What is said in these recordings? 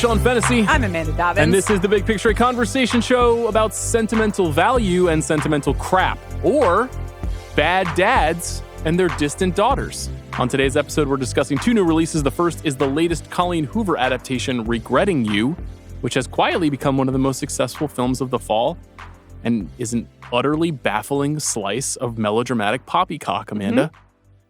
Sean Fennessy. I'm Amanda Dobbins. And this is the Big Picture, a conversation show about sentimental value and sentimental crap, or bad dads and their distant daughters. On today's episode, we're discussing two new releases. The first is the latest Colleen Hoover adaptation, Regretting You, which has quietly become one of the most successful films of the fall and is an utterly baffling slice of melodramatic poppycock, Amanda.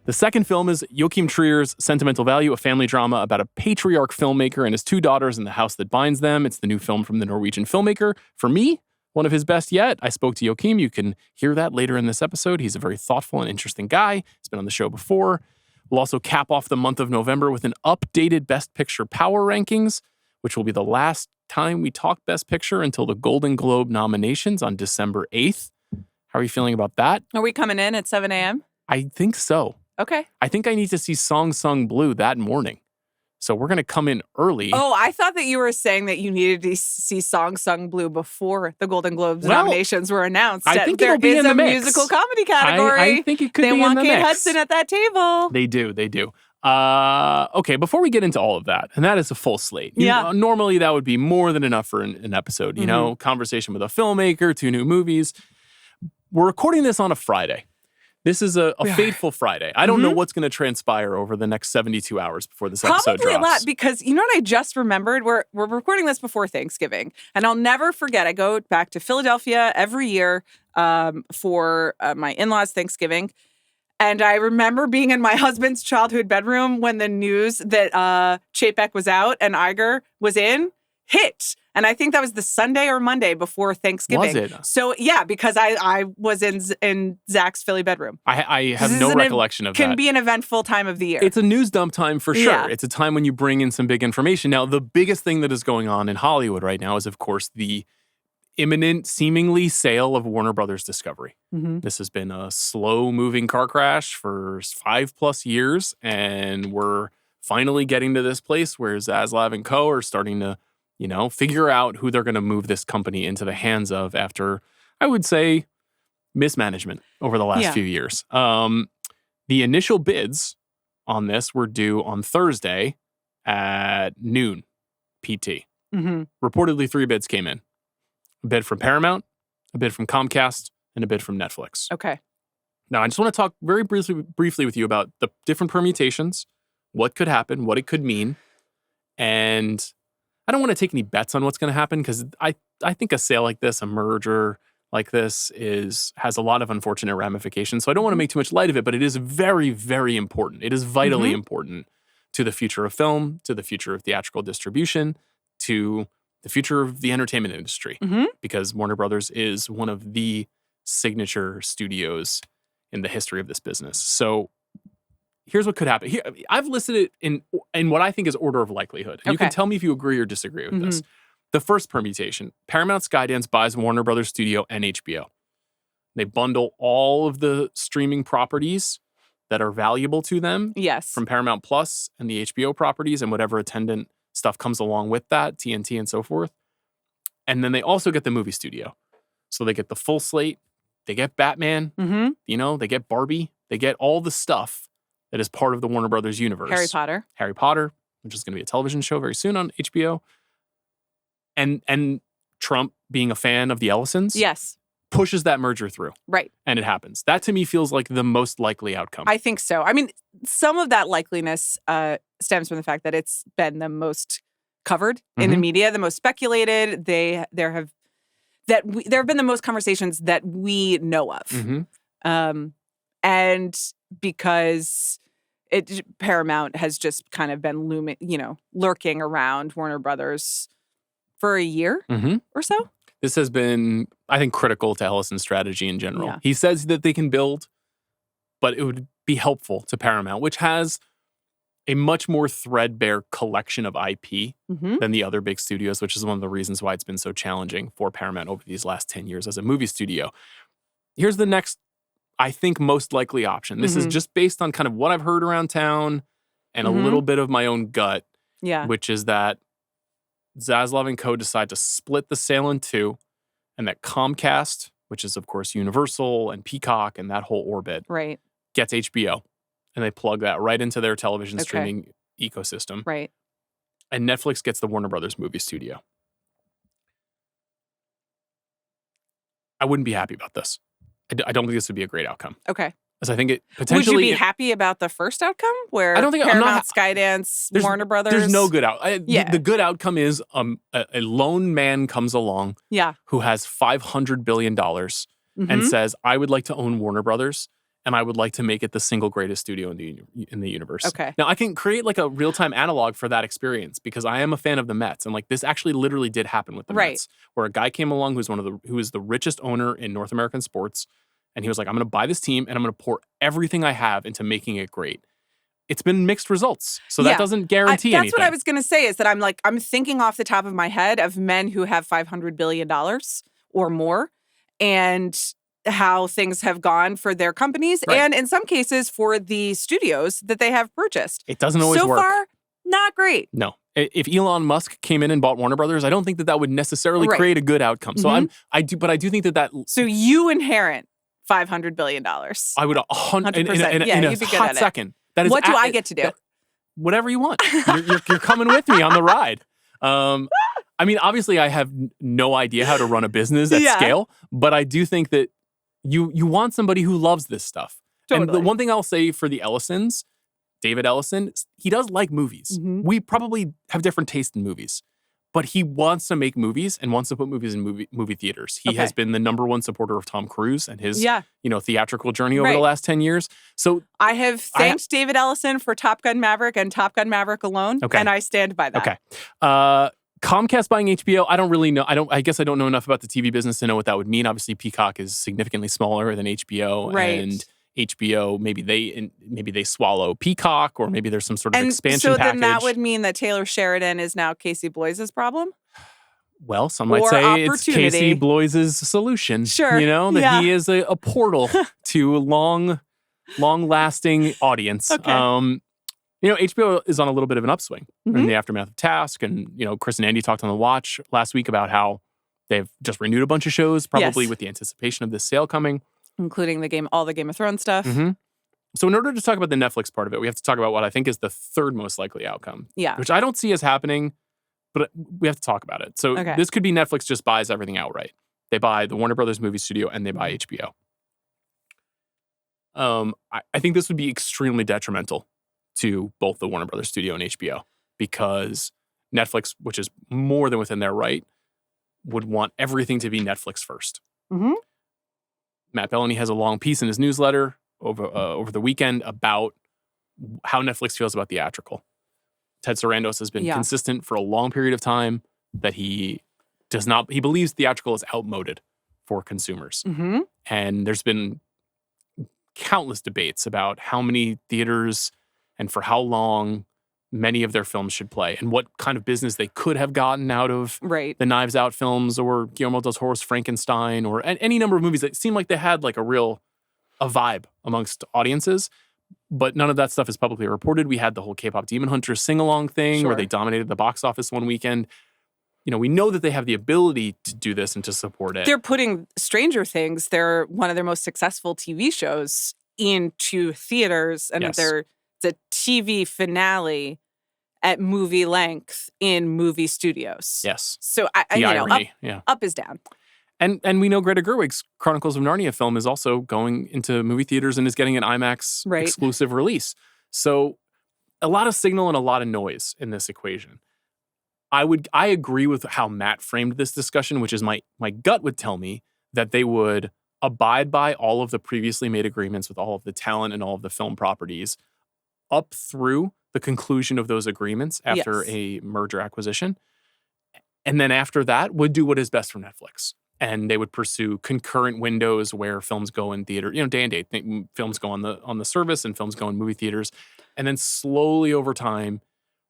The second film is Joachim Trier's Sentimental Value, a family drama about a patriarch filmmaker and his two daughters and the house that binds them. It's the new film from the Norwegian filmmaker. For me, one of his best yet. I spoke to Joachim. You can hear that later in this episode. He's a very thoughtful and interesting guy. He's been on the show before. We'll also cap off the month of November with an updated Best Picture Power Rankings, which will be the last time we talk Best Picture until the Golden Globe nominations on December 8th. How are you feeling about that? Are we coming in at 7 a.m.? I think so. Okay. I think I need to see Song Sung Blue that morning. So we're going to come in early. Oh, I thought that you were saying that you needed to see Song Sung Blue before the Golden Globes nominations were announced. I think it'll be in the mix. There is a musical comedy category. I think it could be in the mix. They want Kate Hudson at that table. They do. Okay, before we get into all of that, and that is a full slate. Normally that would be more than enough for an episode. You know, conversation with a filmmaker, two new movies. We're recording this on a Friday. This is a fateful Friday. I don't know what's going to transpire over the next 72 hours before this episode drops. Probably a lot, because you know what I just remembered? We're recording this before Thanksgiving, and I'll never forget. I go back to Philadelphia every year for my in-laws' Thanksgiving, and I remember being in my husband's childhood bedroom when the news that Chapek was out and Iger was in hit. And I think that was the Sunday or Monday before Thanksgiving. Was it? So, yeah, because I was in Zach's Philly bedroom. I have no recollection of that. Can be an eventful time of the year. It's a news dump time for sure. Yeah. It's a time when you bring in some big information. Now, the biggest thing that is going on in Hollywood right now is, of course, the imminent, seemingly sale of Warner Brothers Discovery. This has been a slow-moving car crash for 5+ years, and we're finally getting to this place where Zaslav and co. are starting to figure out who they're going to move this company into the hands of after, I would say, mismanagement over the last few years. The initial bids on this were due on Thursday at noon PT. Reportedly, 3 bids came in. A bid from Paramount, a bid from Comcast, and a bid from Netflix. Okay. Now, I just want to talk very briefly with you about the different permutations, what could happen, what it could mean, and I don't want to take any bets on what's going to happen, because I think a sale like this, a merger like this, has a lot of unfortunate ramifications. So I don't want to make too much light of it, but it is very, very important. It is vitally important to the future of film, to the future of theatrical distribution, to the future of the entertainment industry, because Warner Brothers is one of the signature studios in the history of this business. So here's what could happen. Here, I've listed it in what I think is order of likelihood. And you can tell me if you agree or disagree with this. The first permutation, Paramount Skydance buys Warner Brothers Studio and HBO. They bundle all of the streaming properties that are valuable to them from Paramount Plus and the HBO properties and whatever attendant stuff comes along with that, TNT and so forth. And then they also get the movie studio. So they get the full slate. They get Batman. They get Barbie. They get all the stuff that is part of the Warner Brothers universe. Harry Potter, which is going to be a television show very soon on HBO. And Trump, being a fan of the Allisons, pushes that merger through. Right. And it happens. That, to me, feels like the most likely outcome. I think so. I mean, some of that likeliness stems from the fact that it's been the most covered in the media, the most speculated. There have been the most conversations that we know of. And because Paramount has just kind of been lurking around Warner Brothers for a year or so. This has been, I think, critical to Allison's strategy in general. Yeah. He says that they can build, but it would be helpful to Paramount, which has a much more threadbare collection of IP than the other big studios, which is one of the reasons why it's been so challenging for Paramount over these last 10 years as a movie studio. Here's the next, I think, most likely option. This is just based on kind of what I've heard around town and a little bit of my own gut, which is that Zaslav and co. decide to split the sale in two, and that Comcast, which is, of course, Universal and Peacock and that whole orbit, gets HBO. And they plug that right into their television streaming ecosystem. Right. and Netflix gets the Warner Brothers movie studio. I wouldn't be happy about this. I don't think this would be a great outcome. Okay. Because I think it potentially... Would you be happy about the first outcome? Where I don't think Paramount, Skydance, Warner Brothers... There's no good The good outcome is a lone man comes along who has $500 billion and says, I would like to own Warner Brothers and I would like to make it the single greatest studio in the universe. Okay. Now, I can create like a real-time analog for that experience because I am a fan of the Mets. And like this actually literally did happen with the Mets, where a guy came along who is the richest owner in North American sports. And he was like, I'm going to buy this team and I'm going to pour everything I have into making it great. It's been mixed results. So that doesn't guarantee anything. That's what I was going to say is that I'm thinking off the top of my head of men who have $500 billion or more and how things have gone for their companies and in some cases for the studios that they have purchased. It doesn't always work. So far, not great. No. If Elon Musk came in and bought Warner Brothers, I don't think that would necessarily create a good outcome. So I do think that So you inherit $500 billion. I would 100% in you'd be a good hot at it. second. That is what do I get to do? Whatever you want. You're coming with me on the ride. I mean, obviously, I have no idea how to run a business at scale, but I do think that you want somebody who loves this stuff. Totally. And the one thing I'll say for the Ellisons, David Ellison, he does like movies. We probably have different taste in movies, but he wants to make movies and wants to put movies in movie theaters. He has been the number one supporter of Tom Cruise and his theatrical journey over the last 10 years. So I have thanked David Ellison for Top Gun Maverick and Top Gun Maverick alone, and I stand by that. Okay. Comcast buying HBO, I don't really know. I guess I don't know enough about the TV business to know what that would mean. Obviously, Peacock is significantly smaller than HBO, and HBO maybe they swallow Peacock, or maybe there's some sort of expansion package. So then that would mean that Taylor Sheridan is now Casey Bloys' problem? Well, some might say it's Casey Bloys' solution. Sure. That he is a portal to long-lasting audience. Okay. HBO is on a little bit of an upswing in the aftermath of Task. And, Chris and Andy talked on The Watch last week about how they've just renewed a bunch of shows, probably with the anticipation of this sale coming. Including all the Game of Thrones stuff. So in order to talk about the Netflix part of it, we have to talk about what I think is the third most likely outcome. Yeah. Which I don't see as happening, but we have to talk about it. So this could be Netflix just buys everything outright. They buy the Warner Brothers movie studio and they buy HBO. I think this would be extremely detrimental to both the Warner Brothers studio and HBO because Netflix, which is more than within their right, would want everything to be Netflix first. Matt Bellany has a long piece in his newsletter over the weekend about how Netflix feels about theatrical. Ted Sarandos has been consistent for a long period of time that he believes theatrical is outmoded for consumers. And there's been countless debates about how many theaters and for how long many of their films should play and what kind of business they could have gotten out of the Knives Out films or Guillermo del Toro's Frankenstein or any number of movies that seemed like they had like a vibe amongst audiences. But none of that stuff is publicly reported. We had the whole K-pop Demon Hunters sing-along thing where they dominated the box office one weekend. We know that they have the ability to do this and to support it. They're putting Stranger Things, they're one of their most successful TV shows, into theaters. And it's a TV finale at movie length in movie studios. Yes. So, up is down. And we know Greta Gerwig's Chronicles of Narnia film is also going into movie theaters and is getting an IMAX exclusive release. So a lot of signal and a lot of noise in this equation. I agree with how Matt framed this discussion, which is my gut would tell me that they would abide by all of the previously made agreements with all of the talent and all of the film properties up through the conclusion of those agreements after a merger acquisition. And then after that would do what is best for Netflix. And they would pursue concurrent windows where films go in theater, day and date. Films go on the service and films go in movie theaters. And then slowly over time,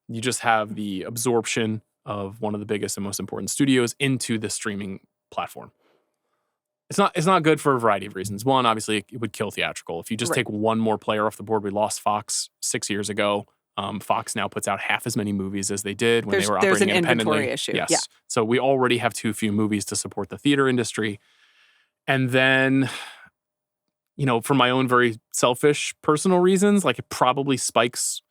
you just have the absorption of one of the biggest and most important studios into the streaming platform. It's not good for a variety of reasons. One, obviously, it would kill theatrical. If you just take one more player off the board, we lost Fox 6 years ago. Fox now puts out half as many movies as they did when they were operating independently. There's an inventory issue. Yes. So we already have too few movies to support the theater industry. And then, for my own very selfish personal reasons, like it probably spikes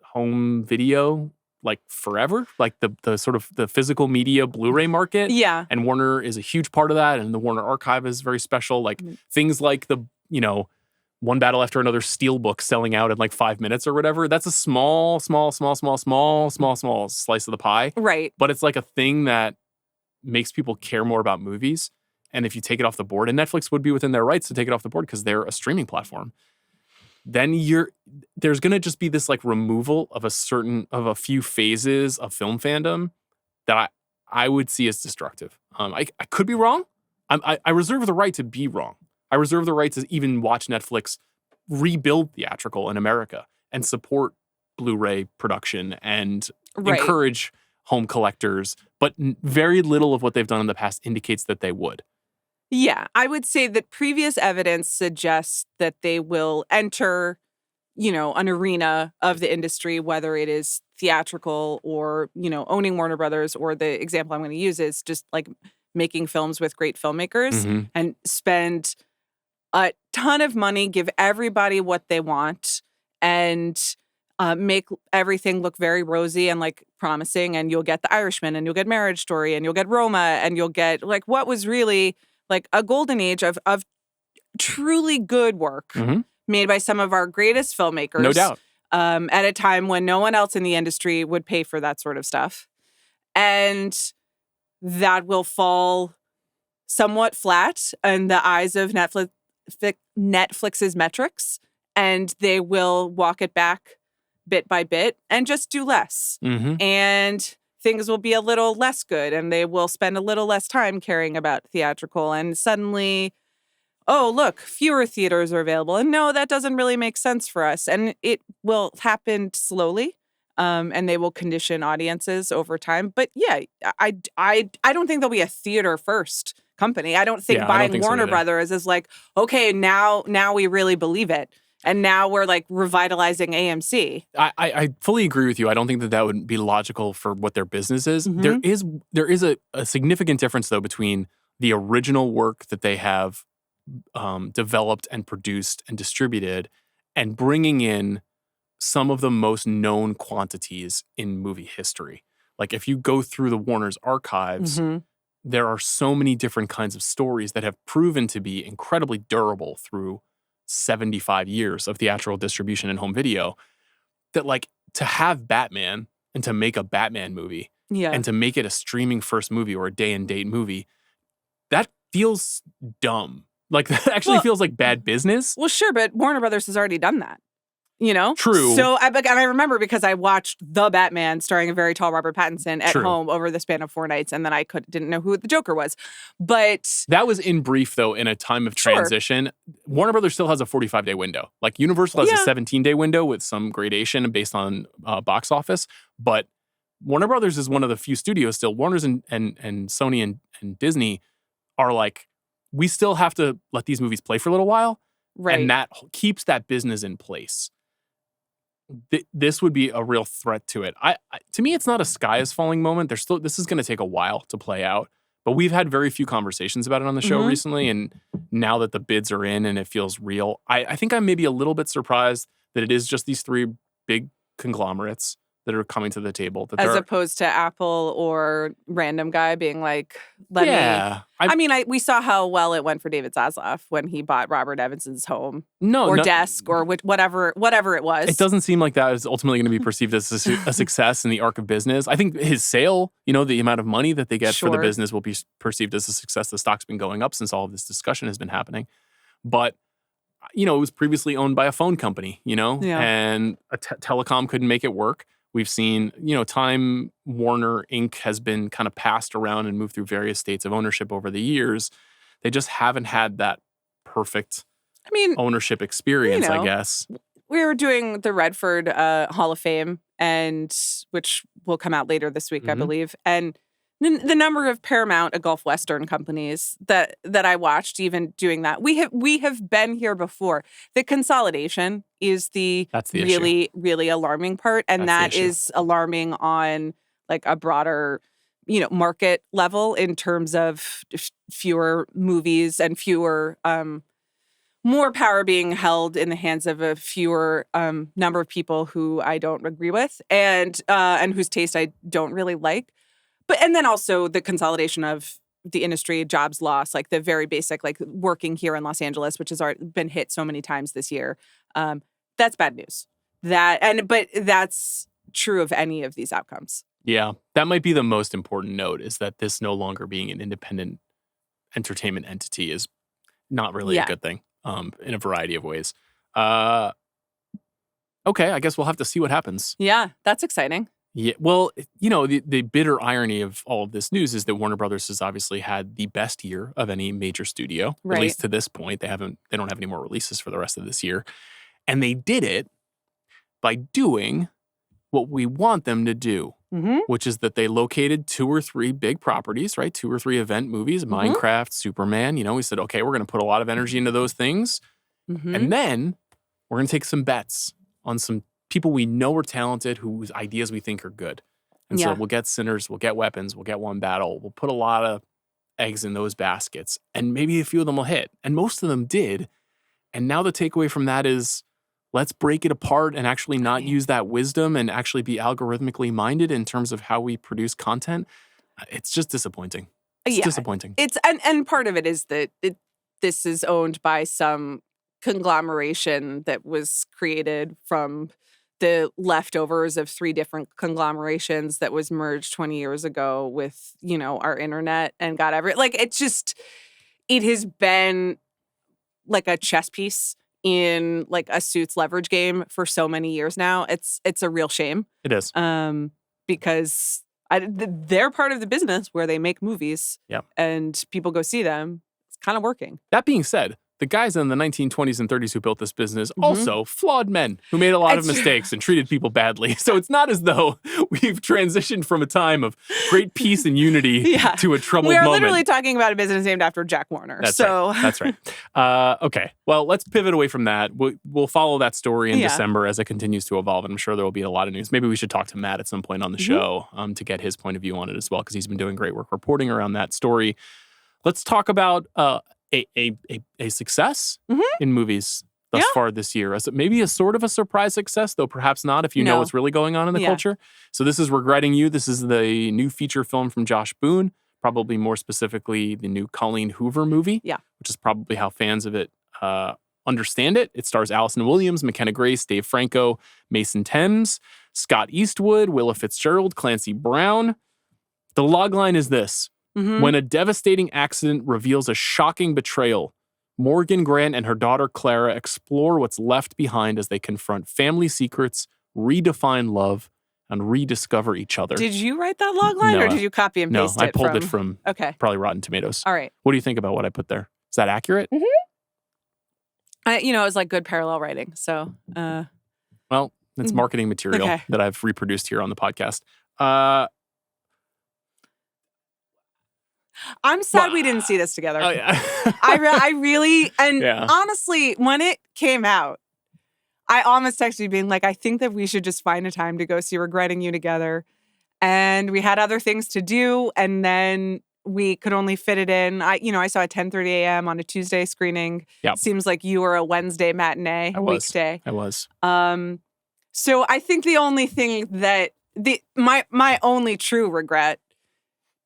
home video like forever, like the sort of the physical media Blu-ray market. Yeah. And Warner is a huge part of that. And the Warner Archive is very special. Like things like the, One Battle After Another Steelbook selling out in like 5 minutes or whatever. That's a small slice of the pie. Right. But it's like a thing that makes people care more about movies. And if you take it off the board, and Netflix would be within their rights to take it off the board because they're a streaming platform, then there's going to just be this like removal of a few phases of film fandom that I would see as destructive. I could be wrong. I reserve the right to be wrong. I reserve the right to even watch Netflix rebuild theatrical in America and support Blu-ray production and encourage home collectors. But very little of what they've done in the past indicates that they would. Yeah, I would say that previous evidence suggests that they will enter, an arena of the industry, whether it is theatrical or, owning Warner Brothers, or the example I'm going to use is just like making films with great filmmakers and spend a ton of money, give everybody what they want, and make everything look very rosy and like promising. And you'll get The Irishman, and you'll get Marriage Story, and you'll get Roma, and you'll get like what was really like a golden age of truly good work made by some of our greatest filmmakers. No doubt. At a time when no one else in the industry would pay for that sort of stuff. And that will fall somewhat flat in the eyes of Netflix's metrics, and they will walk it back bit by bit and just do less. And things will be a little less good, and they will spend a little less time caring about theatrical. And suddenly, oh, look, fewer theaters are available. And no, that doesn't really make sense for us. And it will happen slowly, and they will condition audiences over time. But yeah, I don't think there'll be a theater first company. I don't think buying Warner Brothers is like, okay, now we really believe it. And now we're like revitalizing AMC. I fully agree with you. I don't think that would be logical for what their business is. There is a significant difference, though, between the original work that they have developed and produced and distributed and bringing in some of the most known quantities in movie history. Like if you go through the Warner's archives, there are so many different kinds of stories that have proven to be incredibly durable through 75 years of theatrical distribution and home video, that like to have Batman and to make a Batman movie and to make it a streaming first movie or a day and date movie, that feels dumb. Like that actually feels like bad business. Well, sure, but Warner Brothers has already done that. True. So I remember because I watched The Batman starring a very tall Robert Pattinson at home over the span of 4 nights, and then I didn't know who the Joker was. But that was in brief, though, in a time of transition. Warner Brothers still has a 45-day window. Like Universal has a 17-day window with some gradation based on box office. But Warner Brothers is one of the few studios still. Warner's and Sony and Disney are like, we still have to let these movies play for a little while. Right. And that keeps that business in place. This would be a real threat to it. To me, it's not a sky is falling moment. This is going to take a while to play out, but we've had very few conversations about it on the show recently. And now that the bids are in and it feels real, I think I'm maybe a little bit surprised that it is just these 3 big conglomerates that are coming to the table. As opposed to Apple or random guy being like, let me. We saw how well it went for David Zaslav when he bought Robert Evanson's home desk or whatever it was. It doesn't seem like that is ultimately going to be perceived as a success in the arc of business. I think his sale, the amount of money that they get for the business will be perceived as a success. The stock's been going up since all of this discussion has been happening. But it was previously owned by a phone company, and a telecom couldn't make it work. We've seen, Time Warner Inc. has been kind of passed around and moved through various states of ownership over the years. They just haven't had that perfect ownership experience, I guess. We were doing the Redford Hall of Fame, which will come out later this week, I believe. And the number of Paramount, Gulf Western companies that I watched even doing that. We have been here before. The consolidation is that's the really, really alarming part. And that is alarming on like a broader, market level in terms of fewer movies and fewer more power being held in the hands of a fewer number of people who I don't agree with and whose taste I don't really like. And then also the consolidation of the industry, jobs lost, like the very basic, like working here in Los Angeles, which has already been hit so many times this year. That's bad news. But that's true of any of these outcomes. Yeah, that might be the most important note, is that this no longer being an independent entertainment entity is not really a good thing in a variety of ways. Okay, I guess we'll have to see what happens. Yeah, that's exciting. Yeah, well, the bitter irony of all of this news is that Warner Brothers has obviously had the best year of any major studio, right. At least to this point. They don't have any more releases for the rest of this year. And they did it by doing what we want them to do, which is that they located 2 or 3 big properties, right? 2 or 3 event movies, Minecraft, Superman. We said, okay, we're going to put a lot of energy into those things. And then we're going to take some bets on some people we know are talented, whose ideas we think are good. And so we'll get Sinners, we'll get Weapons, we'll get One Battle. We'll put a lot of eggs in those baskets, and maybe a few of them will hit. And most of them did. And now the takeaway from that is, let's break it apart and actually not use that wisdom and actually be algorithmically minded in terms of how we produce content. It's just disappointing. It's disappointing. And part of it is that this is owned by some conglomeration that was created from the leftovers of 3 different conglomerations that was merged 20 years ago with, our internet and got it has been like a chess piece in like a Suits leverage game for so many years now. It's a real shame. It is. Because they're part of the business where they make movies and people go see them. It's kind of working. That being said, the guys in the 1920s and 30s who built this business also flawed men who made a lot of mistakes and treated people badly. So it's not as though we've transitioned from a time of great peace and unity to a troubled moment. We're literally talking about a business named after Jack Warner. That's right. Okay. Well, let's pivot away from that. We'll follow that story in December as it continues to evolve. And I'm sure there will be a lot of news. Maybe we should talk to Matt at some point on the show to get his point of view on it as well, because he's been doing great work reporting around that story. Let's talk about a success in movies thus far this year. As maybe a sort of a surprise success, though perhaps not if you know what's really going on in the culture. So this is Regretting You. This is the new feature film from Josh Boone, probably more specifically the new Colleen Hoover movie, which is probably how fans of it understand it. It stars Allison Williams, McKenna Grace, Dave Franco, Mason Thames, Scott Eastwood, Willa Fitzgerald, Clancy Brown. The logline is this. When a devastating accident reveals a shocking betrayal, Morgan Grant and her daughter Clara explore what's left behind as they confront family secrets, redefine love, and rediscover each other. Did you write that logline or did you copy and paste it? No, I pulled it from probably Rotten Tomatoes. All right. What do you think about what I put there? Is that accurate? It was like good parallel writing. So, well, it's marketing material that I've reproduced here on the podcast. I'm sad we didn't see this together. Oh, yeah. I really, honestly, when it came out, I almost texted you being like, I think that we should just find a time to go see Regretting You together. And we had other things to do, and then we could only fit it in. I saw a 10:30 a.m. on a Tuesday screening. Yep. Seems like you were a Wednesday matinee, weekday. I was. So I think the only thing that my only true regret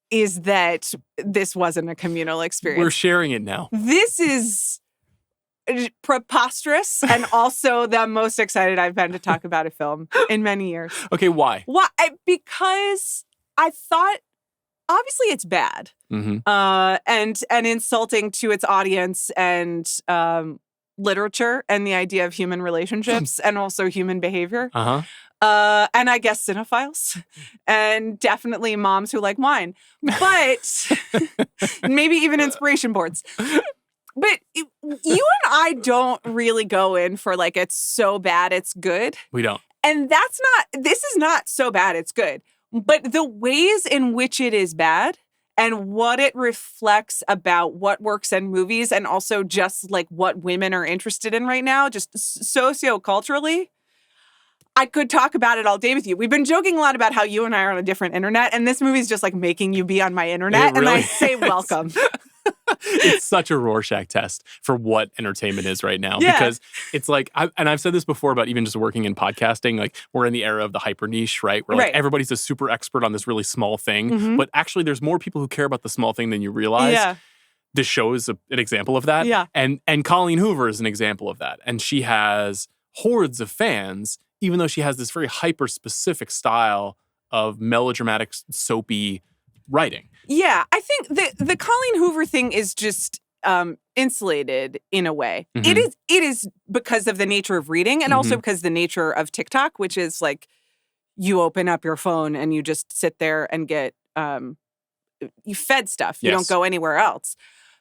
is that this wasn't a communal experience. We're sharing it now. This is preposterous and also the most excited I've been to talk about a film in many years. Okay, why? Because I thought, obviously it's bad and insulting to its audience and literature and the idea of human relationships and also human behavior. And I guess cinephiles and definitely moms who like wine, but maybe even inspiration boards. But you and I don't really go in for like, it's so bad, it's good. We don't. And this is not so bad, it's good. But the ways in which it is bad and what it reflects about what works in movies and also just like what women are interested in right now, just socioculturally, I could talk about it all day with you. We've been joking a lot about how you and I are on a different internet, and this movie's just like making you be on my internet, and I say welcome. It's such a Rorschach test for what entertainment is right now. Yeah. Because it's like, and I've said this before about even just working in podcasting, like we're in the era of the hyper niche, right? Where like Right. everybody's a super expert on this really small thing. Mhm. But actually there's more people who care about the small thing than you realize. Yeah. This show is an example of that. Yeah. And Colleen Hoover is an example of that. And she has hordes of fans, even though she has this very hyper specific style of melodramatic, soapy writing. Yeah, I think the Colleen Hoover thing is just insulated in a way. Mhm. It is because of the nature of reading and also because the nature of TikTok, which is like you open up your phone and you just sit there and get you fed stuff. You Yes. don't go anywhere else.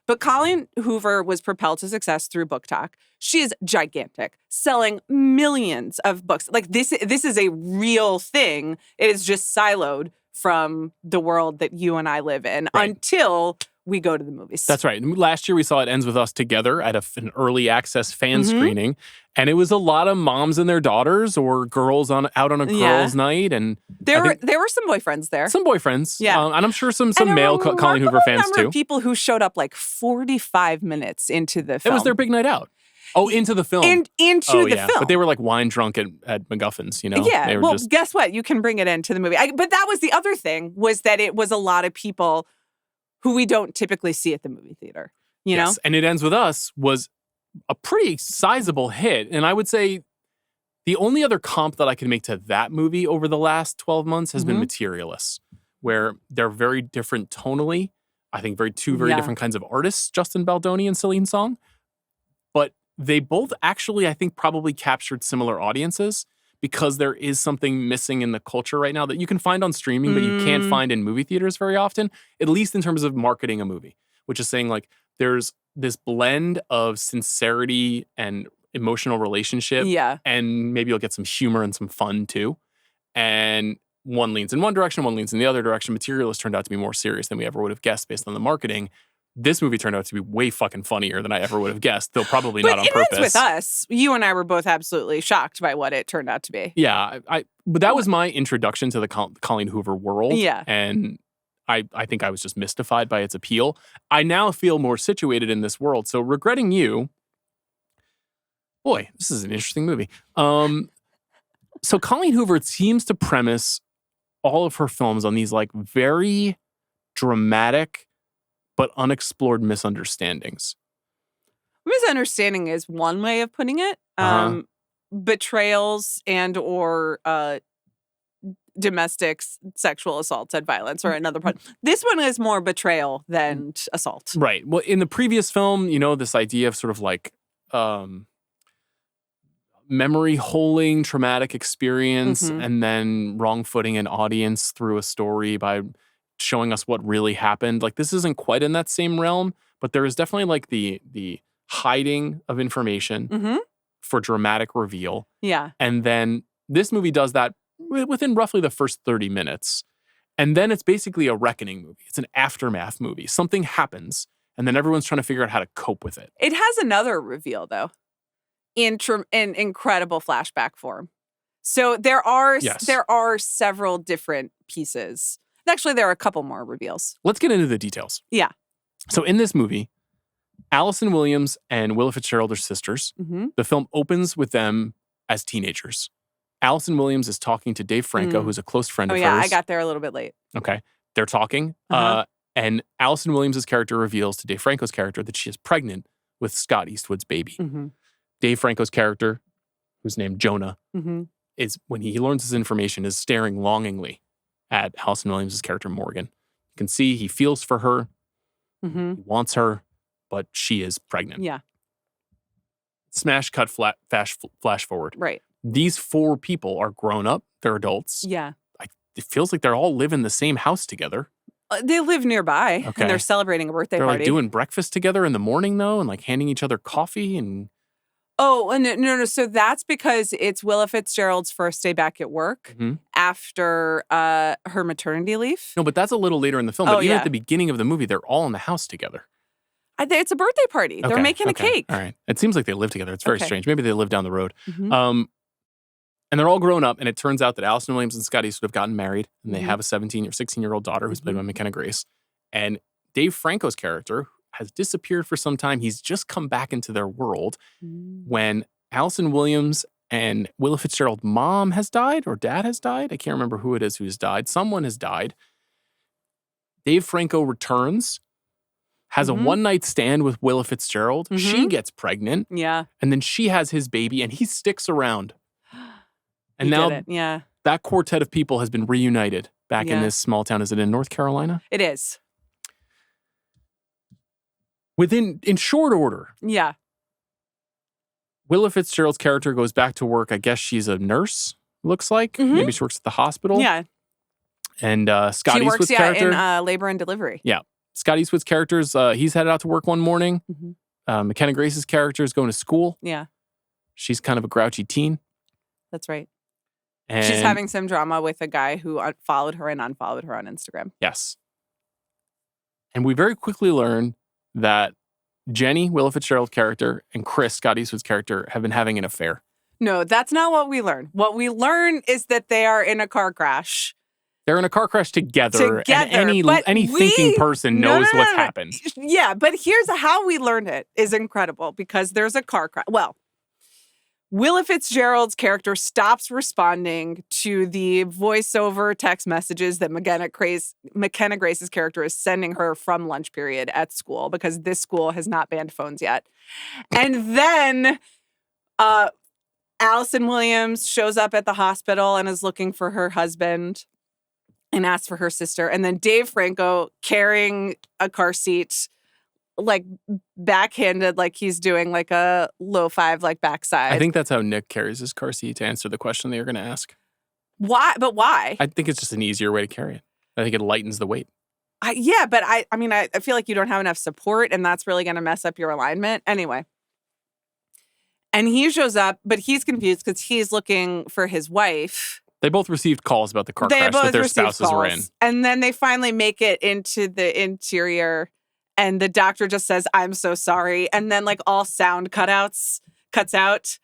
But Colleen Hoover was propelled to success through Book Talk. She is gigantic, selling millions of books. Like this is a real thing. It is just siloed from the world that you and I live in until we go to the movies. That's right. Last year we saw It Ends With Us together at an early access fan screening. And it was a lot of moms and their daughters or girls out on a girls' night. And there were some boyfriends there. Some boyfriends. Yeah. And I'm sure some male Colleen Hoover fans number too. Of people who showed up like 45 minutes into the film. It was their big night out. Oh, into the film. Into the film. But they were like wine drunk at MacGuffin's, you know? Yeah. They were Well, guess what? You can bring it into the movie. But that was the other thing, was that it was a lot of people who we don't typically see at the movie theater, you know? And It Ends With Us was a pretty sizable hit. And I would say the only other comp that I can make to that movie over the last 12 months has been Materialists, where they're very different tonally. I think two very different kinds of artists, Justin Baldoni and Celine Song. But they both actually, I think, probably captured similar audiences because there is something missing in the culture right now that you can find on streaming, but you can't find in movie theaters very often, at least in terms of marketing a movie, which is saying like there's this blend of sincerity and emotional relationship. Yeah. And maybe you'll get some humor and some fun too. And one leans in one direction, one leans in the other direction. Materialist turned out to be more serious than we ever would have guessed based on the marketing. This movie turned out to be way fucking funnier than I ever would have guessed, though probably not on purpose. But It Ends With Us, you and I were both absolutely shocked by what it turned out to be. Yeah, but that was my introduction to the Colleen Hoover world. Yeah. And I think I was just mystified by its appeal. I now feel more situated in this world. So Regretting You, boy, this is an interesting movie. So Colleen Hoover seems to premise all of her films on these like very dramatic but unexplored misunderstandings. Misunderstanding is one way of putting it. Betrayals and or domestic sexual assaults and violence are another part. This one is more betrayal than assault. Right. Well, in the previous film, you know, this idea of sort of like memory holding traumatic experience and then wrong-footing an audience through a story by showing us what really happened. Like this isn't quite in that same realm, but there is definitely like the hiding of information for dramatic reveal. Yeah. And then this movie does that within roughly the first 30 minutes. And then it's basically a reckoning movie. It's an aftermath movie. Something happens, and then everyone's trying to figure out how to cope with it. It has another reveal, though, in incredible flashback form. So there are several different pieces. Actually, there are a couple more reveals. Let's get into the details. Yeah. So in this movie, Allison Williams and Willa Fitzgerald are sisters. The film opens with them as teenagers. Allison Williams is talking to Dave Franco, who's a close friend of hers. I got there a little bit late. Okay. They're talking. And Allison Williams' character reveals to Dave Franco's character that she is pregnant with Scott Eastwood's baby. Dave Franco's character, who's named Jonah, is, when he learns this information, is staring longingly at Allison Williams' character, Morgan. You can see he feels for her. He wants her, but she is pregnant. Yeah. Smash cut flash forward. Right. These four people are grown up. They're adults. Yeah. It feels like they're all live in the same house together. They live nearby, Okay. and they're celebrating a birthday They're party. like doing breakfast together in the morning, though, and like handing each other coffee and... Oh, no. So that's because it's Willa Fitzgerald's first day back at work after her maternity leave. No, but that's a little later in the film. But even at the beginning of the movie, they're all in the house together. It's a birthday party. They're making a cake. All right. It seems like they live together. It's very strange. Maybe they live down the road. And they're all grown up, and it turns out that Allison Williams and Scott Eastwood have gotten married, and they have a 17 or 16-year-old daughter who's played by McKenna Grace. And Dave Franco's character has disappeared for some time. He's just come back into their world when Allison Williams and Willa Fitzgerald's mom has died or dad has died. I can't remember who it is who's died. Someone has died. Dave Franco returns, has a one-night stand with Willa Fitzgerald. She gets pregnant. Yeah. And then she has his baby, and he sticks around. And now that quartet of people has been reunited back in this small town. Is it in North Carolina? It is. In short order. Yeah. Willa Fitzgerald's character goes back to work. I guess she's a nurse, looks like. Maybe she works at the hospital. Yeah. And Scott Eastwood's Eastwood's character. in labor and delivery. Yeah. Scott Eastwood's character's, he's headed out to work one morning. McKenna Grace's character is going to school. Yeah. She's kind of a grouchy teen. That's right. And she's having some drama with a guy who followed her and unfollowed her on Instagram. Yes. And we very quickly learn that Jenny, Willa Fitzgerald's character, and Chris, Scott Eastwood's character, have been having an affair. No, that's not what we learn. What we learn is that they are in a car crash. They're in a car crash together and any thinking person knows what's happened. Yeah, but here's how we learned it is incredible because there's a car crash. Well, Willa Fitzgerald's character stops responding to the voiceover text messages that McKenna Grace's character is sending her from lunch period at school because this school has not banned phones yet. And then Allison Williams shows up at the hospital and is looking for her husband and asks for her sister. And then Dave Franco carrying a car seat like backhanded, like he's doing like a low five, like backside. I think that's how Nick carries his car seat to answer the question that you're going to ask. Why? But why? I think it's just an easier way to carry it. I think it lightens the weight. Yeah, but I mean, I feel like you don't have enough support and that's really going to mess up your alignment. Anyway. And he shows up, but he's confused because he's looking for his wife. They both received calls about the car crash that their spouses were in. And then they finally make it into the interior. And the doctor just says, "I'm so sorry." And then like all sound cuts out.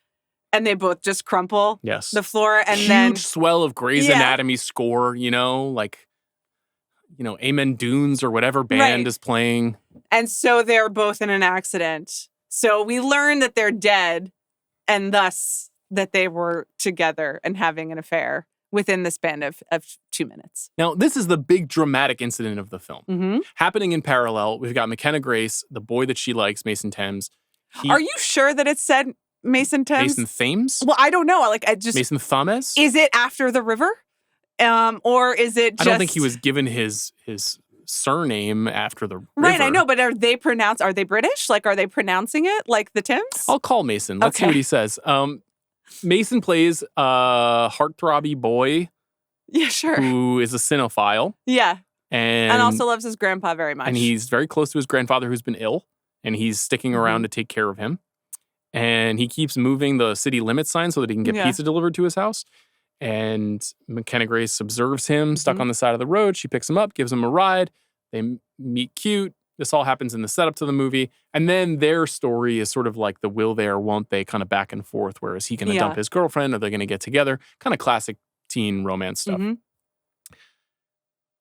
And they both just crumple the floor. And huge swell of Grey's Anatomy score, Amen Dunes or whatever band is playing. And so they're both in an accident. So we learn that they're dead and thus that they were together and having an affair within the span of 2 minutes. Now, this is the big dramatic incident of the film. Happening in parallel, we've got McKenna Grace, the boy that she likes, Mason Thames. Are you sure that it said Mason Thames? Mason Thames? Well, I don't know. Mason Thames? Is it after the river? Or is it just... I don't think he was given his surname after the river. Right, I know, but are they British? Like, are they pronouncing it like the Thames? I'll call Mason. Let's see what he says. Mason plays a heartthrobby boy. Yeah, sure. Who is a cinephile. Yeah. And also loves his grandpa very much. And he's very close to his grandfather who's been ill. And he's sticking around to take care of him. And he keeps moving the city limit sign so that he can get pizza delivered to his house. And McKenna Grace observes him stuck on the side of the road. She picks him up, gives him a ride. They meet cute. This all happens in the setup to the movie. And then their story is sort of like the will they or won't they kind of back and forth. Where is he going to dump his girlfriend? Are they going to get together? Kind of classic teen romance stuff.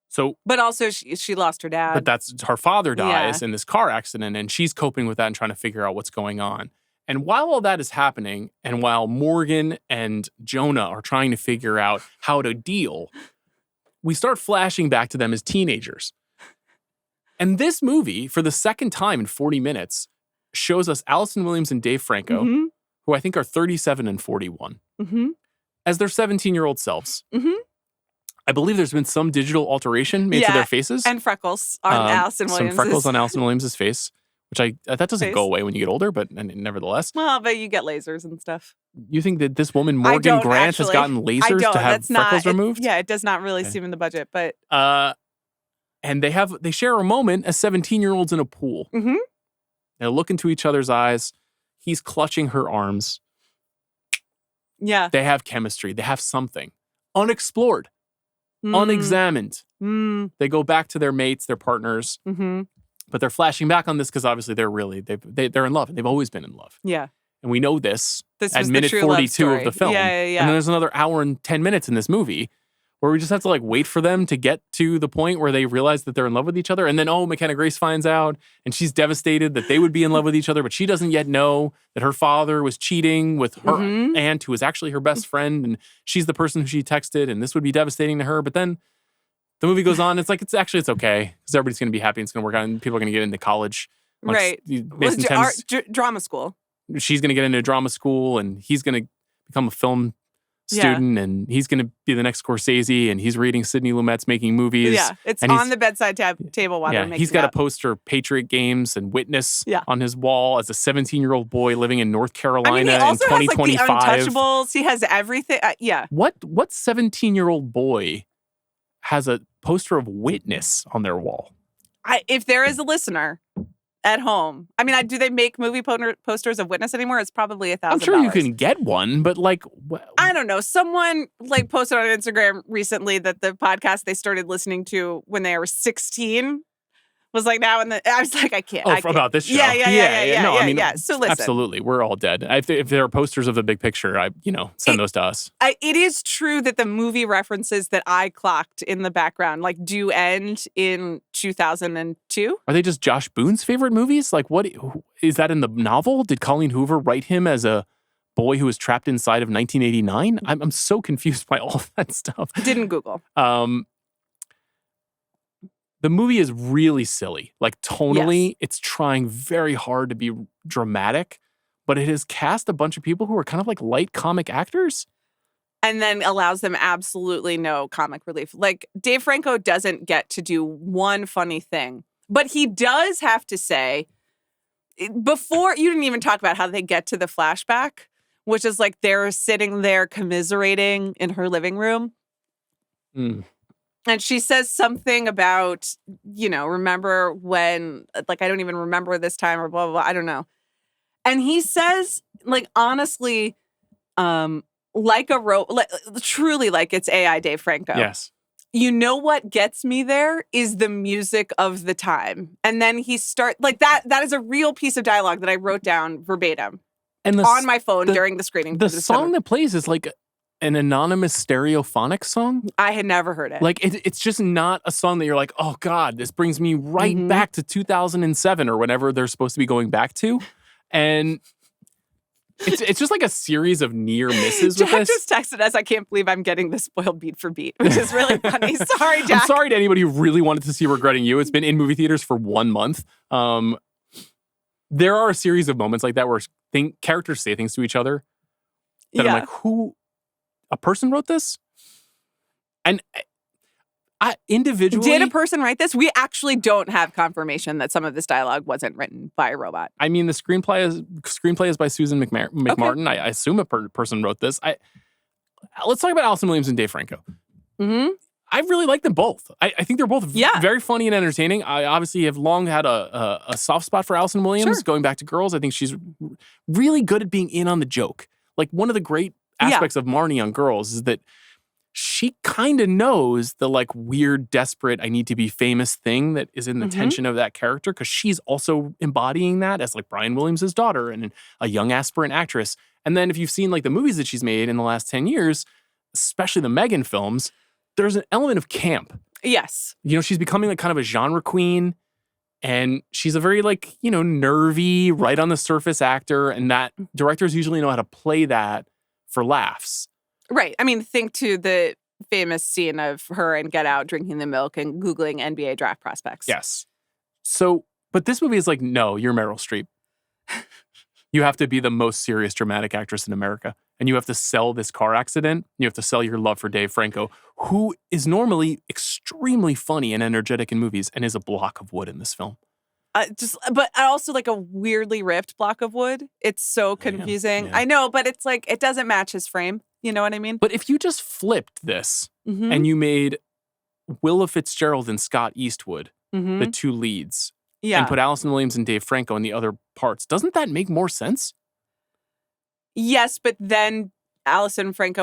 So, but also she lost her dad. But that's her father dies in this car accident. And she's coping with that and trying to figure out what's going on. And while all that is happening, and while Morgan and Jonah are trying to figure out how to deal, we start flashing back to them as teenagers. And this movie, for the second time in 40 minutes, shows us Allison Williams and Dave Franco, who I think are 37 and 41, as their 17-year-old selves. I believe there's been some digital alteration made to their faces. And freckles on Allison Williams. Some freckles on Allison Williams' face. Which that doesn't go away when you get older, but nevertheless. Well, but you get lasers and stuff. You think that this woman, Morgan Grant, has gotten lasers to have freckles removed? It does not really seem in the budget, but... And they share a moment as 17-year-olds in a pool. They look into each other's eyes. He's clutching her arms. Yeah. They have chemistry. They have something. Unexplored. Unexamined. They go back to their mates, their partners. But they're flashing back on this because obviously they're in love and they've always been in love. Yeah. And we know this at was minute the true 42 of the film. Yeah. And then there's another hour and 10 minutes in this movie where we just have to like wait for them to get to the point where they realize that they're in love with each other. And then, McKenna Grace finds out and she's devastated that they would be in love with each other, but she doesn't yet know that her father was cheating with her aunt, who was actually her best friend. And she's the person who she texted, and this would be devastating to her. But then the movie goes on. It's like, it's okay because everybody's going to be happy. It's going to work out and people are going to get into college. Right. Drama school. She's going to get into drama school and he's going to become a film student and he's going to be the next Scorsese and he's reading Sidney Lumet's Making Movies. Yeah, it's on the bedside table while they're making he's got a poster of Patriot Games and Witness on his wall as a 17-year-old boy living in North Carolina he also in 2025. Has, like, the Untouchables. He has everything. What 17-year-old boy has a poster of Witness on their wall? If there is a listener at home. I mean, do they make movie posters of Witness anymore? It's probably $1,000. I'm sure you can get one, but like... I don't know. Someone like posted on Instagram recently that the podcast they started listening to when they were 16 was like now I was like, I can't. About this show. Yeah. So listen. Absolutely. We're all dead. If there are posters of the big picture, send those to us. It is true that the movie references that I clocked in the background do end in 2002. Are they just Josh Boone's favorite movies? Like, what is that in the novel? Did Colleen Hoover write him as a boy who was trapped inside of 1989? I'm so confused by all of that stuff. Didn't Google. The movie is really silly. Like, tonally, It's trying very hard to be dramatic, but it has cast a bunch of people who are kind of like light comic actors. And then allows them absolutely no comic relief. Like, Dave Franco doesn't get to do one funny thing, but he does have to say, before, you didn't even talk about how they get to the flashback, which is like they're sitting there commiserating in her living room. And she says something about, remember when, like, I don't even remember this time or blah, blah, blah. I don't know. And he says, like, honestly, truly like it's AI Dave Franco. Yes. You know what gets me there is the music of the time. And then he that is a real piece of dialogue that I wrote down verbatim on my phone during the screening. The song that plays is like an anonymous stereophonic song. I had never heard it. Like, it's just not a song that you're like, oh God, this brings me right back to 2007 or whenever they're supposed to be going back to. And it's just like a series of near misses with Jack this. just texted us, I can't believe I'm getting this spoiled beat for beat, which is really funny. Sorry, Jack. I'm sorry to anybody who really wanted to see Regretting You. It's been in movie theaters for 1 month. There are a series of moments like that where characters say things to each other that I'm like, a person wrote this? And I individually... Did a person write this? We actually don't have confirmation that some of this dialogue wasn't written by a robot. I mean, the screenplay is by Susan McMartin. Okay. I assume a person wrote this. Let's talk about Allison Williams and Dave Franco. I really like them both. I think they're both very funny and entertaining. I obviously have long had a soft spot for Allison Williams, going back to Girls. I think she's really good at being in on the joke. Like, one of the great aspects of Marnie on Girls is that she kind of knows the like weird, desperate, I need to be famous thing that is in the tension of that character, because she's also embodying that as like Brian Williams' daughter and a young aspirant actress. And then if you've seen like the movies that she's made in the last 10 years, especially the Megan films, there's an element of camp. Yes. She's becoming like kind of a genre queen. And she's a very like, nervy, right on the surface actor. And that directors usually know how to play that for laughs. Right. I mean, think to the famous scene of her and Get Out drinking the milk and Googling NBA draft prospects. Yes. So, but this movie is like, no, you're Meryl Streep. You have to be the most serious dramatic actress in America. And you have to sell this car accident. You have to sell your love for Dave Franco, who is normally extremely funny and energetic in movies and is a block of wood in this film. But also like a weirdly ripped block of wood. It's so confusing. Yeah. I know, but it's like, it doesn't match his frame. You know what I mean? But if you just flipped this and you made Willa Fitzgerald and Scott Eastwood the two leads and put Allison Williams and Dave Franco in the other parts, doesn't that make more sense? Yes, but then Allison Williams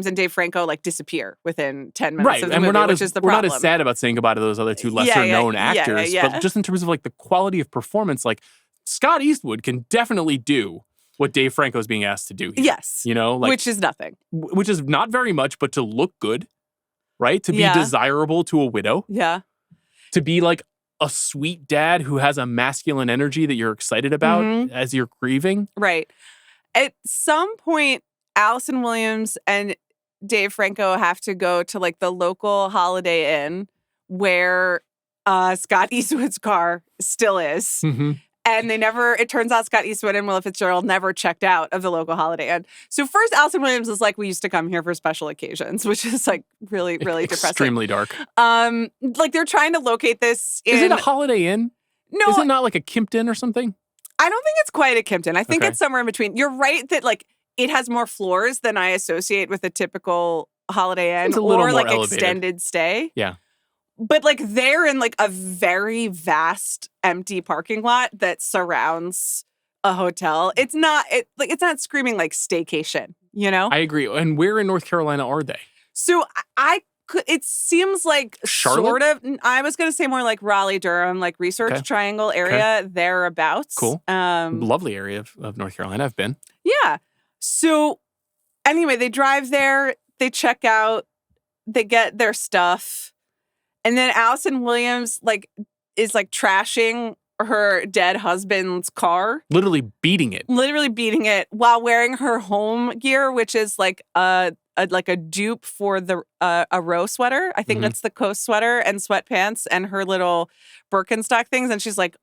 and Dave Franco like disappear within 10 minutes of the movie, which is the problem. We're not as sad about saying goodbye to those other two lesser-known actors, but just in terms of like the quality of performance, like Scott Eastwood can definitely do what Dave Franco is being asked to do here. Yes. You know, like, which is nothing. which is not very much, but to look good, right? To be Yeah. desirable to a widow, Yeah. to be like a sweet dad who has a masculine energy that you're excited about Mhm. as you're grieving. Right. At some point, Allison Williams and Dave Franco have to go to like the local Holiday Inn where Scott Eastwood's car still is. Mm-hmm. And it turns out Scott Eastwood and Willa Fitzgerald never checked out of the local Holiday Inn. So first, Allison Williams is like, we used to come here for special occasions, which is like really, really depressing. Extremely dark. Like they're trying to locate this in... Is it a Holiday Inn? No. Is it not like a Kimpton or something? I don't think it's quite a Kimpton. I think Okay. it's somewhere in between. You're right that like it has more floors than I associate with a typical Holiday Inn It's a little or more like elevated. extended stay. Yeah. But like they're in like a very vast empty parking lot that surrounds a hotel. It's not screaming like staycation, you know? I agree. And where in North Carolina are they? So it seems like Charlotte? sort of, I was going to say more like Raleigh, Durham, like Research Okay. Triangle area, thereabouts. Cool. Lovely area of North Carolina. I've been. Yeah. So anyway, they drive there, they check out, they get their stuff. And then Allison Williams is trashing her dead husband's car. Literally beating it. While wearing her home gear, which is like a dupe for the a row sweater. I think Mhm. that's the coast sweater and sweatpants and her little Birkenstock things. And she's like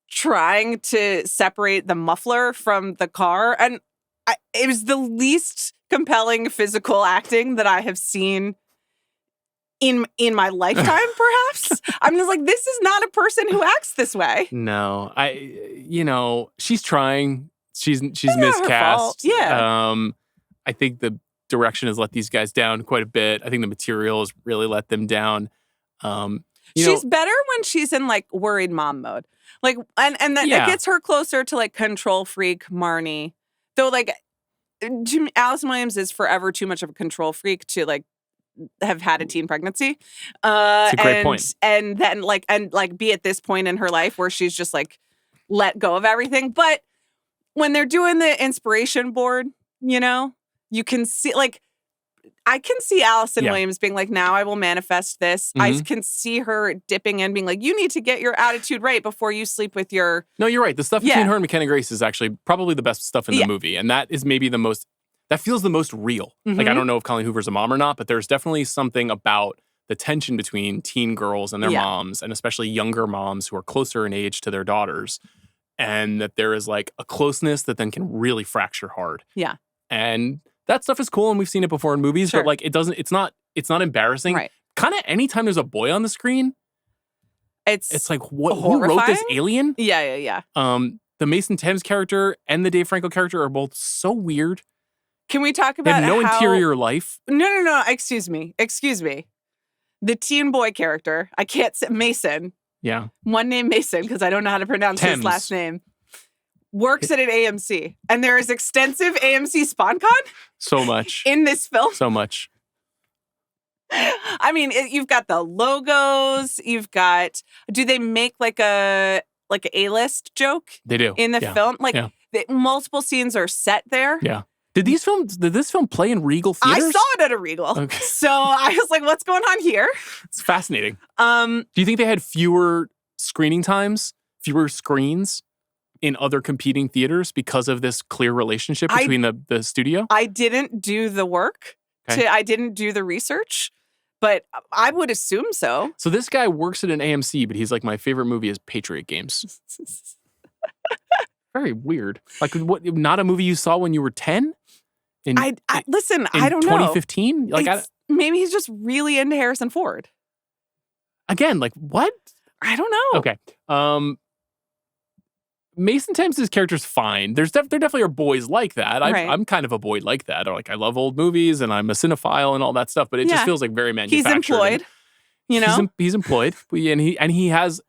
trying to separate the muffler from the car. And it was the least compelling physical acting that I have seen in my lifetime, perhaps. I'm just like, this is not a person who acts this way. No. She's trying. She's not her miscast. fault. Yeah. I think the direction has let these guys down quite a bit. I think the material has really let them down. She's better when she's in like worried mom mode. Like, and that it gets her closer to like control freak Marnie. Though like Allison Williams is forever too much of a control freak to like have had a teen pregnancy. That's a great point. And then be at this point in her life where she's just like let go of everything. But when they're doing the inspiration board, you know, you can see like I can see Allison Williams being like, now I will manifest this. Mm-hmm. I can see her dipping in, being like, you need to get your attitude right before you sleep with your... No, you're right. The stuff between her and McKenna Grace is actually probably the best stuff in the movie. And that is maybe that feels the most real. Mm-hmm. Like, I don't know if Colleen Hoover's a mom or not, but there's definitely something about the tension between teen girls and their moms, and especially younger moms who are closer in age to their daughters. And that there is like a closeness that then can really fracture hard. Yeah. And that stuff is cool, and we've seen it before in movies, but like it's not embarrassing. Right. Kind of anytime there's a boy on the screen, it's like, what? Horrifying? Who wrote this alien? Yeah. The Mason Thames character and the Dave Franco character are both so weird. Can we talk They about have no interior life. No. Excuse me. The teen boy character, I can't say Mason. Yeah. One name Mason, because I don't know how to pronounce his Thames. last name. Works at an AMC. And there is extensive AMC SpawnCon So much. in this film. So much. I mean, you've got the logos. You've got. Do they make like a A-list joke? They do. In the film. Like multiple scenes are set there. Yeah. Did this film play in Regal theaters? I saw it at a Regal. Okay. So I was like, what's going on here? It's fascinating. Do you think they had fewer screening times, fewer screens in other competing theaters because of this clear relationship between the studio? I didn't do the work. Okay. I didn't do the research, but I would assume so. So this guy works at an AMC, but he's like, my favorite movie is Patriot Games. Very weird. Like, what? Not a movie you saw when you were 10? Listen, I don't know. 2015? Like, maybe he's just really into Harrison Ford. Again, like, what? I don't know. Okay. Mason Thames' character's fine. There definitely are boys like that. Right. I'm kind of a boy like that. Or like, I love old movies and I'm a cinephile and all that stuff. But it just feels like very manufactured. He's employed. You know, he's employed, and he has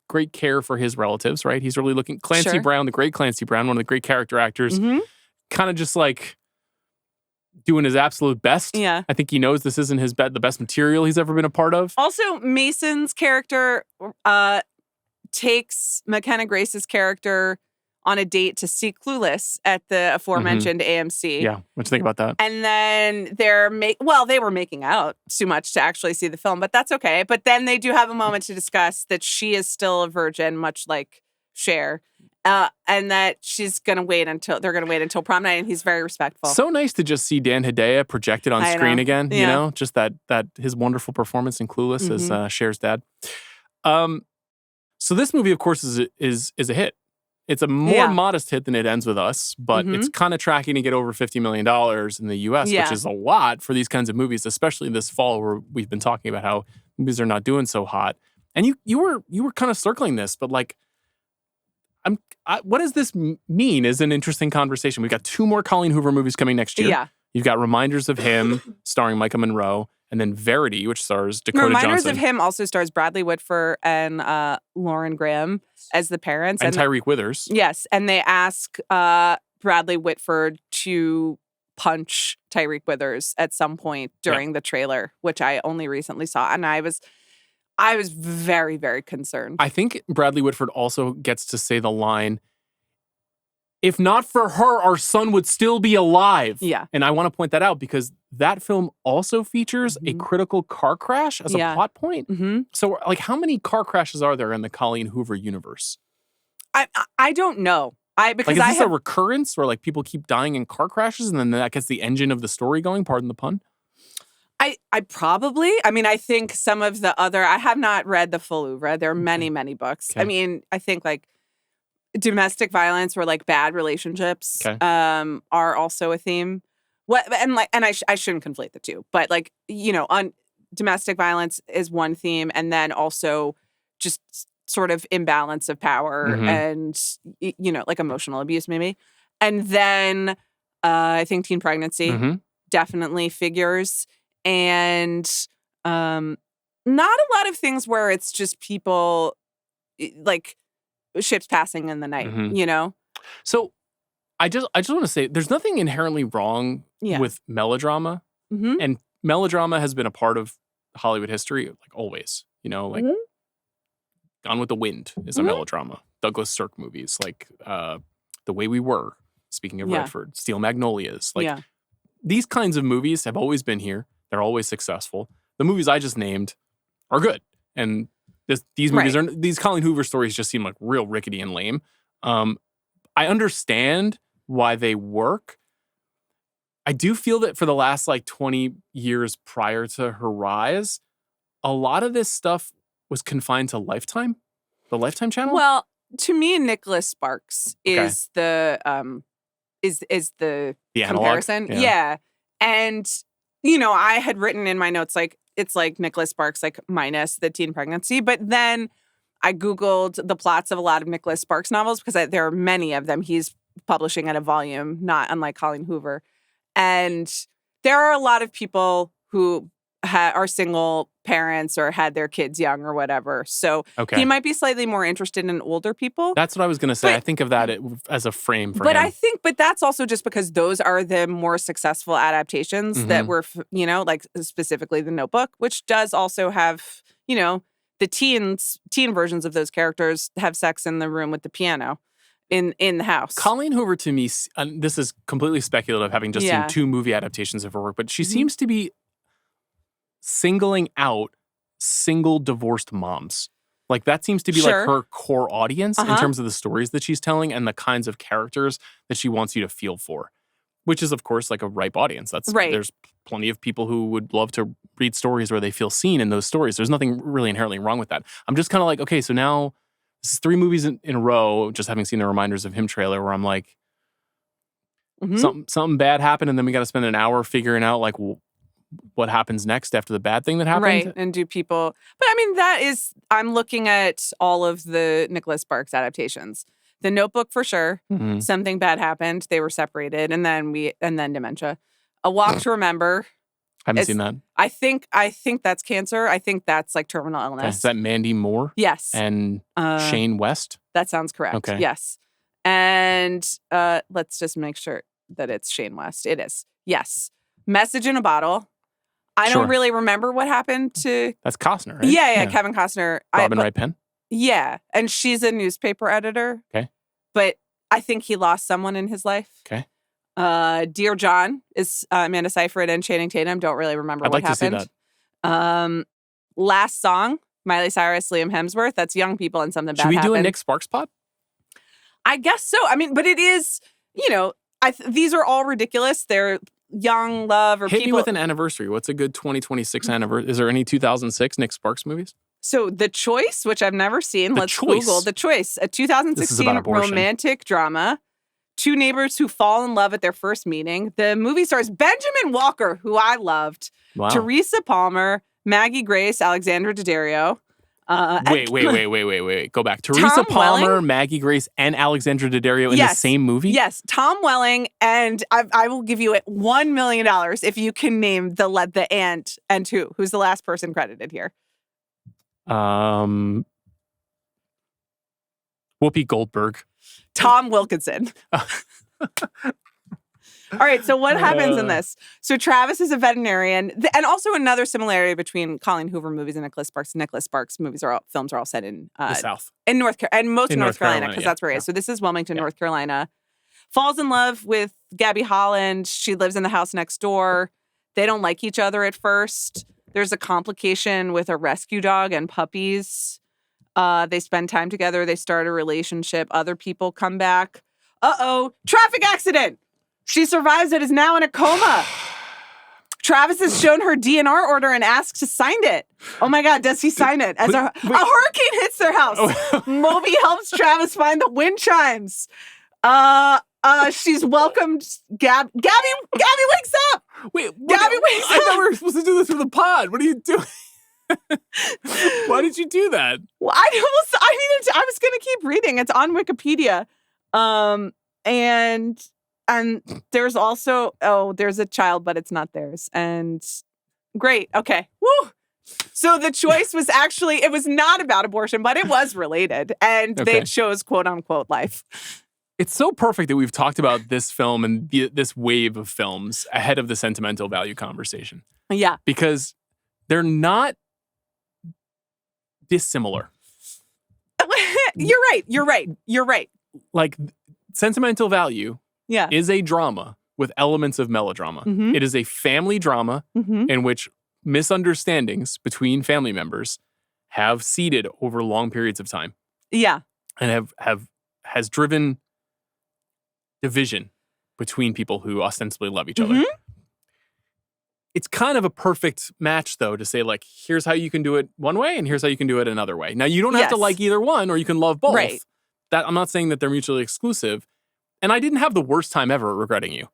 great care for his relatives. Right. He's really looking. Clancy Brown, the great Clancy Brown, one of the great character actors, kind of just like doing his absolute best. Yeah. I think he knows this isn't the best material he's ever been a part of. Also, Mason's character takes McKenna Grace's character on a date to see Clueless at the aforementioned AMC. Yeah, what do you think about that? And then they were making out too much to actually see the film, but that's okay. But then they do have a moment to discuss that she is still a virgin, much like Cher, and that they're gonna wait until prom night, and he's very respectful. So nice to just see Dan Hedaya projected on screen again. Yeah. You know, just that his wonderful performance in Clueless as Cher's dad. So this movie, of course, is a hit. It's a more modest hit than It Ends With Us, but it's kind of tracking to get over $50 million in the U.S., which is a lot for these kinds of movies, especially this fall where we've been talking about how movies are not doing so hot. And you were kind of circling this, but like, what does this mean is an interesting conversation. We've got 2 more Colleen Hoover movies coming next year. Yeah. You've got Reminders of Him starring Micah Monroe, and then Verity, which stars Dakota Reminders Johnson. of Him also stars Bradley Whitford and Lauren Graham as the parents. And Tyreek Withers. Yes, and they ask Bradley Whitford to punch Tyreek Withers at some point during the trailer, which I only recently saw, and I was very, very concerned. I think Bradley Whitford also gets to say the line, "If not for her, our son would still be alive." Yeah. And I want to point that out because that film also features a critical car crash as a plot point. So, like, how many car crashes are there in the Colleen Hoover universe? I don't know. Because is this a recurrence where like people keep dying in car crashes and then that gets the engine of the story going? Pardon the pun. I probably. I mean, I think some of the other. I have not read the full oeuvre. There are many, many books. Okay. I mean, I think like domestic violence or like bad relationships are also a theme. I shouldn't conflate the two, but like, you know, on domestic violence is one theme, and then also just sort of imbalance of power and, you know, like emotional abuse maybe. And then I think teen pregnancy definitely figures, and not a lot of things where it's just people like ships passing in the night, you know? So I just want to say there's nothing inherently wrong with melodrama. And melodrama has been a part of Hollywood history, like always, you know, like Gone with the Wind is a melodrama. Douglas Sirk movies, like The Way We Were, speaking of Redford, Steel Magnolias. Like these kinds of movies have always been here. They're always successful. The movies I just named are good. And these movies these Colleen Hoover stories just seem like real rickety and lame. I understand why they work. I do feel that for the last like 20 years prior to her rise, a lot of this stuff was confined to Lifetime, the Lifetime channel. Well, to me, Nicholas Sparks is the comparison. Yeah. And, you know, I had written in my notes, like, it's like Nicholas Sparks, like minus the teen pregnancy. But then I Googled the plots of a lot of Nicholas Sparks novels because there are many of them. He's publishing at a volume, not unlike Colleen Hoover. And there are a lot of people who are single parents or had their kids young or whatever. So he might be slightly more interested in older people. That's what I was going to say. I think of that as a frame for him. But that's also just because those are the more successful adaptations that were, you know, like specifically The Notebook, which does also have, you know, the teen versions of those characters have sex in the room with the piano in the house. Colleen Hoover, to me, this is completely speculative, having just seen 2 movie adaptations of her work, but she seems to be singling out single divorced moms. Like that seems to be like her core audience in terms of the stories that she's telling and the kinds of characters that she wants you to feel for, which is of course like a ripe audience. That's there's plenty of people who would love to read stories where they feel seen in those stories. There's nothing really inherently wrong with that. I'm just kind of like, okay, so now this is 3 movies in a row, just having seen the Reminders of Him trailer where I'm like, something bad happened and then we got to spend an hour figuring out like what happens next after the bad thing that happened. Right. And do people, but I mean, I'm looking at all of the Nicholas Sparks adaptations. The Notebook for sure. Something bad happened. They were separated. And then Dementia. A Walk to Remember. I haven't seen that. I think that's cancer. I think that's like terminal illness. Okay. Is that Mandy Moore? Yes. And Shane West? That sounds correct. Okay. Yes. And let's just make sure that it's Shane West. It is. Yes. Message in a Bottle. I don't really remember what happened to... That's Costner, right? Yeah, Kevin Costner. Robin Wright Penn? Yeah, and she's a newspaper editor. Okay. But I think he lost someone in his life. Okay. Dear John is Amanda Seyfried and Channing Tatum. Don't really remember I'd what like happened. to see that. Last song, Miley Cyrus, Liam Hemsworth. That's young people and something bad Should we happened. do a Nick Sparks pod? I guess so. I mean, but it is, these are all ridiculous. They're young love or Hit people. me with an anniversary. What's a good 2026 anniversary? Is there any 2006 Nick Sparks movies? So The Choice, which I've never seen. The Let's Choice. Google The Choice, a This is 2016 about abortion. romantic drama. Two neighbors who fall in love at their first meeting. The movie stars Benjamin Walker, who I loved, Wow. Teresa Palmer, Maggie Grace, Alexandra Daddario. Wait. Go back. Teresa Tom Palmer, Welling? Maggie Grace, and Alexandra Daddario in the same movie? Yes, Tom Welling, and I will give you $1 million if you can name the and who. Who's the last person credited here? Whoopi Goldberg. Tom Wilkinson. All right, so what happens in this? So Travis is a veterinarian, and also another similarity between Colleen Hoover movies and Nicholas Sparks. Nicholas Sparks films are all set in The South. in North Carolina, and most In of North North Carolina, Carolina, because yeah. that's where he is. So this is Wilmington, Yeah. North Carolina. Falls in love with Gabby Holland. She lives in the house next door. They don't like each other at first. There's a complication with a rescue dog and puppies. They spend time together. They start a relationship. Other people come back. Traffic accident. She survives it, is now in a coma. Travis has shown her DNR order and asked to sign it. Oh my God, does he sign it? As a hurricane hits their house. Moby helps Travis find the wind chimes. She's welcomed Gabby wakes up. Wait, Gabby wakes I thought up. we were supposed to do this for the pod. What are you doing? Why did you do that? Well, I was gonna keep reading. It's on Wikipedia. And there's also, there's a child, but it's not theirs. And great. Okay. Woo. So The Choice was actually, it was not about abortion, but it was related. And they chose quote unquote life. It's so perfect that we've talked about this film and this wave of films ahead of the sentimental value conversation. Yeah. Because they're not dissimilar. You're right. Like, Sentimental Value Yeah. is a drama with elements of melodrama. Mhm. It is a family drama in which misunderstandings between family members have seeded over long periods of time Yeah. and has driven division between people who ostensibly love each other. It's kind of a perfect match, though, to say, like, here's how you can do it one way and here's how you can do it another way. Now, you don't have to like either one, or you can love both. Right. That I'm not saying that they're mutually exclusive. And I didn't have the worst time ever regretting you.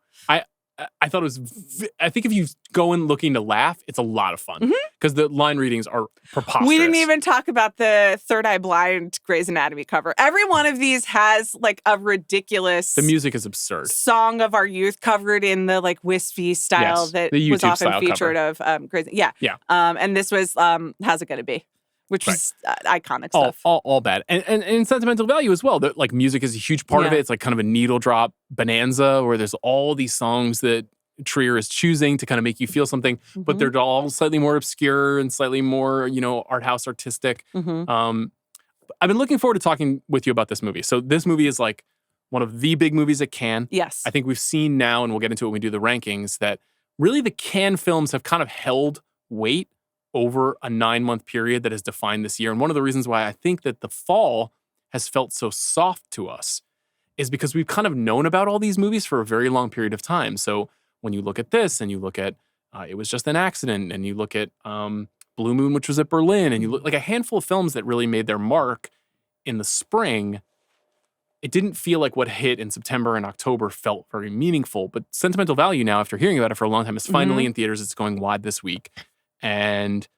I thought it was, I think if you go in looking to laugh, it's a lot of fun. Because the line readings are preposterous. We didn't even talk about the Third Eye Blind Grey's Anatomy cover. Every one of these has like a ridiculous The music is absurd. song of our youth covered in the like wispy style Yes, that the was YouTube often style featured of Grey's. Yeah. Yeah. And this was How's It Gonna Be? Which was iconic stuff. All bad. And in Sentimental Value as well, like, music is a huge part of it. It's like kind of a needle drop bonanza where there's all these songs that Trier is choosing to kind of make you feel something, but they're all slightly more obscure and slightly more, art house artistic. I've been looking forward to talking with you about this movie. So this movie is like one of the big movies at Cannes. Yes. I think we've seen now, and we'll get into it when we do the rankings, that really the Cannes films have kind of held weight over a 9-month period that has defined this year. And one of the reasons why I think that the fall has felt so soft to us is because we've kind of known about all these movies for a very long period of time. So when you look at this and you look at It Was Just an Accident, and you look at Blue Moon, which was at Berlin, and you look like a handful of films that really made their mark in the spring, it didn't feel like what hit in September and October felt very meaningful. But Sentimental Value now, after hearing about it for a long time, is finally in theaters. It's going wide this week. And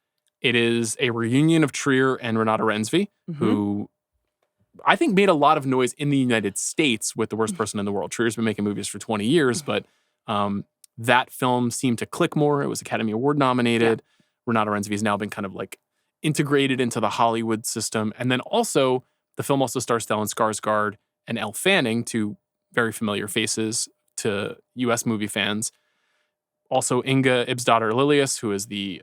it is a reunion of Trier and Renate Reinsve, who I think made a lot of noise in the United States with The Worst Person in the World. Trier's been making movies for 20 years, but that film seemed to click more. It was Academy Award nominated. Renate Reinsve has now been kind of like integrated into the Hollywood system. And then also, the film also stars Stellan Skarsgard and Elle Fanning, two very familiar faces to U.S. movie fans. Also, Inga Ibsdottir Lilius, who is the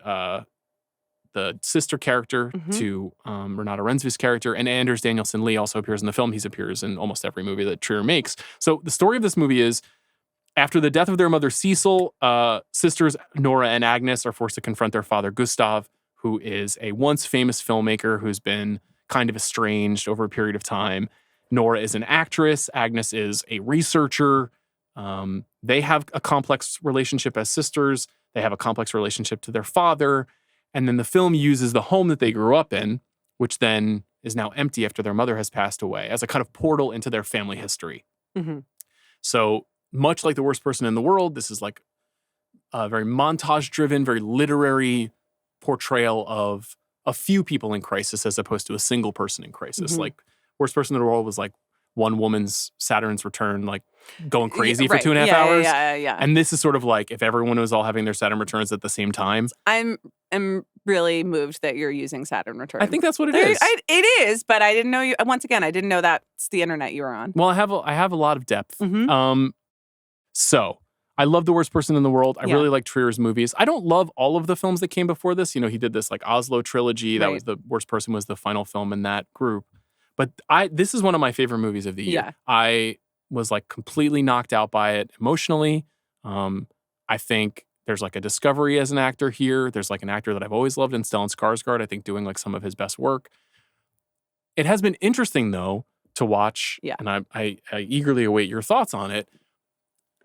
the sister character to Renate Reinsve's character. And Anders Danielson Lee also appears in the film. He appears in almost every movie that Trier makes. So the story of this movie is, after the death of their mother Cecil, sisters Nora and Agnes are forced to confront their father Gustav, who is a once famous filmmaker who's been kind of estranged over a period of time. Nora is an actress. Agnes is a researcher. They have a complex relationship as sisters. They have a complex relationship to their father. And then the film uses the home that they grew up in, which then is now empty after their mother has passed away, as a kind of portal into their family history. So much like The Worst Person in the World, this is like a very montage-driven, very literary portrayal of a few people in crisis as opposed to a single person in crisis. Like Worst Person in the World was like one woman's Saturn's return, like going crazy for 2.5 hours. Yeah. And this is sort of like if everyone was all having their Saturn returns at the same time. I'm really moved that you're using Saturn returns. I think that's what it is. It is, but I didn't know you. Once again, I didn't know that's the internet you were on. Well, I have a lot of depth. So I love The Worst Person in the World. I really like Trier's movies. I don't love all of the films that came before this. You know, he did this like Oslo trilogy. That was The Worst Person was the final film in that group. But this is one of my favorite movies of the year. I was like completely knocked out by it emotionally. I think there's like a discovery as an actor here. There's like an actor that I've always loved in Stellan Skarsgard, I think doing like some of his best work. It has been interesting though to watch, and I eagerly await your thoughts on it,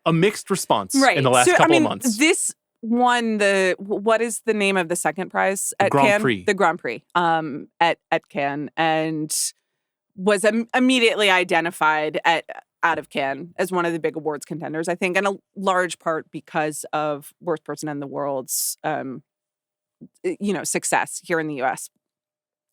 a mixed response in the last couple of months. This won what is the name of the second prize at Cannes? The Grand Prix at Cannes, and was immediately identified out of Cannes as one of the big awards contenders, I think, in a large part because of Worst Person in the World's, success here in the U.S.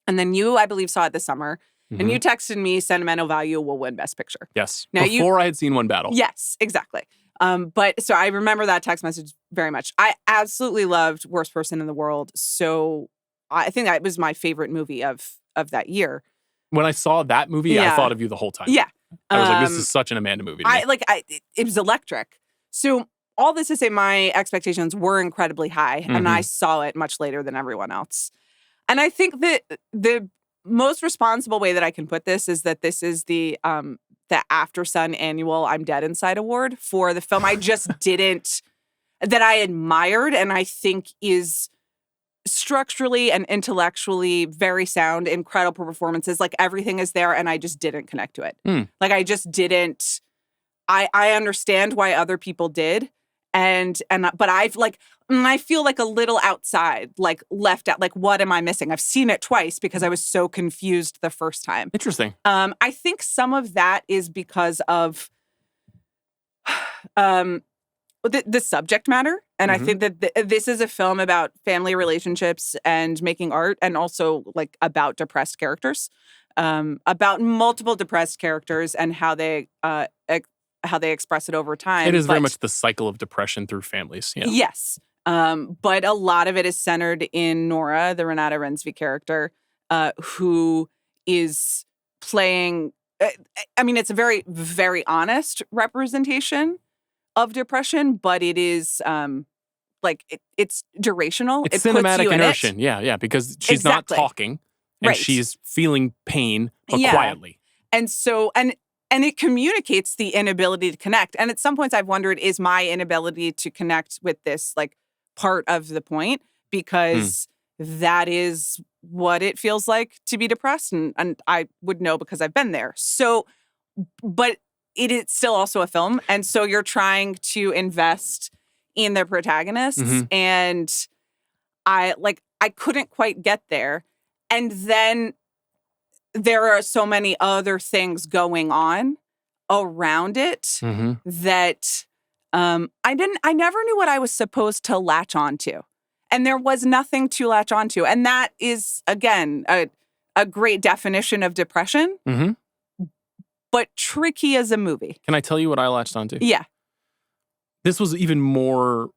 And then you, I believe, saw it this summer, and you texted me, Sentimental Value will win Best Picture. Yes, now before I had seen One Battle. Yes, exactly. But so I remember that text message very much. I absolutely loved Worst Person in the World, so I think that was my favorite movie of that year. When I saw that movie, I thought of you the whole time. Yeah. I was like, this is such an Amanda movie to me. It was electric. So all this to say, my expectations were incredibly high, and I saw it much later than everyone else. And I think that the most responsible way that I can put this is that this is the After Sun annual I'm Dead Inside award for the film I just that I admired and I think is structurally and intellectually very sound, incredible performances. Like everything is there, and I just didn't connect to it. Like I just didn't. I understand why other people did, but I feel like a little outside, like left out. Like what am I missing? I've seen it twice because I was so confused the first time. Interesting. I think some of that is because of the subject matter. And I think that this is a film about family relationships and making art, and also like about depressed characters, about multiple depressed characters and how they express it over time. It is very much the cycle of depression through families. Yeah. Yes. But a lot of it is centered in Nora, the Renate Reinsve character, who is playing, it's a very, very honest representation of depression, but it is it's durational. It's cinematic immersion. Yeah, because she's not talking and she's feeling pain, but quietly. And so, and it communicates the inability to connect. And at some points I've wondered, is my inability to connect with this like part of the point? Because that is what it feels like to be depressed. And I would know because I've been there. So, but it is still also a film. And so you're trying to invest in the protagonists. And I couldn't quite get there. And then there are so many other things going on around it that I never knew what I was supposed to latch onto. And there was nothing to latch onto. And that is, again, a great definition of depression. But tricky as a movie. Can I tell you what I latched onto? Yeah. This was even more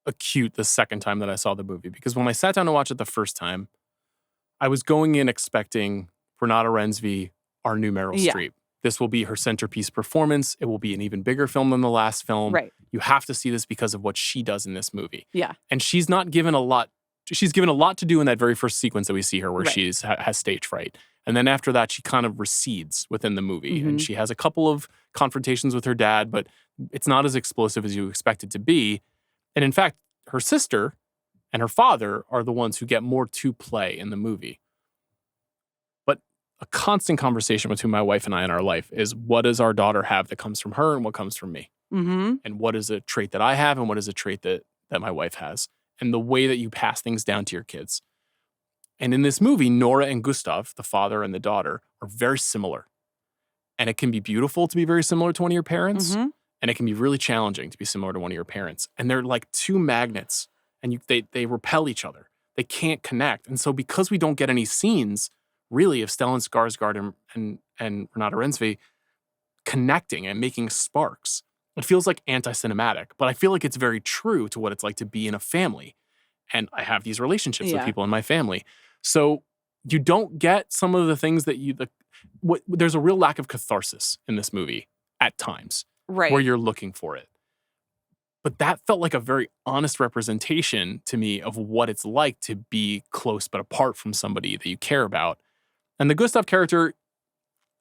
acute the second time that I saw the movie. Because when I sat down to watch it the first time, I was going in expecting Renate Reinsve, our new Meryl Streep. This will be her centerpiece performance. It will be an even bigger film than the last film. Right. You have to see this because of what she does in this movie. Yeah. And she's not given a lot she's given a lot to do in that very first sequence that we see her where Right. she's has stage fright. And then after that, she kind of recedes within the movie. And she has a couple of confrontations with her dad, but it's not as explosive as you expect it to be. And in fact, her sister and her father are the ones who get more to play in the movie. But a constant conversation between my wife and I in our life is, what does our daughter have that comes from her and what comes from me? And what is a trait that I have and what is a trait that my wife has? And the way that you pass things down to your kids. And in this movie, Nora and Gustav, the father and the daughter, are very similar. And it can be beautiful to be very similar to one of your parents. And it can be really challenging to be similar to one of your parents. And they're like two magnets. And they repel each other. They can't connect. And so because we don't get any scenes, really, of Stellan Skarsgård and Renate Reinsve connecting and making sparks, it feels like anti-cinematic. But I feel like it's very true to what it's like to be in a family. And I have these relationships with people in my family. So you don't get some of the things that there's a real lack of catharsis in this movie at times. Right. Where you're looking for it. But that felt like a very honest representation to me of what it's like to be close but apart from somebody that you care about. And the Gustav character,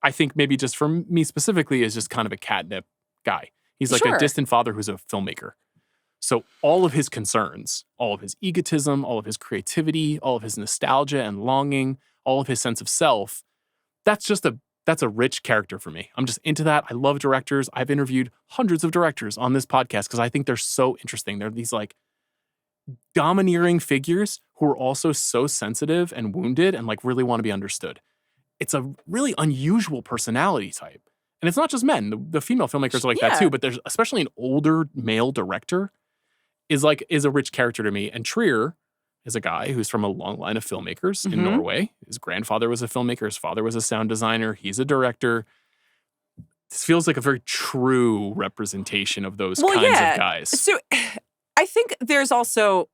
I think maybe just for me specifically, is just kind of a catnip guy. He's like a distant father who's a filmmaker. So all of his concerns, all of his egotism, all of his creativity, all of his nostalgia and longing, all of his sense of self, that's a rich character for me. I'm just into that. I love directors. I've interviewed hundreds of directors on this podcast because I think they're so interesting. They're these like domineering figures who are also so sensitive and wounded and like really want to be understood. It's a really unusual personality type. And it's not just men. The female filmmakers are like that too, but there's especially an older male director is a rich character to me. And Trier is a guy who's from a long line of filmmakers in Norway. His grandfather was a filmmaker. His father was a sound designer. He's a director. This feels like a very true representation of those kinds of guys. So I think there's also,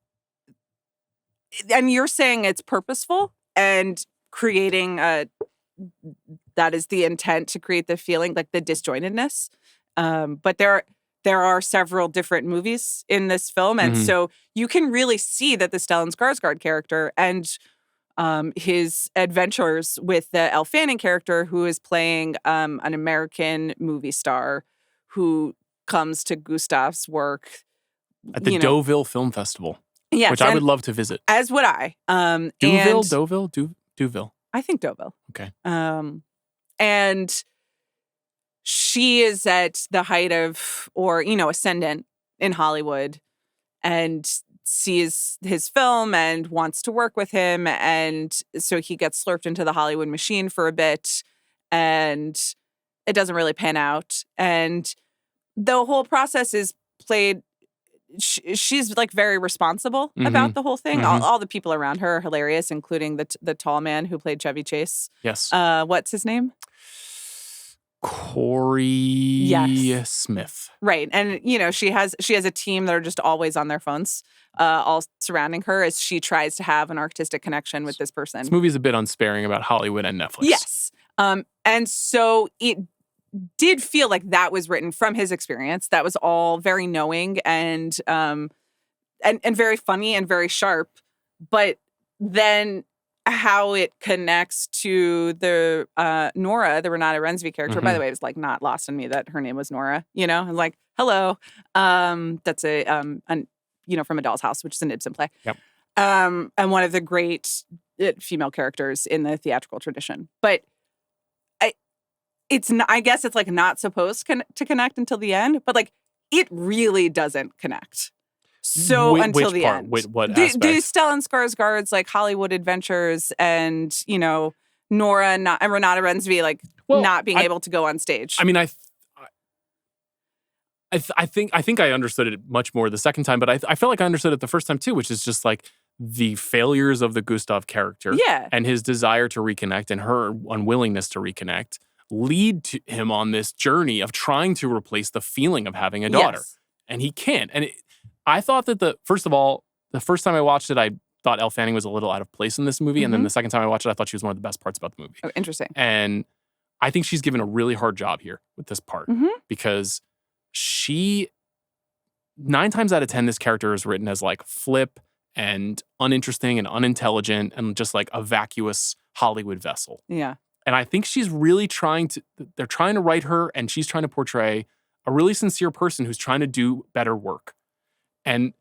and you're saying it's purposeful and creating that is the intent to create the feeling, like the disjointedness. But there are several different movies in this film. And so you can really see that the Stellan Skarsgård character and his adventures with the Elle Fanning character, who is playing an American movie star who comes to Gustav's work. At the Deauville Film Festival. Yes. Which I would love to visit. As would I. Deauville? I think Deauville. Okay. And she is at the height of, or, ascendant in Hollywood and sees his film and wants to work with him. And so he gets slurped into the Hollywood machine for a bit and it doesn't really pan out. And the whole process is played, she's like very responsible about the whole thing. All the people around her are hilarious, including the tall man who played Chevy Chase. Yes. What's his name? Corey Smith. Right. And, she has a team that are just always on their phones, all surrounding her as she tries to have an artistic connection with this person. This movie's a bit unsparing about Hollywood and Netflix. Yes. And so it did feel like that was written from his experience. That was all very knowing and very funny and very sharp. But then how it connects to the Nora, the Renate Reinsve character. By the way, it was like not lost on me that her name was Nora. I'm like, hello. That's from A Doll's House, which is an Ibsen play. Yep. And one of the great female characters in the theatrical tradition. But I guess it's like not supposed to connect until the end. But like it really doesn't connect. So until the end, what the aspects? Stellan Skarsgård's like Hollywood adventures, and Nora and Renate Reinsve not being able to go on stage. I mean, I think I understood it much more the second time, but I felt like I understood it the first time too, which is just like the failures of the Gustav character, and his desire to reconnect and her unwillingness to reconnect lead to him on this journey of trying to replace the feeling of having a daughter, and he can't. And I thought that first time I watched it, I thought Elle Fanning was a little out of place in this movie. And then the second time I watched it, I thought she was one of the best parts about the movie. Oh, interesting. And I think she's given a really hard job here with this part because 9 times out of 10, this character is written as like flip and uninteresting and unintelligent and just like a vacuous Hollywood vessel. Yeah. And I think she's really they're trying to write her, and she's trying to portray a really sincere person who's trying to do better work. And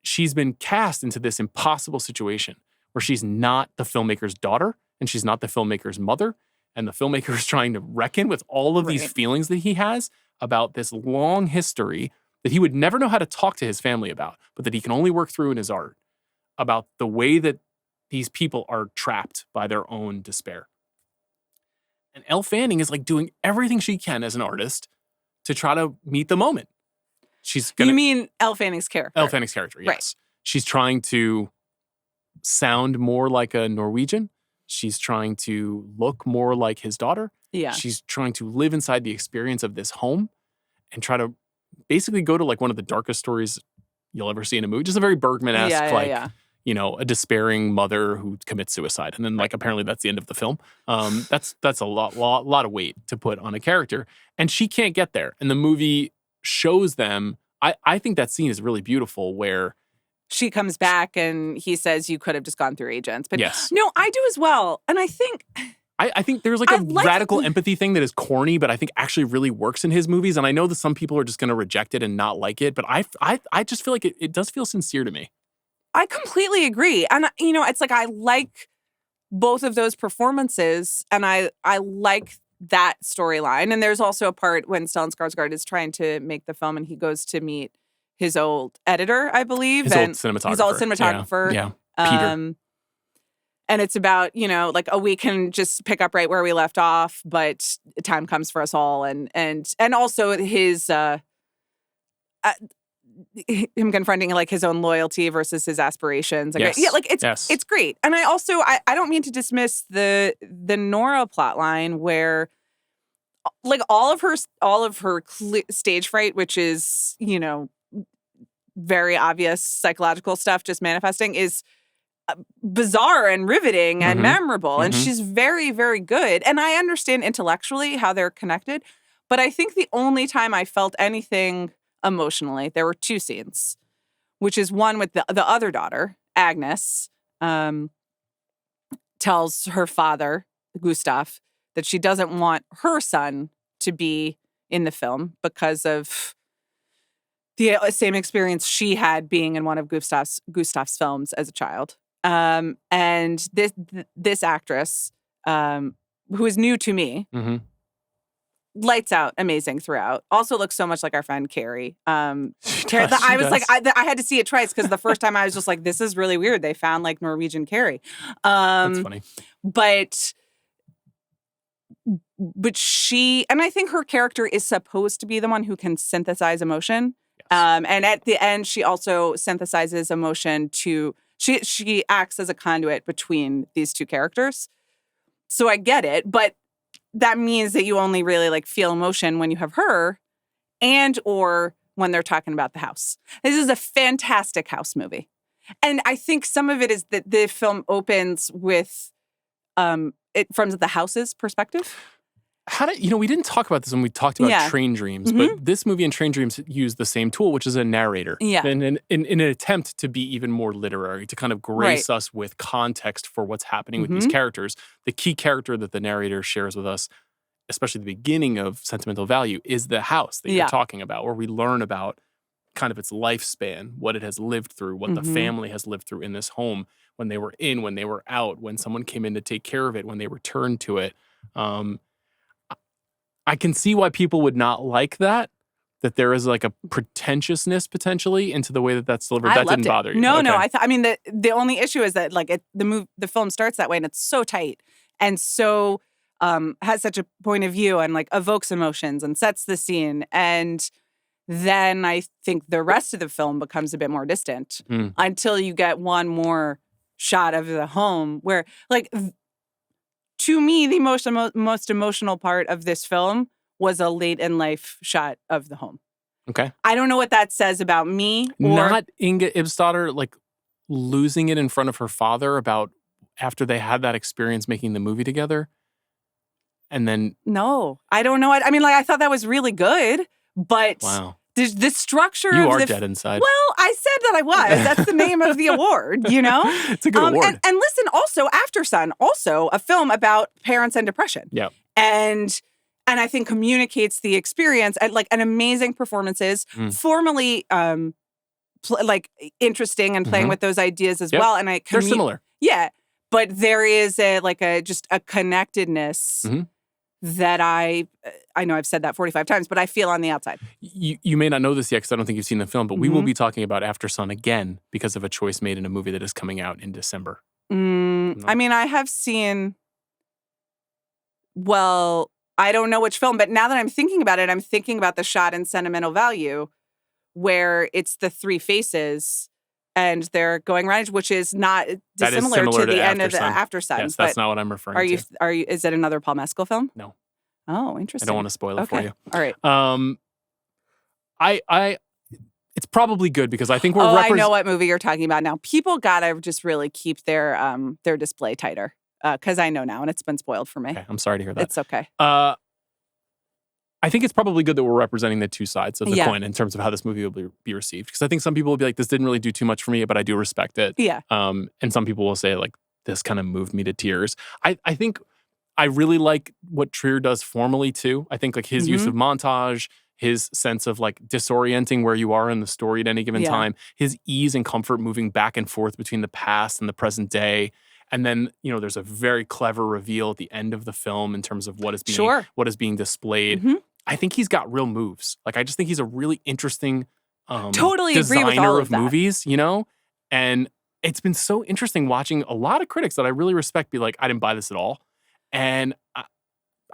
she's been cast into this impossible situation where she's not the filmmaker's daughter and she's not the filmmaker's mother. And the filmmaker is trying to reckon with all of these feelings that he has about this long history that he would never know how to talk to his family about, but that he can only work through in his art, about the way that these people are trapped by their own despair. And Elle Fanning is like doing everything she can as an artist to try to meet the moment. You mean Elle Fanning's character? Elle Fanning's character, yes. Right. She's trying to sound more like a Norwegian. She's trying to look more like his daughter. Yeah. She's trying to live inside the experience of this home and try to basically go to like one of the darkest stories you'll ever see in a movie. Just a very Bergman-esque, you know, a despairing mother who commits suicide. And then like apparently that's the end of the film. That's a lot of weight to put on a character. And she can't get there. And the movie shows them. I think that scene is really beautiful where she comes back and he says, you could have just gone through agents. But yes. No, I do as well. And I think there's like a radical empathy thing that is corny, but I think actually really works in his movies. And I know that some people are just going to reject it and not like it. But I just feel like it does feel sincere to me. I completely agree. And, you know, it's like I like both of those performances and I like that storyline. And there's also a part when Stellan Skarsgård is trying to make the film and he goes to meet his old editor, I believe. His old cinematographer. Yeah. Peter. And it's about, you know, like, we can just pick up right where we left off, but time comes for us all. And also his, him confronting like his own loyalty versus his aspirations. Like, yes. Yeah, like it's great. And I also, I don't mean to dismiss the Nora plotline where like all of her stage fright, which is, you know, very obvious psychological stuff just manifesting, is bizarre and riveting and memorable. And she's very, very good. And I understand intellectually how they're connected. But I think the only time I felt anything emotionally, there were two scenes, which is one with the other daughter, Agnes, tells her father, Gustav, that she doesn't want her son to be in the film because of the same experience she had being in one of Gustav's films as a child. And this actress, who is new to me, lights out, amazing throughout. Also looks so much like our friend Carrie. I had to see it twice because the first time I was just like, this is really weird. They found like Norwegian Carrie. That's funny. But she, and I think her character is supposed to be the one who can synthesize emotion. Yes. And at the end, she also synthesizes emotion she acts as a conduit between these two characters. So I get it, but that means that you only really like feel emotion when you have her and or when they're talking about the house. This is a fantastic house movie. And I think some of it is that the film opens with it from the house's perspective. We didn't talk about this when we talked about Train Dreams, but this movie and Train Dreams use the same tool, which is a narrator. Yeah. And in an attempt to be even more literary, to kind of grace us with context for what's happening with these characters. The key character that the narrator shares with us, especially the beginning of Sentimental Value, is the house that you're talking about, where we learn about kind of its lifespan, what it has lived through, what the family has lived through in this home, when they were in, when they were out, when someone came in to take care of it, when they returned to it. I can see why people would not like that there is like a pretentiousness potentially into the way that that's delivered. That didn't bother you. No, okay. I mean, the only issue is that like the film starts that way and it's so tight and so has such a point of view and like evokes emotions and sets the scene. And then I think the rest of the film becomes a bit more distant until you get one more shot of the home where like, to me, the most emotional part of this film was a late in life shot of the home. Okay. I don't know what that says about me. Not Inga Ibsdottir like losing it in front of her father about after they had that experience making the movie together. And then. No, I don't know. I mean, like, I thought that was really good, but the structure You of are the dead inside. Well, I said that I was. That's the name of the award, you know? It's a good award. And listen, also After Sun, also a film about parents and depression. Yeah. And I think communicates the experience and like an amazing performances, formally like interesting and playing with those ideas as well. And they're similar. Yeah. But there is just a connectedness that I know I've said that 45 times, but I feel on the outside. You may not know this yet because I don't think you've seen the film, but we will be talking about After Sun again because of a choice made in a movie that is coming out in December. I mean, I have seen, well, I don't know which film, but now that I'm thinking about it, I'm thinking about the shot in Sentimental Value where it's the three faces and they're going around, which is not dissimilar to the end of the After Sun. Yes, that's not what I'm referring to. Are you? Is it another Paul Mescal film? No. Oh, interesting. I don't want to spoil it for you. All right. It's probably good because I think we're. I know what movie you're talking about now. People gotta just really keep their display tighter because I know now, and it's been spoiled for me. Okay, I'm sorry to hear that. It's okay. I think it's probably good that we're representing the two sides of the coin in terms of how this movie will be received. Because I think some people will be like, this didn't really do too much for me, but I do respect it. Yeah. And some people will say, like, this kind of moved me to tears. I think I really like what Trier does formally, too. I think, like, his use of montage, his sense of, like, disorienting where you are in the story at any given time, his ease and comfort moving back and forth between the past and the present day. And then, you know, there's a very clever reveal at the end of the film in terms of what is being displayed. I think he's got real moves. Like, I just think he's a really interesting designer of movies, you know? And it's been so interesting watching a lot of critics that I really respect be like, I didn't buy this at all. And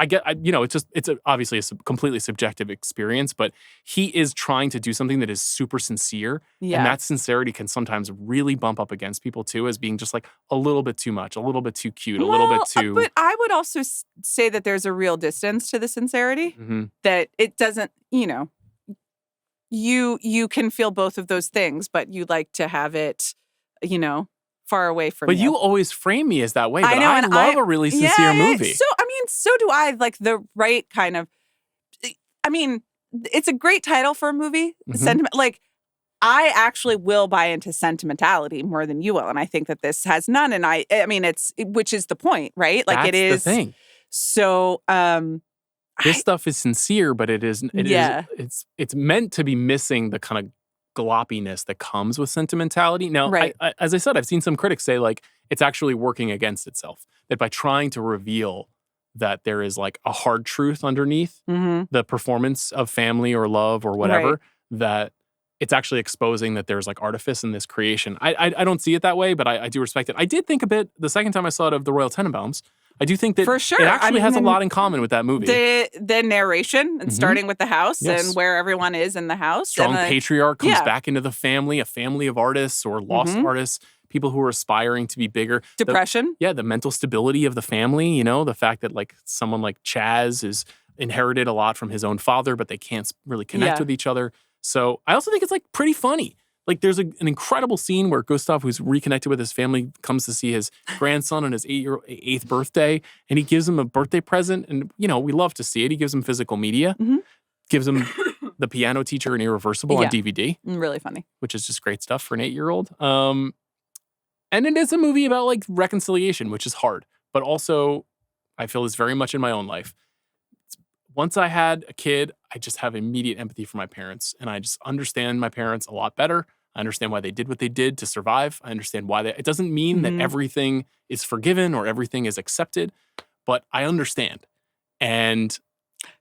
it's obviously a completely subjective experience, but he is trying to do something that is super sincere. Yeah. And that sincerity can sometimes really bump up against people too as being just like a little bit too much, a little bit too cute, a little bit too... But I would also say that there's a real distance to the sincerity, that it doesn't, you know, you can feel both of those things, but you like to have it, you know, far away from you. But you always frame me as that way. But I love a really sincere movie. So do I. Like the right kind of. I mean, it's a great title for a movie. Sentiment. Like, I actually will buy into sentimentality more than you will, and I think that this has none. And I mean, which is the point, right? Like, it is the thing. So, this stuff is sincere, but it's meant to be missing the kind of gloppiness that comes with sentimentality. Now, as I said, I've seen some critics say, like, it's actually working against itself. That by trying to reveal that there is, like, a hard truth underneath the performance of family or love or whatever, that it's actually exposing that there's, like, artifice in this creation. I don't see it that way, but I do respect it. I did think a bit, the second time I saw it, of the Royal Tenenbaums. I do think that for sure. It actually has a lot in common with that movie. The narration, and starting with the house and where everyone is in the house. Strong patriarch comes back into the family, a family of artists or lost artists, people who are aspiring to be bigger. Depression. The mental stability of the family, you know, the fact that, like, someone like Chaz is inherited a lot from his own father, but they can't really connect with each other. So I also think it's, like, pretty funny. Like, there's an incredible scene where Gustav, who's reconnected with his family, comes to see his grandson on his 8th birthday, and he gives him a birthday present. And, you know, we love to see it. He gives him physical media, gives him The Piano Teacher and Irreversible on DVD. Really funny. Which is just great stuff for an 8-year-old. And it is a movie about, like, reconciliation, which is hard. But also, I feel is very much in my own life. Once I had a kid, I just have immediate empathy for my parents. And I just understand my parents a lot better. I understand why they did what they did to survive. I understand why it doesn't mean that everything is forgiven or everything is accepted, but I understand. And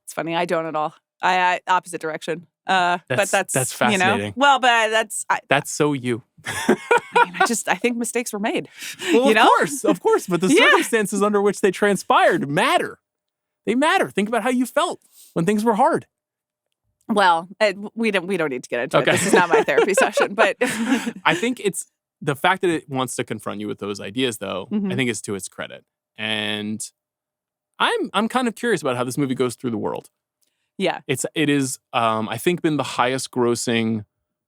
it's funny, I don't at all. I opposite direction. But that's fascinating. You know? Well, but that's so you. I mean, I think mistakes were made. Well, of course. But the circumstances under which they transpired matter. They matter. Think about how you felt when things were hard. Well, we don't need to get into it. This is not my therapy session, but I think it's the fact that it wants to confront you with those ideas, though. I think is to its credit, and I'm kind of curious about how this movie goes through the world. Yeah, it is I think been the highest grossing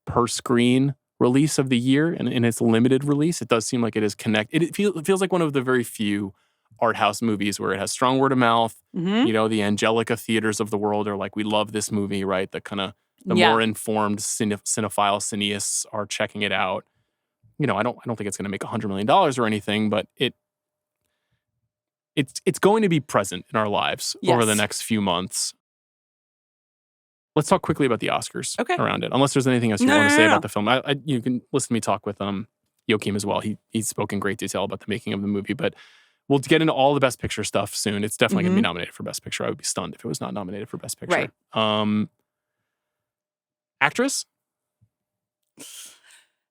per screen release of the year, and in its limited release, it does seem like it is connected. It feels like one of the very few art house movies where it has strong word of mouth. You know, the Angelica theaters of the world are like, we love this movie, right? The kind of The Yeah. more informed cinephile cineists are checking it out. You know, I don't think it's going to make $100 million or anything, but it's going to be present in our lives over the Yes. next few months. Let's talk quickly about the Oscars around it. Unless there's anything else you want to say about the film. You can listen to me talk with Joachim as well. He spoke in great detail about the making of the movie, but we'll get into all the Best Picture stuff soon. It's definitely going to be nominated for Best Picture. I would be stunned if it was not nominated for Best Picture. Right. Actress?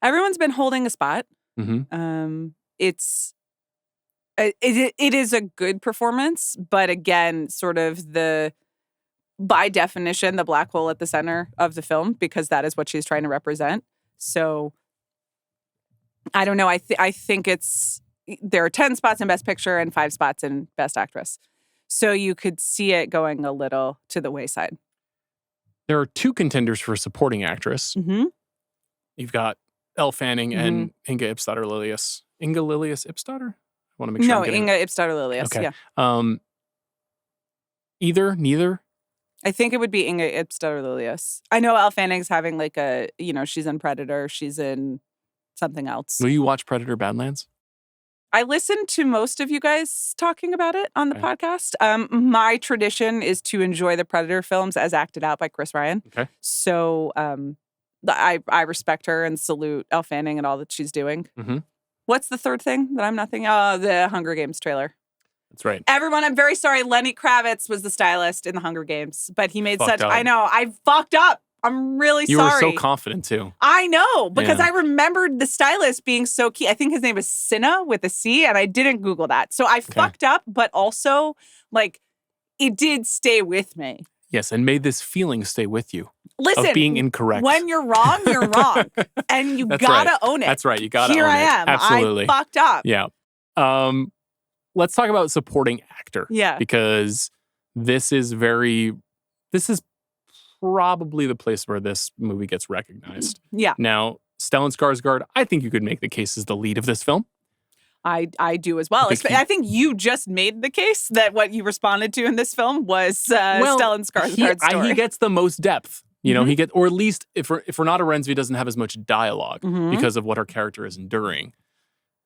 Everyone's been holding a spot. Mm-hmm. It is a good performance, but again, sort of by definition, the black hole at the center of the film, because that is what she's trying to represent. So I don't know. I think there are 10 spots in Best Picture and 5 spots in Best Actress. So you could see it going a little to the wayside. There are 2 contenders for supporting actress. Mm-hmm. You've got Elle Fanning and Inga Ipstadter-Lilius. Inga Lilius Ipstadter? I want to make sure. No, Inga Ipstadter-Lilius. Okay. Yeah. Either, neither. I think it would be Inga Ipstadter-Lilius. I know Elle Fanning's having like she's in Predator. She's in something else. Will you watch Predator Badlands? I listened to most of you guys talking about it on the podcast. My tradition is to enjoy the Predator films as acted out by Chris Ryan. Okay. So I respect her and salute Elle Fanning and all that she's doing. Mm-hmm. What's the third thing that I'm not thinking? The Hunger Games trailer. That's right. Everyone, I'm very sorry. Lenny Kravitz was the stylist in the Hunger Games, but he made Fucked up. I know. I fucked up. I'm really You sorry. were so confident too. I know, because I remembered the stylist being so key. I think his name was Cinna with a C, and I didn't Google that. So I fucked up, but also, like, it did stay with me. Yes, and made this feeling stay with you. Listen, of being incorrect. When you're wrong, you're wrong. And you gotta own it. That's right. You gotta Here own it. I am. Absolutely. I fucked up. Yeah. Let's talk about supporting actor. Yeah. Because this is probably the place where this movie gets recognized. Yeah. Now, Stellan Skarsgård, I think you could make the case as the lead of this film. I do as well. I think you just made the case that what you responded to in this film was Stellan Skarsgård's story. He gets the most depth. You know, or at least if Renate Reinsve doesn't have as much dialogue because of what her character is enduring,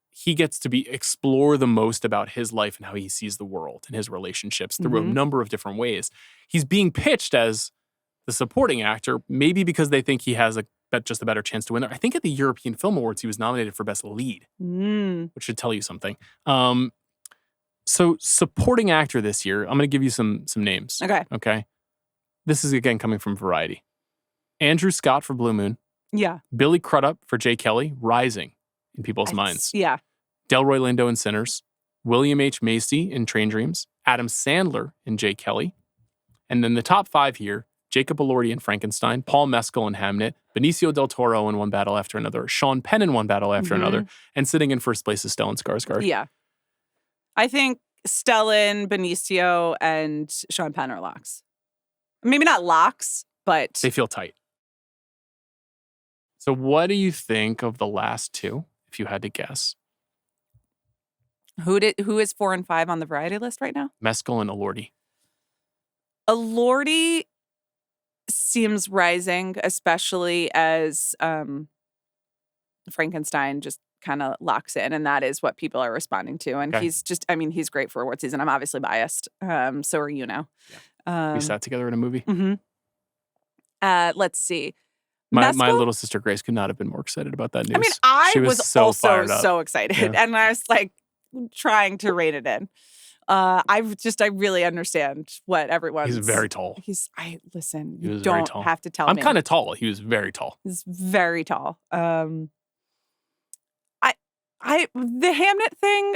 he gets to explore the most about his life and how he sees the world and his relationships through a number of different ways. He's being pitched as the supporting actor, maybe because they think he has just a better chance to win there. I think at the European Film Awards, he was nominated for Best Lead, which should tell you something. So supporting actor this year, I'm going to give you some names. Okay. This is, again, coming from Variety. Andrew Scott for Blue Moon. Yeah. Billy Crudup for Jay Kelly, rising in people's minds. Yeah. Delroy Lindo in Sinners. William H. Macy in Train Dreams. Adam Sandler in Jay Kelly. And then the top 5 here, Jacob Elordi in Frankenstein, Paul Mescal in Hamnet, Benicio del Toro in One Battle After Another, Sean Penn in One Battle After Another, and sitting in first place is Stellan Skarsgård. Yeah. I think Stellan, Benicio, and Sean Penn are locks. Maybe not locks, but they feel tight. So what do you think of the last 2, if you had to guess? Who is 4 and 5 on the Variety list right now? Mescal and Elordi. Elordi seems rising, especially as Frankenstein just kind of locks in, and that is what people are responding to. And he's he's great for award season. I'm obviously biased. So are you now. Yeah. We sat together in a movie. Let's see. My little sister Grace could not have been more excited about that news. I mean, I was so also so excited, and I was like trying to rein it in. I really understand what everyone's. He's very tall. You don't have to tell me. I'm kind of tall. He was very tall. He's very tall. The Hamnet thing,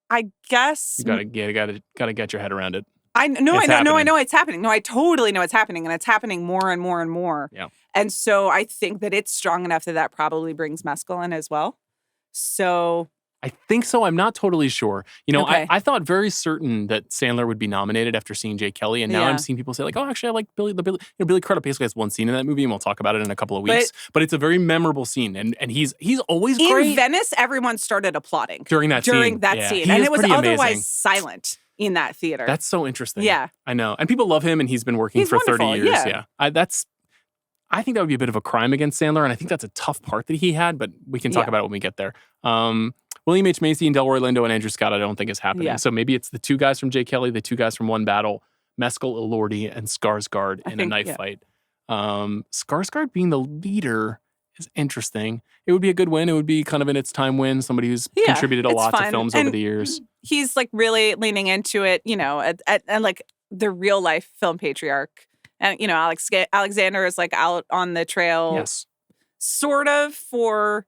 I guess you gotta get your head around it. I know it's happening. No, I totally know it's happening, and it's happening more and more and more. Yeah. And so I think that it's strong enough that probably brings Mescal in as well. So I think so. I'm not totally sure. You know, I thought very certain that Sandler would be nominated after seeing Jay Kelly, and now I'm seeing people say like, "Oh, actually, I like Billy." Billy Crudup basically has one scene in that movie, and we'll talk about it in a couple of weeks. But it's a very memorable scene, and he's always great. In Venice, everyone started applauding during that scene, and it was otherwise silent in that theater. That's so interesting. Yeah, I know, and people love him, and he's been working for wonderful. 30 years. Yeah, I think that would be a bit of a crime against Sandler, and I think that's a tough part that he had, but we can talk about it when we get there. William H. Macy and Delroy Lindo and Andrew Scott, I don't think is happening. Yeah. So maybe it's the two guys from Jay Kelly, the two guys from One Battle, Mescal Elordi and Skarsgård in a knife fight. Skarsgård being the leader is interesting. It would be a good win. It would be kind of an its time win. Somebody who's contributed a lot to films over the years. He's like really leaning into it, you know, and like the real life film patriarch. And, you know, Alexander is like out on the trail, sort of for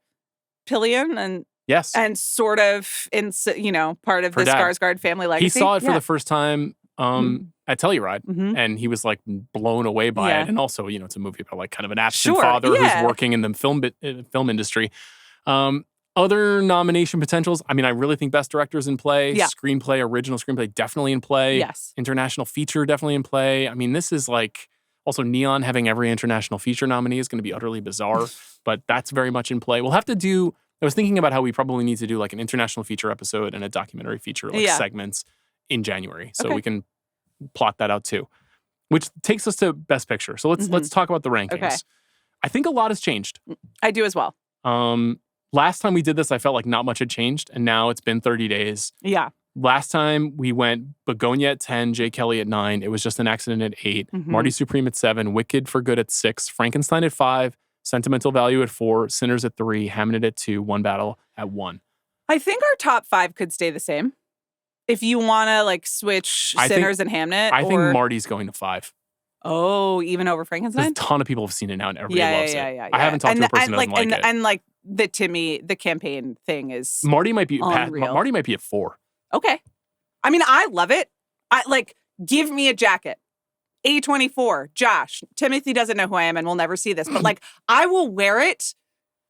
Pillion and sort of in, you know, part of the Skarsgård family legacy. He saw it for the first time at Telluride, and he was like blown away by it. And also, you know, it's a movie about like kind of an absent father who's working in the film industry. Other nomination potentials. I mean, I really think Best Director's in play. Screenplay, original screenplay, definitely in play. Yes. International feature, definitely in play. I mean, this is like also Neon having every international feature nominee is going to be utterly bizarre, but that's very much in play. We'll have to do. I was thinking about how we probably need to do like an international feature episode and a documentary feature segments in January, so we can plot that out too. Which takes us to Best Picture. So let's talk about the rankings. Okay. I think a lot has changed. I do as well. Last time we did this, I felt like not much had changed, and now it's been 30 days. Yeah. Last time we went Begonia at 10, Jay Kelly at 9. It was just an accident at 8. Marty Supreme at 7, Wicked for Good at 6, Frankenstein at 5, Sentimental Value at 4, Sinners at 3, Hamnet at 2, One Battle at 1. I think our top 5 could stay the same. If you want to like switch Sinners and Hamnet. I think Marty's going to 5. Oh, even over Frankenstein? There's a ton of people have seen it now and everybody loves it. Yeah. I haven't talked to a person who doesn't like it. And like the campaign thing is Marty might be unreal. Marty might be at 4. Okay. I mean, I love it. I like, give me a jacket. A24, Josh. Timothy doesn't know who I am and will never see this, but like, I will wear it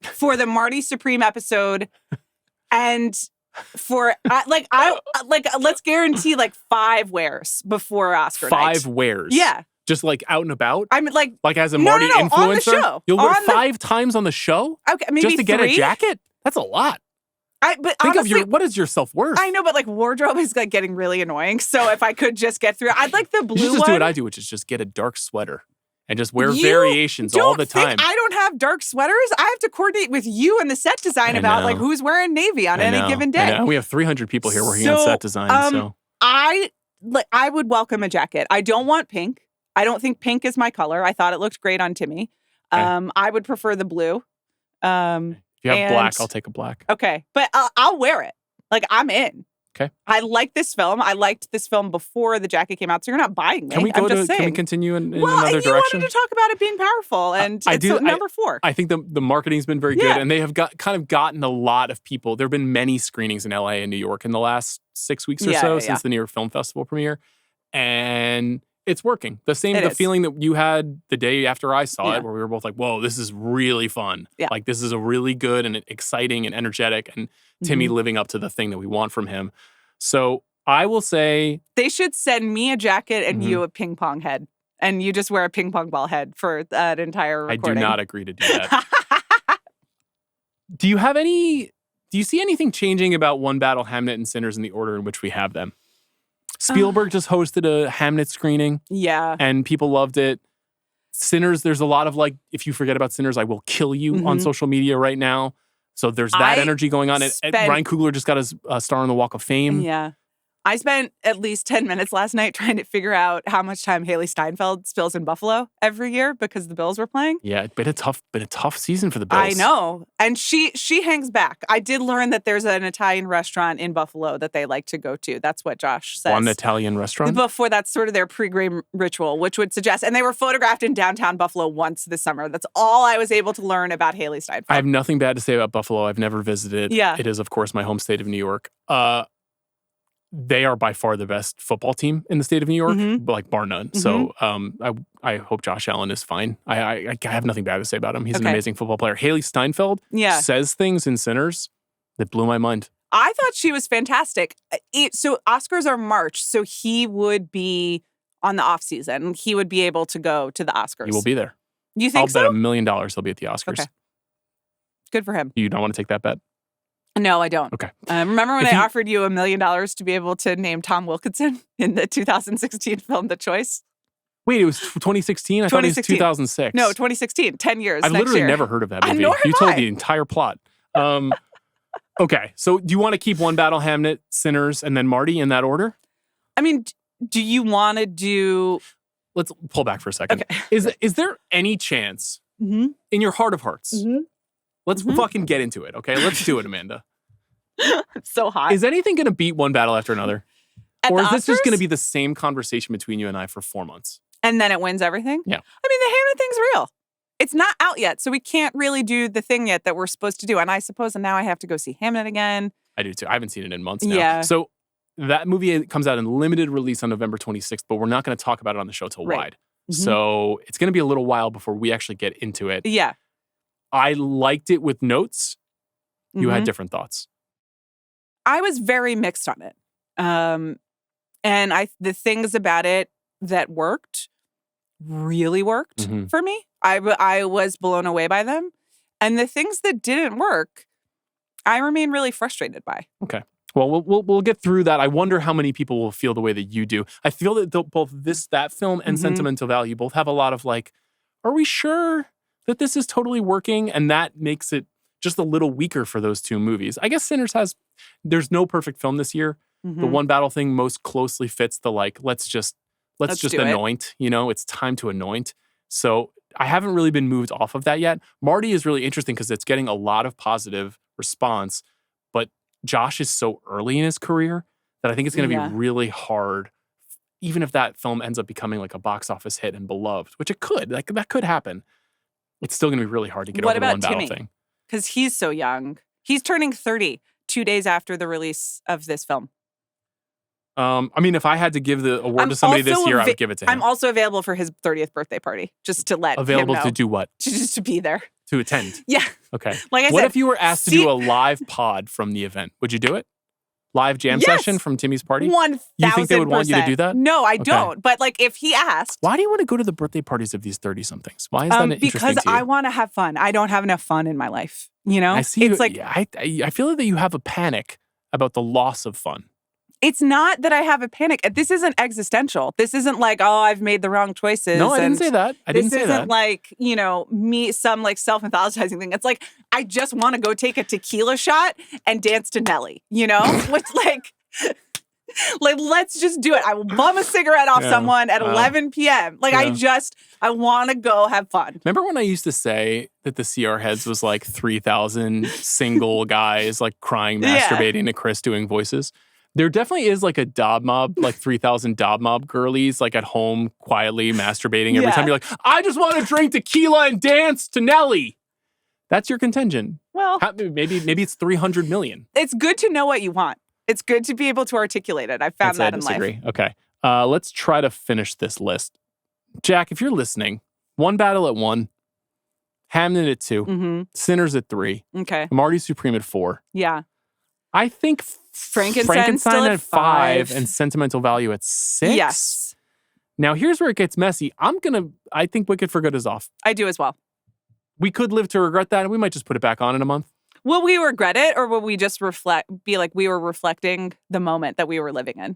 for the Marty Supreme episode, and for let's guarantee like 5 wears before Oscar night. 5 wears. Yeah. Just like out and about? I'm like as a Marty influencer? On the show. You'll wear 5 times on the show? Okay, maybe just to 3? get a jacket? That's a lot. But Think honestly, of what is your self-worth? I know, but like wardrobe is like getting really annoying. So if I could just get through, I'd like the blue you should just one. do what I do, which is just get a dark sweater and just wear variations all the time. I don't have dark sweaters. I have to coordinate with you and the set design about like who's wearing navy on any given day. We have 300 people here working on set design. So I would welcome a jacket. I don't want pink. I don't think pink is my color. I thought it looked great on Timmy. Okay. I would prefer the blue. If you have black, I'll take a black. Okay. But I'll wear it. Like, I'm in. Okay. I like this film. I liked this film before the jacket came out, so you're not buying me. Can we continue in another direction? You wanted to talk about it being powerful, and it's number 4. I think the marketing's been very good, and they have gotten a lot of people. There have been many screenings in LA and New York in the last 6 weeks or so since the New York Film Festival premiere, and it's working. The feeling that you had the day after I saw it, where we were both like, whoa, this is really fun. Yeah. Like, this is a really good and exciting and energetic, and Timmy living up to the thing that we want from him. So I will say... They should send me a jacket and you a ping pong head. And you just wear a ping pong ball head for that entire recording. I do not agree to do that. Do you see anything changing about One Battle, Hamnet, and Sinners in the order in which we have them? Spielberg just hosted a Hamnet screening. Yeah. And people loved it. Sinners, there's a lot of like, if you forget about Sinners, I will kill you on social media right now. So there's that energy going on. Ryan Coogler just got his star on the Walk of Fame. Yeah. I spent at least 10 minutes last night trying to figure out how much time Haley Steinfeld spills in Buffalo every year because the Bills were playing. Yeah, it's been a tough season for the Bills. I know. And she hangs back. I did learn that there's an Italian restaurant in Buffalo that they like to go to. That's what Josh says. One Italian restaurant? Before that's sort of their pre-game ritual, which would suggest, and they were photographed in downtown Buffalo once this summer. That's all I was able to learn about Haley Steinfeld. I have nothing bad to say about Buffalo. I've never visited. Yeah. It is, of course, my home state of New York. They are by far the best football team in the state of New York, like bar none. So I hope Josh Allen is fine. I have nothing bad to say about him. He's an amazing football player. Haley Steinfeld says things in Sinners that blew my mind. I thought she was fantastic. So Oscars are March, so he would be on the off season. He would be able to go to the Oscars. He will be there. You think so? I'll bet $1 million he'll be at the Oscars. Okay. Good for him. You don't want to take that bet? No, I don't. Okay. Remember when I offered you $1 million to be able to name Tom Wilkinson in the 2016 film The Choice? Wait, it was 2016? I thought it was 2006. No, 2016. 10 years. I've literally never heard of that movie. Nor have You told I. the entire plot. Okay, so do you want to keep One Battle, Hamnet, Sinners, and then Marty in that order? I mean, do you want to do... Let's pull back for a second. Okay. Is there any chance in your heart of hearts? Let's fucking get into it, okay? Let's do it, Amanda. It's so hot. Is anything going to beat One Battle after another? Or is this just Oscars? going to be the same conversation between you and I for 4 months? And then it wins everything? Yeah. I mean, the Hamnet thing's real. It's not out yet, so we can't really do the thing yet that we're supposed to do. And I suppose now I have to go see Hamnet again. I do too. I haven't seen it in months now. Yeah. So that movie comes out in limited release on November 26th, but we're not going to talk about it on the show till wide. So it's going to be a little while before we actually get into it. Yeah. I liked it with notes. You had different thoughts. I was very mixed on it. And the things about it that worked really worked for me. I was blown away by them. And the things that didn't work, I remain really frustrated by. Okay. Well, we'll get through that. I wonder how many people will feel the way that you do. I feel that both that film and Sentimental Value both have a lot of like, are we sure that this is totally working? And that makes it just a little weaker for those two movies. I guess Sinners there's no perfect film this year. The One Battle thing most closely fits the like, let's just anoint, it's time to anoint. So I haven't really been moved off of that yet. Marty is really interesting because it's getting a lot of positive response, but Josh is so early in his career that I think it's going to be really hard, even if that film ends up becoming like a box office hit and beloved, which it could. Like that could happen. It's still going to be really hard to get over the One Battle thing. Because he's so young. He's turning 30 2 days after the release of this film. I mean, if I had to give the award to somebody this year, I would give it to him. I'm also available for his 30th birthday party, just to let available him know. To do what? Just to be there. To attend. Yeah. Okay. Like I what said, if you were asked to do a live pod from the event? Would you do it? Live jam session from Timmy's party? 1,000%. You think they would want you to do that? No, I don't. But like, if he asked, why do you want to go to the birthday parties of these 30-somethings? Why is that interesting because to you? I want to have fun. I don't have enough fun in my life. I see. It's like I feel that you have a panic about the loss of fun. It's not that I have a panic. This isn't existential. This isn't like, oh, I've made the wrong choices. No, I didn't say that. This isn't like, me, some like self-mythologizing thing. It's like, I just want to go take a tequila shot and dance to Nelly, Which like, let's just do it. I will bum a cigarette off someone at 11 p.m. Like, I want to go have fun. Remember when I used to say that the CR Heads was like 3,000 single guys like crying, masturbating to Chris doing voices? There definitely is like a Dob Mob, like 3,000 Dob Mob girlies like at home quietly masturbating every time you're like, I just want to drink tequila and dance to Nelly. That's your contingent. Well, maybe it's 300 million. It's good to know what you want. It's good to be able to articulate it. I found that in life. Okay. Let's try to finish this list. Jack, if you're listening, One Battle at 1, Hamnet at 2, Sinners at 3, Marty Supreme at 4. Yeah. I think Frankenstein still at 5 and Sentimental Value at 6. Yes. Now, here's where it gets messy. I think Wicked for Good is off. I do as well. We could live to regret that, and we might just put it back on in a month. Will we regret it, or will we just be like we were reflecting the moment that we were living in?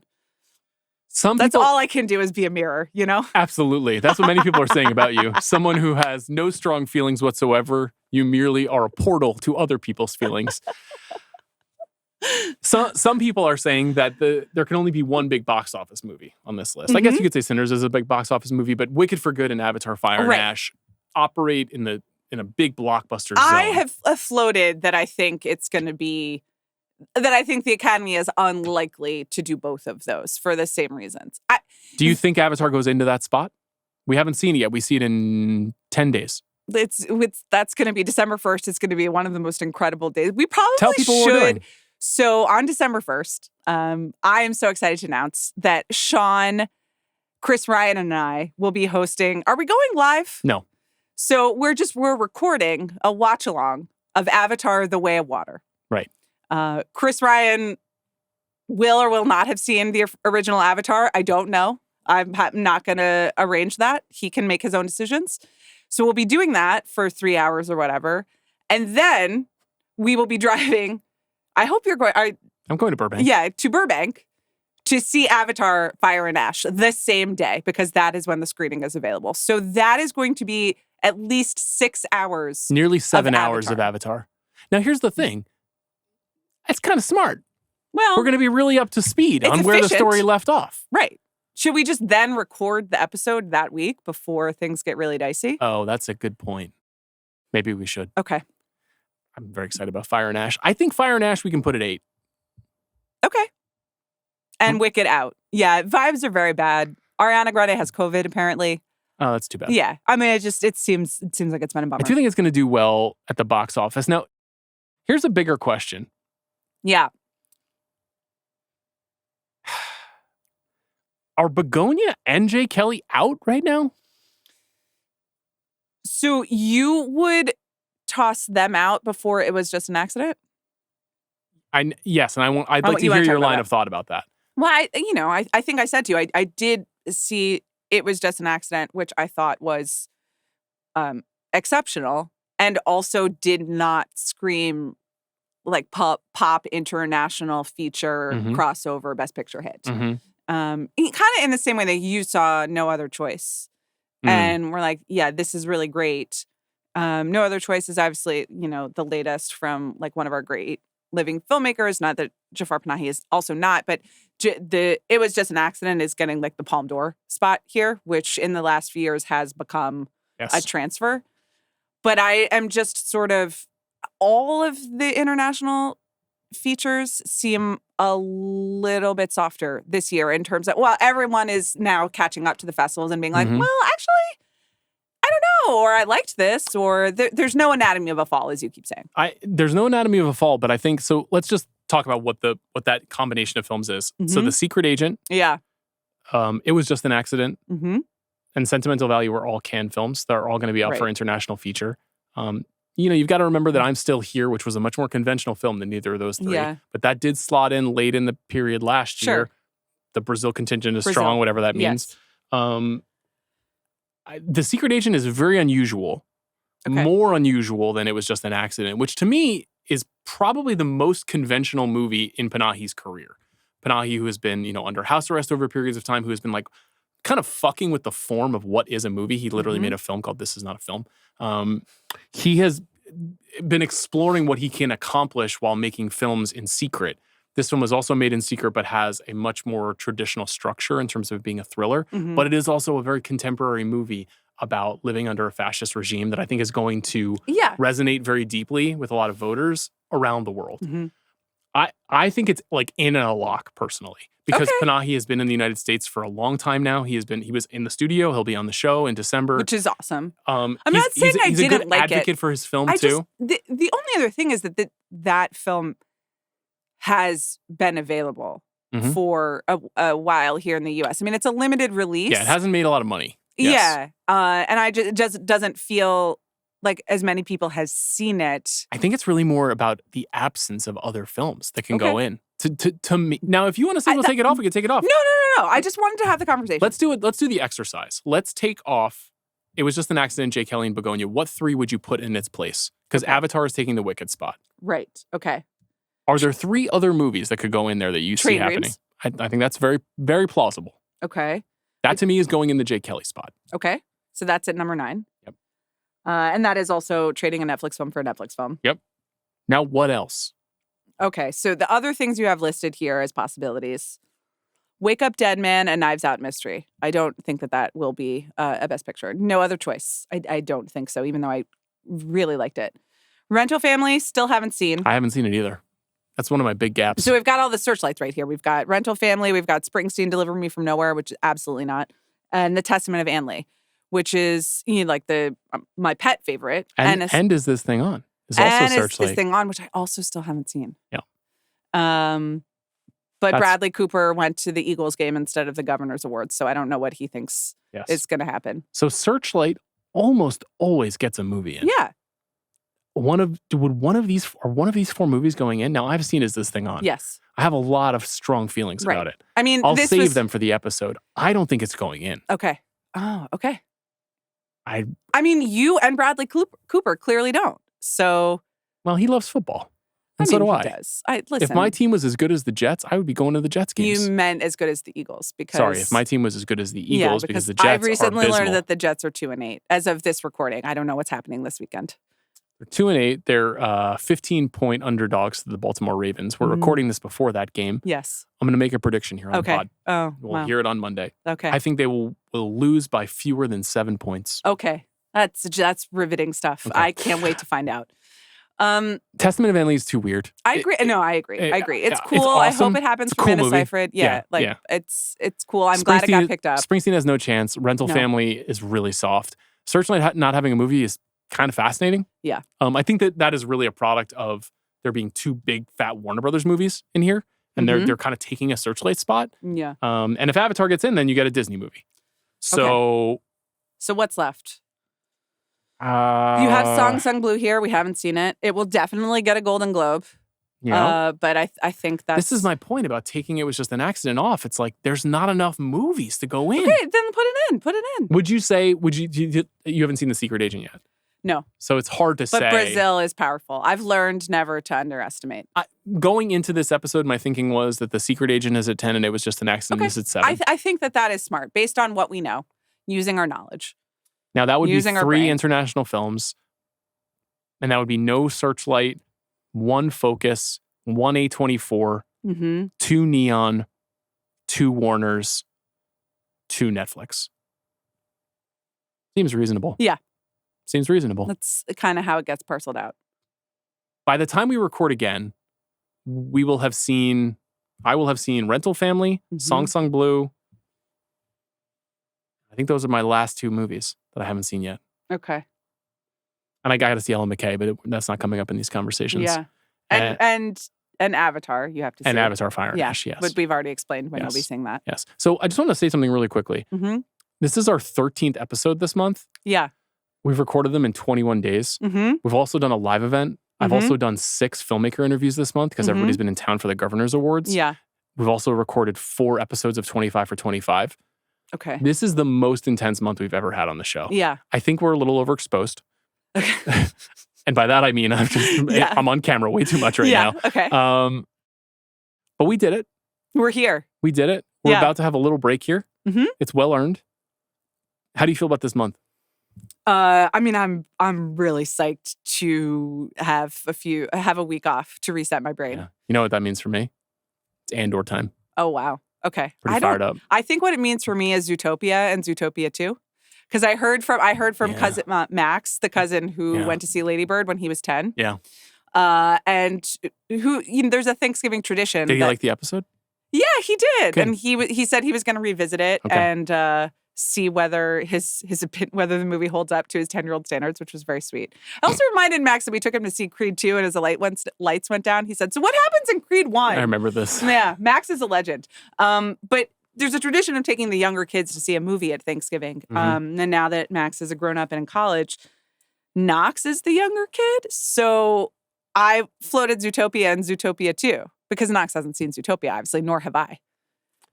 That's all I can do is be a mirror, Absolutely. That's what many people are saying about you. Someone who has no strong feelings whatsoever. You merely are a portal to other people's feelings. Some people are saying that there can only be one big box office movie on this list. I guess you could say Sinners is a big box office movie, but Wicked for Good and Avatar Fire and Ash operate in a big blockbuster zone. I have floated that I think it's going to be that I think the Academy is unlikely to do both of those for the same reasons. Do you think Avatar goes into that spot? We haven't seen it yet. We see it in 10 days. That's going to be December 1st. It's going to be one of the most incredible days. We probably Tell people what we're doing. So on December 1st, I am so excited to announce that Sean, Chris Ryan, and I will be hosting. Are we going live? No. So we're recording a watch along of Avatar: The Way of Water. Right. Chris Ryan will or will not have seen the original Avatar. I don't know. I'm not going to arrange that. He can make his own decisions. So we'll be doing that for 3 hours or whatever. And then we will be driving. I hope you're going. I'm going to Burbank. Yeah, to Burbank to see Avatar Fire and Ash the same day, because that is when the screening is available. So that is going to be at least 6 hours. Nearly 7 hours of Avatar. Now, here's the thing. It's kind of smart. Well, we're going to be really up to speed on where the story left off. Right. Should we just then record the episode that week before things get really dicey? Oh, that's a good point. Maybe we should. Okay. I'm very excited about Fire and Ash. I think Fire and Ash we can put at 8. Okay. And Wicked out. Yeah, vibes are very bad. Ariana Grande has COVID, apparently. Oh, that's too bad. Yeah. I mean, it seems like it's been a bummer. I do think it's going to do well at the box office. Now, here's a bigger question. Yeah. Are Begonia and Jay Kelly out right now? So you would toss them out before it was just an accident? Yes, and I'd like to hear your line of thought about that. Well, I think I said to you, I did see it was just an accident, which I thought was exceptional, and also did not scream like pop international feature crossover best picture hit. Kind of in the same way that you saw No Other Choice. And we're like, yeah, this is really great. No Other Choice is obviously, the latest from like one of our great living filmmakers. Not that Jafar Panahi is also not, but It Was Just an Accident is getting like the Palme d'Or spot here, which in the last few years has become a transfer. But I am just sort of, all of the international features seem a little bit softer this year in terms of, well, everyone is now catching up to the festivals and being like, well, actually, I don't know, or I liked this, or there's no Anatomy of a Fall, as you keep saying. There's no Anatomy of a Fall, but I think, so let's just talk about what that combination of films is. So The Secret Agent. Yeah. It Was Just an Accident. And Sentimental Value were all Cannes films. They're all going to be up for international feature. You've got to remember that I'm Still Here, which was a much more conventional film than either of those three. Yeah. But that did slot in late in the period last year. The Brazil contingent is strong, whatever that means. Yes. The Secret Agent is very unusual. Okay. More unusual than It Was Just an Accident, which to me is probably the most conventional movie in Panahi's career. Panahi, who has been, under house arrest over periods of time, who has been like kind of fucking with the form of what is a movie. He literally made a film called This Is Not a Film. He has been exploring what he can accomplish while making films in secret. This film was also made in secret, but has a much more traditional structure in terms of being a thriller. But it is also a very contemporary movie about living under a fascist regime that I think is going to resonate very deeply with a lot of voters around the world. I think it's like in a lock personally, because Panahi has been in the United States for a long time now. He was in the studio. He'll be on the show in December, which is awesome. I'm not saying he's a good advocate for his film too. The only other thing is that film has been available for a while here in the U.S. I mean, it's a limited release. Yeah, it hasn't made a lot of money. Yes. Yeah, and I just doesn't feel like as many people has seen it. I think it's really more about the absence of other films that can go in. To me, now, if you want to say we'll take it off, we can take it off. No. I just wanted to have the conversation. Let's do it. Let's do the exercise. Let's take off It Was Just an Accident, Jay Kelly and Begonia. What 3 would you put in its place? Because Avatar is taking the Wicked spot. Right. Okay. Are there 3 other movies that could go in there that you see happening? I think that's very, very plausible. Okay. That to me is going in the Jay Kelly spot. Okay. So that's at number 9. Yep. And that is also trading a Netflix film for a Netflix film. Yep. Now, what else? Okay. So the other things you have listed here as possibilities: Wake Up Dead Man and Knives Out Mystery. I don't think that will be a Best Picture. No Other Choice. I don't think so, even though I really liked it. Rental Family, still haven't seen. I haven't seen it either. That's one of my big gaps. So we've got all the searchlights right here. We've got Rental Family. We've got Springsteen, Deliver Me From Nowhere, which is absolutely not. And The Testament of Anne Lee, which is like my pet favorite. And is This Thing On? Is also Searchlight. Is This Thing On, which I also still haven't seen. Yeah. But Bradley Cooper went to the Eagles game instead of the Governor's Awards, so I don't know what he thinks is going to happen. So Searchlight almost always gets a movie in. Yeah. Are one of these 4 movies going in? Now, I've seen Is This Thing On? Yes. I have a lot of strong feelings about it. I mean, I'll save them for the episode. I don't think it's going in. Okay. Oh, okay. I mean, you and Bradley Cooper clearly don't. So, well, he loves football. And so do I. He does. Listen, if my team was as good as the Jets, I would be going to the Jets games. You meant as good as the Eagles because... Sorry, if my team was as good as the Eagles because the Jets I've recently are learned that the Jets are 2-8 as of this recording. I don't know what's happening this weekend. They're 2-8. They're 15-point underdogs to the Baltimore Ravens. We're recording this before that game. Yes. I'm going to make a prediction here on the pod. Oh, We'll hear it on Monday. Okay. I think they will lose by fewer than 7 points. Okay. That's riveting stuff. Okay. I can't wait to find out. Testament of Emily is too weird. I agree. I agree. It's cool. It's awesome. I hope it happens for cool Amanda movie. Seyfried. Yeah. It's cool. I'm glad it Springsteen- got picked up. Springsteen has no chance. Rental Family is really soft. Searchlight not having a movie is kind of fascinating. Yeah. I think that is really a product of there being two big fat Warner Brothers movies in here, and they're kind of taking a Searchlight spot. Yeah. And if Avatar gets in, then you get a Disney movie. So what's left? You have Song Sung Blue here. We haven't seen it. It will definitely get a Golden Globe. Yeah. But I think that's... This is my point about taking it was just an accident off. It's like there's not enough movies to go in. Okay, then put it in. Would you haven't seen The Secret Agent yet? No. So it's hard to say. But Brazil is powerful. I've learned never to underestimate. Going into this episode, my thinking was that The Secret Agent is at 10 and it was just an accident. This at 7. I think that is smart based on what we know, using our knowledge. Now, that would be 3 brain. international films, and that would be no Searchlight, 1 Focus, 1 A24, 2 Neon, 2 Warners, 2 Netflix. Seems reasonable. Yeah. Seems reasonable. That's kind of how it gets parceled out. By the time we record again, I will have seen Rental Family, Song Sung Blue. I think those are my last 2 movies that I haven't seen yet. Okay. And I got to see Ellen McKay, but that's not coming up in these conversations. Yeah. And Avatar, you have to see. And Avatar Fire and Ash, yes. But we've already explained when you'll be seeing that. Yes. So I just want to say something really quickly. This is our 13th episode this month. Yeah. We've recorded them in 21 days. We've also done a live event. I've also done 6 filmmaker interviews this month because everybody's been in town for the Governor's Awards. Yeah. We've also recorded 4 episodes of 25 for 25. Okay. This is the most intense month we've ever had on the show. Yeah. I think we're a little overexposed. Okay. And by that, I mean, I'm on camera way too much right now. Okay. But we did it. We're here. We did it. We're about to have a little break here. It's well earned. How do you feel about this month? I mean, I'm really psyched to have a week off to reset my brain. Yeah. You know what that means for me? It's Andor time. Oh wow. Okay. Pretty fired up. I think what it means for me is Zootopia and Zootopia 2. Because I heard from cousin Max, the cousin who went to see Lady Bird when he was 10. Yeah. And who there's a Thanksgiving tradition. Did he like the episode? Yeah, he did. Good. And he said he was going to revisit it and see whether whether the movie holds up to his 10-year-old standards, which was very sweet. I also reminded Max that we took him to see Creed 2, and as the lights went down, he said, "So what happens in Creed 1?" I remember this. Yeah, Max is a legend. But there's a tradition of taking the younger kids to see a movie at Thanksgiving. And now that Max is a grown-up and in college, Knox is the younger kid. So I floated Zootopia and Zootopia 2 because Knox hasn't seen Zootopia, obviously, nor have I.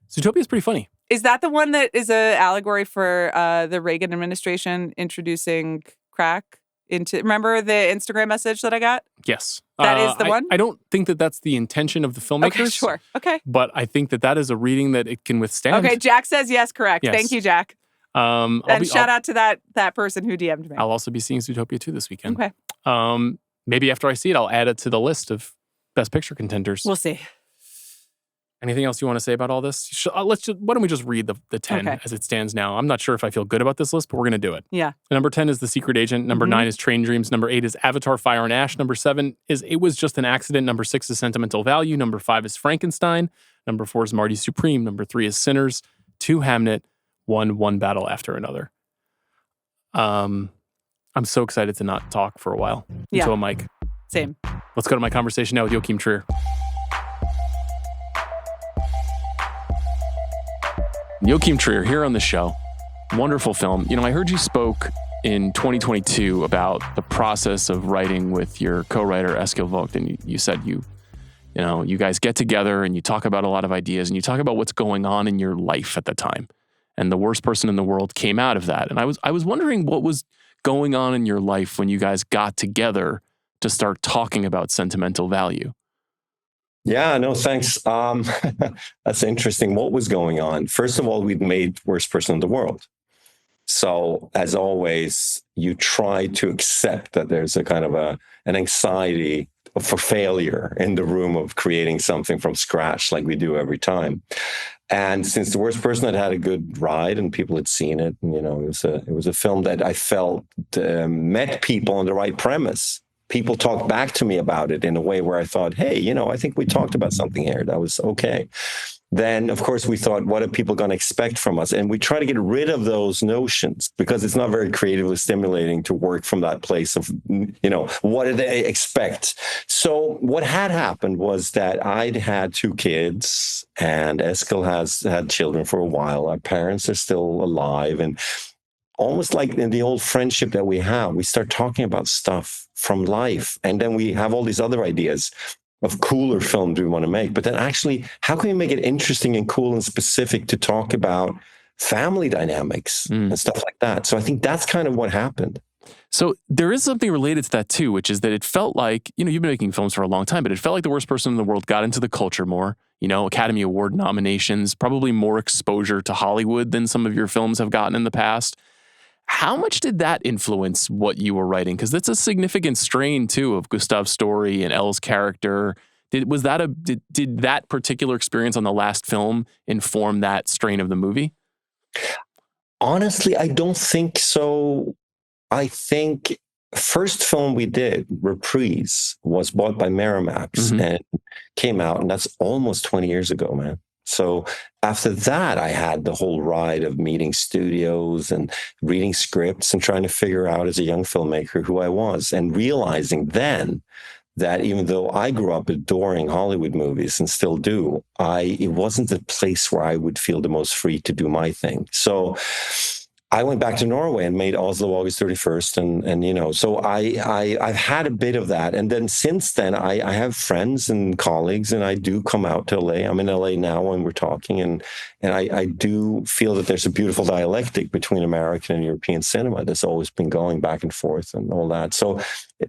Zootopia is pretty funny. Is that the one that is an allegory for the Reagan administration introducing crack into... Remember the Instagram message that I got? Yes. That is the one? I don't think that that's the intention of the filmmakers. Okay, sure. Okay. But I think that is a reading that it can withstand. Okay, Jack says yes, correct. Yes. Thank you, Jack. And shout out to that person who DM'd me. I'll also be seeing Zootopia 2 this weekend. Okay. Maybe after I see it, I'll add it to the list of Best Picture contenders. We'll see. Anything else you want to say about all this? Why don't we just read the 10 as it stands now? I'm not sure if I feel good about this list, but we're going to do it. Yeah. Number 10 is The Secret Agent. Number 9 is Train Dreams. Number 8 is Avatar, Fire and Ash. Number 7 is It Was Just an Accident. Number 6 is Sentimental Value. Number 5 is Frankenstein. Number 4 is Marty Supreme. Number 3 is Sinners. 2, Hamnet. 1, One Battle After Another. I'm so excited to not talk for a while into a mic. Same. Let's go to my conversation now with Joachim Trier. Joachim Trier here on the show. Wonderful film. I heard you spoke in 2022 about the process of writing with your co-writer Eskil Vogt, and you said you guys get together and you talk about a lot of ideas and you talk about what's going on in your life at the time. And The Worst Person in the World came out of that. And I was wondering what was going on in your life when you guys got together to start talking about Sentimental Value? Yeah, no, thanks. That's interesting. What was going on? First of all, we'd made Worst Person in the World. So as always, you try to accept that there's a kind of an anxiety for failure in the room of creating something from scratch like we do every time. And since The Worst Person had a good ride and people had seen it, and, it was a film that I felt met people on the right premise. People talked back to me about it in a way where I thought, hey, I think we talked about something here that was okay. Then, of course, we thought, what are people going to expect from us? And we try to get rid of those notions because it's not very creatively stimulating to work from that place of, what do they expect? So what had happened was that I'd had 2 kids and Eskil has had children for a while. Our parents are still alive. And almost like in the old friendship that we have, we start talking about stuff from life. And then we have all these other ideas of cooler films we want to make. But then actually, how can we make it interesting and cool and specific to talk about family dynamics and stuff like that? So I think that's kind of what happened. So there is something related to that too, which is that it felt like, you've been making films for a long time, but it felt like The Worst Person in the World got into the culture more, Academy Award nominations, probably more exposure to Hollywood than some of your films have gotten in the past. How much did that influence what you were writing? Because that's a significant strain too of Gustav's story and Elle's character. Did that particular experience on the last film inform that strain of the movie? Honestly, I don't think so. I think first film we did, Reprise, was bought by Miramax and came out, and that's almost 20 years ago, man. So after that, I had the whole ride of meeting studios and reading scripts and trying to figure out as a young filmmaker who I was, and realizing then that even though I grew up adoring Hollywood movies and still do, it wasn't the place where I would feel the most free to do my thing. So I went back to Norway and made Oslo August 31st. And so I've had a bit of that. And then since then, I have friends and colleagues, and I do come out to LA. I'm in LA now when we're talking. And I do feel that there's a beautiful dialectic between American and European cinema that's always been going back and forth and all that. So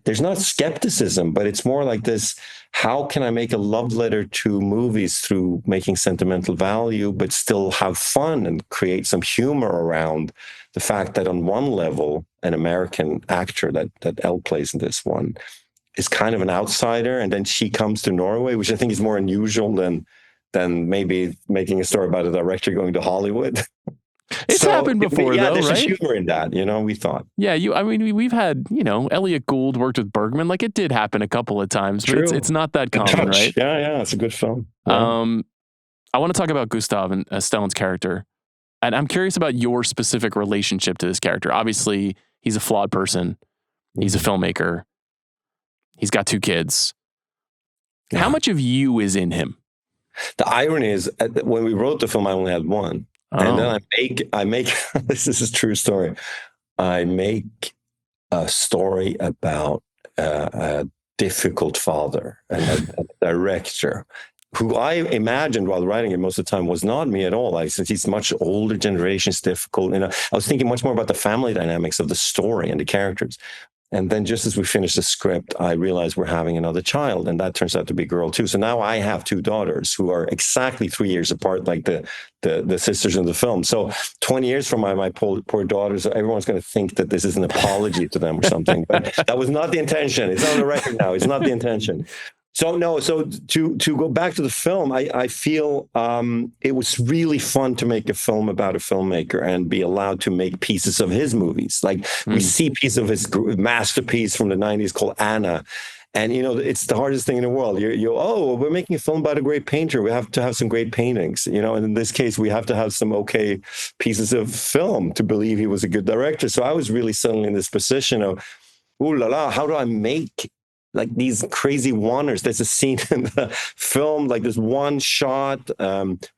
there's not skepticism, but it's more like this: how can I make a love letter to movies through making Sentimental Value, but still have fun and create some humor around the fact that on one level, an American actor that Elle plays in this one is kind of an outsider, and then she comes to Norway, which I think is more unusual than maybe making a story about a director going to Hollywood. It's happened before, though, there's right? a humor in that, we thought. Yeah, we've had, Elliot Gould worked with Bergman. Like, it did happen a couple of times, but it's not that common, right? Yeah, it's a good film. Yeah. I want to talk about Gustav and Stellan's character. And I'm curious about your specific relationship to this character. Obviously, he's a flawed person. He's a filmmaker. He's got 2 kids. Yeah. How much of you is in him? The irony is, when we wrote the film, I only had one. Oh. And then I make this is a true story. I make a story about a difficult father and a director who I imagined while writing it most of the time was not me at all. Since he's much older generation, it's difficult. I was thinking much more about the family dynamics of the story and the characters. And then just as we finished the script, I realized we're having another child, and that turns out to be a girl too. So now I have 2 daughters who are exactly 3 years apart, like the sisters in the film. So 20 years from my poor daughters, everyone's going to think that this is an apology to them or something. But that was not the intention. It's on the record now. It's not the intention. So to go back to the film, I feel it was really fun to make a film about a filmmaker and be allowed to make pieces of his movies. Like we see pieces of his masterpiece from the 90s called Anna. And, it's the hardest thing in the world. We're making a film about a great painter. We have to have some great paintings, and in this case, we have to have some okay pieces of film to believe he was a good director. So I was really suddenly in this position of, ooh la la, how do I make like these crazy wonders? There's a scene in the film, like this one shot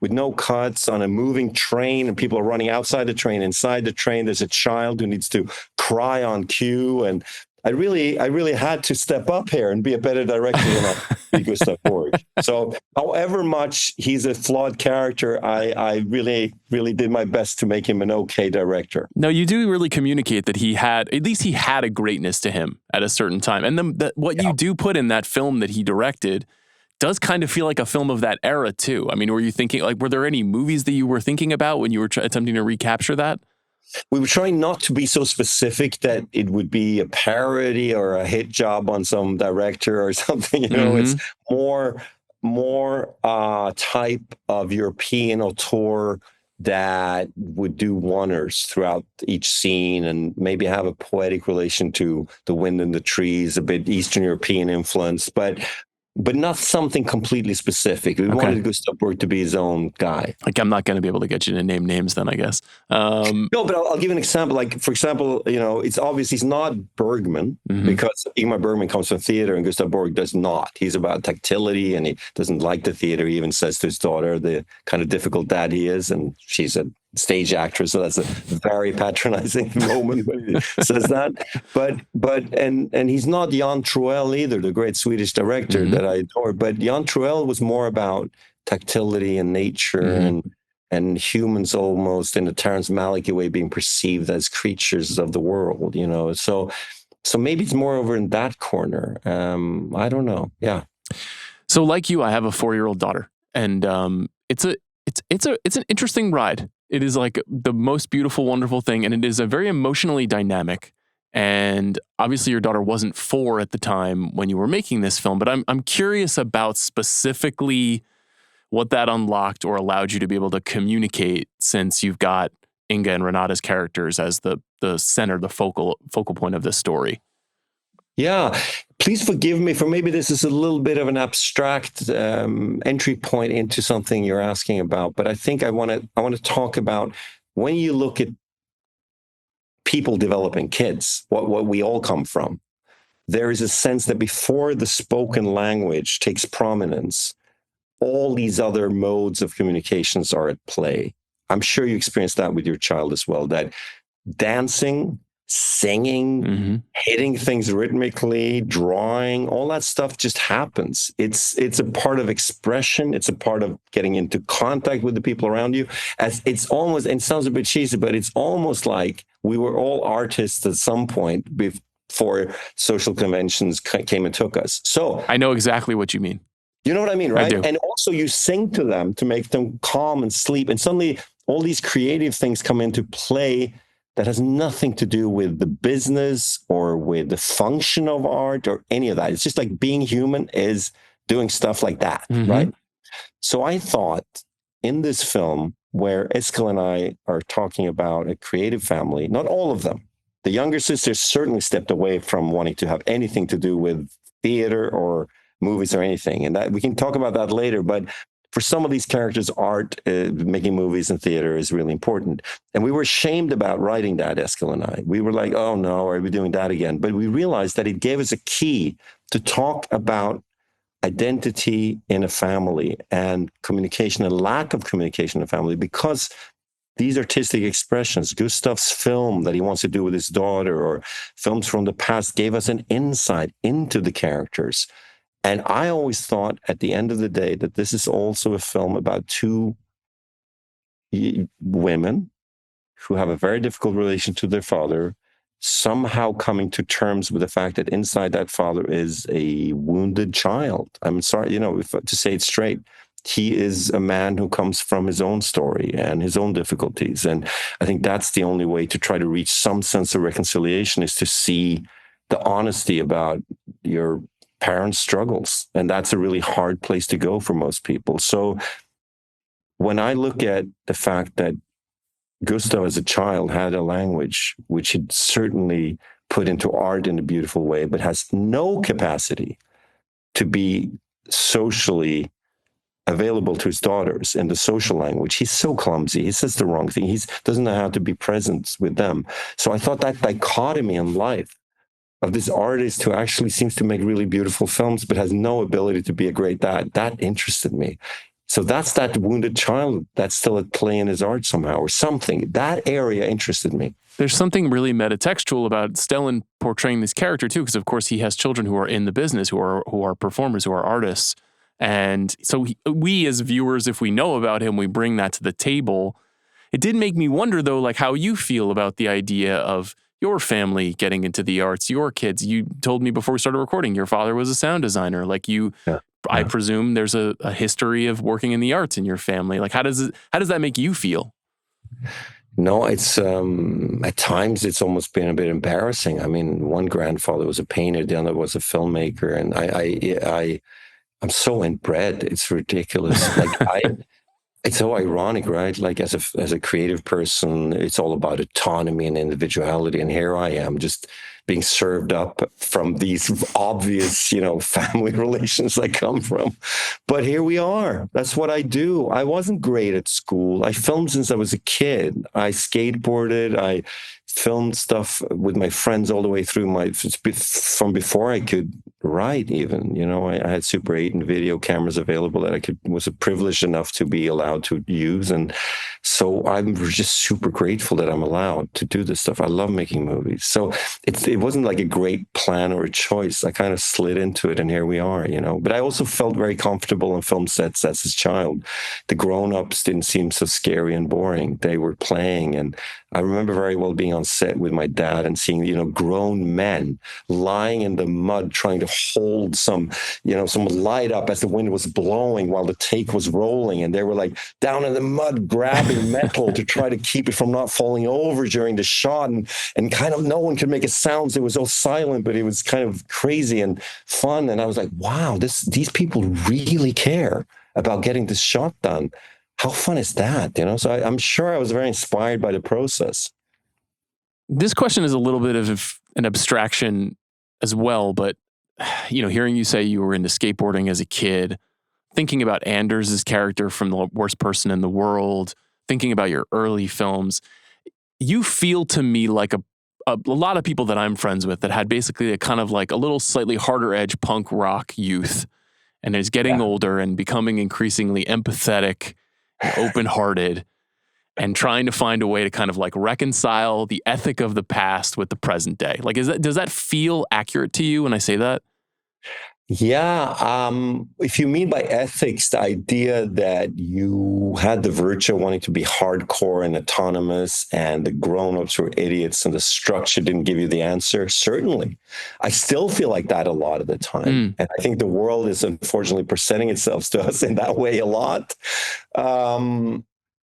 with no cuts on a moving train, and people are running outside the train. Inside the train, there's a child who needs to cry on cue, and I really had to step up here and be a better director than Gustav Borg. So however much he's a flawed character, I really did my best to make him an okay director. No, you do really communicate that he had a greatness to him at a certain time. And what you do put in that film that he directed does kind of feel like a film of that era too. I mean, were you thinking, like, were there any movies that you were thinking about when you were attempting to recapture that? We were trying not to be so specific that it would be a parody or a hit job on some director or something. It's more type of European auteur that would do one-ers throughout each scene and maybe have a poetic relation to the wind in the trees, a bit Eastern European influence, but not something completely specific. We wanted Gustav Borg to be his own guy. Like, I'm not going to be able to get you to name names then, I guess. No, but I'll give you an example. Like, for example, it's obvious he's not Bergman because Ingmar Bergman comes from theater and Gustav Borg does not. He's about tactility and he doesn't like the theater. He even says to his daughter the kind of difficult dad he is, and she's a stage actress, so that's a very patronizing moment when he says that. But he's not Jan Troell either, the great Swedish director that I adore. But Jan Troell was more about tactility and nature and humans almost in a Terrence Malick way being perceived as creatures of the world, So maybe it's more over in that corner. I don't know. Yeah. So like you, I have a 4-year-old daughter, and it's an interesting ride. It is like the most beautiful, wonderful thing, and it is a very emotionally dynamic. And obviously, your daughter wasn't 4 at the time when you were making this film, but I'm curious about specifically what that unlocked or allowed you to be able to communicate, since you've got Inga and Renate's characters as the center, the focal point of this story. Yeah, please forgive me for maybe this is a little bit of an abstract entry point into something you're asking about, but I think I want to talk about when you look at people developing kids, what we all come from. There is a sense that before the spoken language takes prominence, all these other modes of communications are at play. I'm sure you experienced that with your child as well, that dancing, singing, hitting things rhythmically, drawing, all that stuff just happens. It's a part of expression. It's a part of getting into contact with the people around you. As it's almost, and it sounds a bit cheesy, but it's almost like we were all artists at some point before social conventions came and took us. So I know exactly what you mean. You know what I mean, right? I do. And also you sing to them to make them calm and sleep. And suddenly all these creative things come into play that has nothing to do with the business or with the function of art or any of that. It's just like being human is doing stuff like that, right? So I thought in this film where Eskil and I are talking about a creative family, not all of them. The younger sisters certainly stepped away from wanting to have anything to do with theater or movies or anything. And that we can talk about that later, but for some of these characters, art, making movies and theater is really important. And we were ashamed about writing that, Eskil and I. We were like, oh no, are we doing that again? But we realized that it gave us a key to talk about identity in a family and communication and lack of communication in a family, because these artistic expressions, Gustav's film that he wants to do with his daughter or films from the past gave us an insight into the characters. And I always thought at the end of the day that this is also a film about 2 women who have a very difficult relation to their father, somehow coming to terms with the fact that inside that father is a wounded child. I'm sorry, to say it straight, he is a man who comes from his own story and his own difficulties. And I think that's the only way to try to reach some sense of reconciliation, is to see the honesty about your parents' struggles. And that's a really hard place to go for most people. So when I look at the fact that Gustav as a child had a language which he'd certainly put into art in a beautiful way, but has no capacity to be socially available to his daughters in the social language. He's so clumsy. He says the wrong thing. He doesn't know how to be present with them. So I thought that dichotomy in life of this artist who actually seems to make really beautiful films but has no ability to be a great dad, that interested me. So that's that wounded child that's still at play in his art somehow or something. That area interested me. There's something really metatextual about Stellan portraying this character too, because of course he has children who are in the business, who are performers, who are artists. And so we as viewers, if we know about him, we bring that to the table. It did make me wonder though, like how you feel about the idea of your family getting into the arts, your kids. You told me before we started recording, your father was a sound designer. Like you, yeah. I presume there's a history of working in the arts in your family. Like how does that make you feel? No, it's at times it's almost been a bit embarrassing. I mean, one grandfather was a painter, the other was a filmmaker, and I'm so inbred. It's ridiculous. Like it's so ironic, right? Like as a creative person, it's all about autonomy and individuality, and here I am just being served up from these obvious, family relations I come from. But here we are. That's what I do. I wasn't great at school. I filmed since I was a kid. I skateboarded. I filmed stuff with my friends all the way through from before I could write even. I had Super 8 and video cameras available that was privileged enough to be allowed to use. And so I'm just super grateful that I'm allowed to do this stuff. I love making movies. So it wasn't like a great plan or a choice. I kind of slid into it and here we are, But I also felt very comfortable on film sets as a child. The grown-ups didn't seem so scary and boring. They were playing. And I remember very well being on set with my dad and seeing, grown men lying in the mud trying to hold some light up as the wind was blowing while the take was rolling. And they were like down in the mud grabbing metal to try to keep it from not falling over during the shot. And kind of no one could make a sound. It was all silent, but it was kind of crazy and fun. And I was like, wow, these people really care about getting this shot done. How fun is that? So I'm sure I was very inspired by the process. This question is a little bit of an abstraction as well, but hearing you say you were into skateboarding as a kid, thinking about Anders' character from The Worst Person in the World, thinking about your early films, you feel to me like a lot of people that I'm friends with that had basically a kind of like a little slightly harder edge punk rock youth and is getting older and becoming increasingly empathetic and open-hearted and trying to find a way to kind of like reconcile the ethic of the past with the present day. Like, does that feel accurate to you when I say that? Yeah. If you mean by ethics, the idea that you had the virtue of wanting to be hardcore and autonomous and the grown-ups were idiots and the structure didn't give you the answer, certainly. I still feel like that a lot of the time. And I think the world is unfortunately presenting itself to us in that way a lot.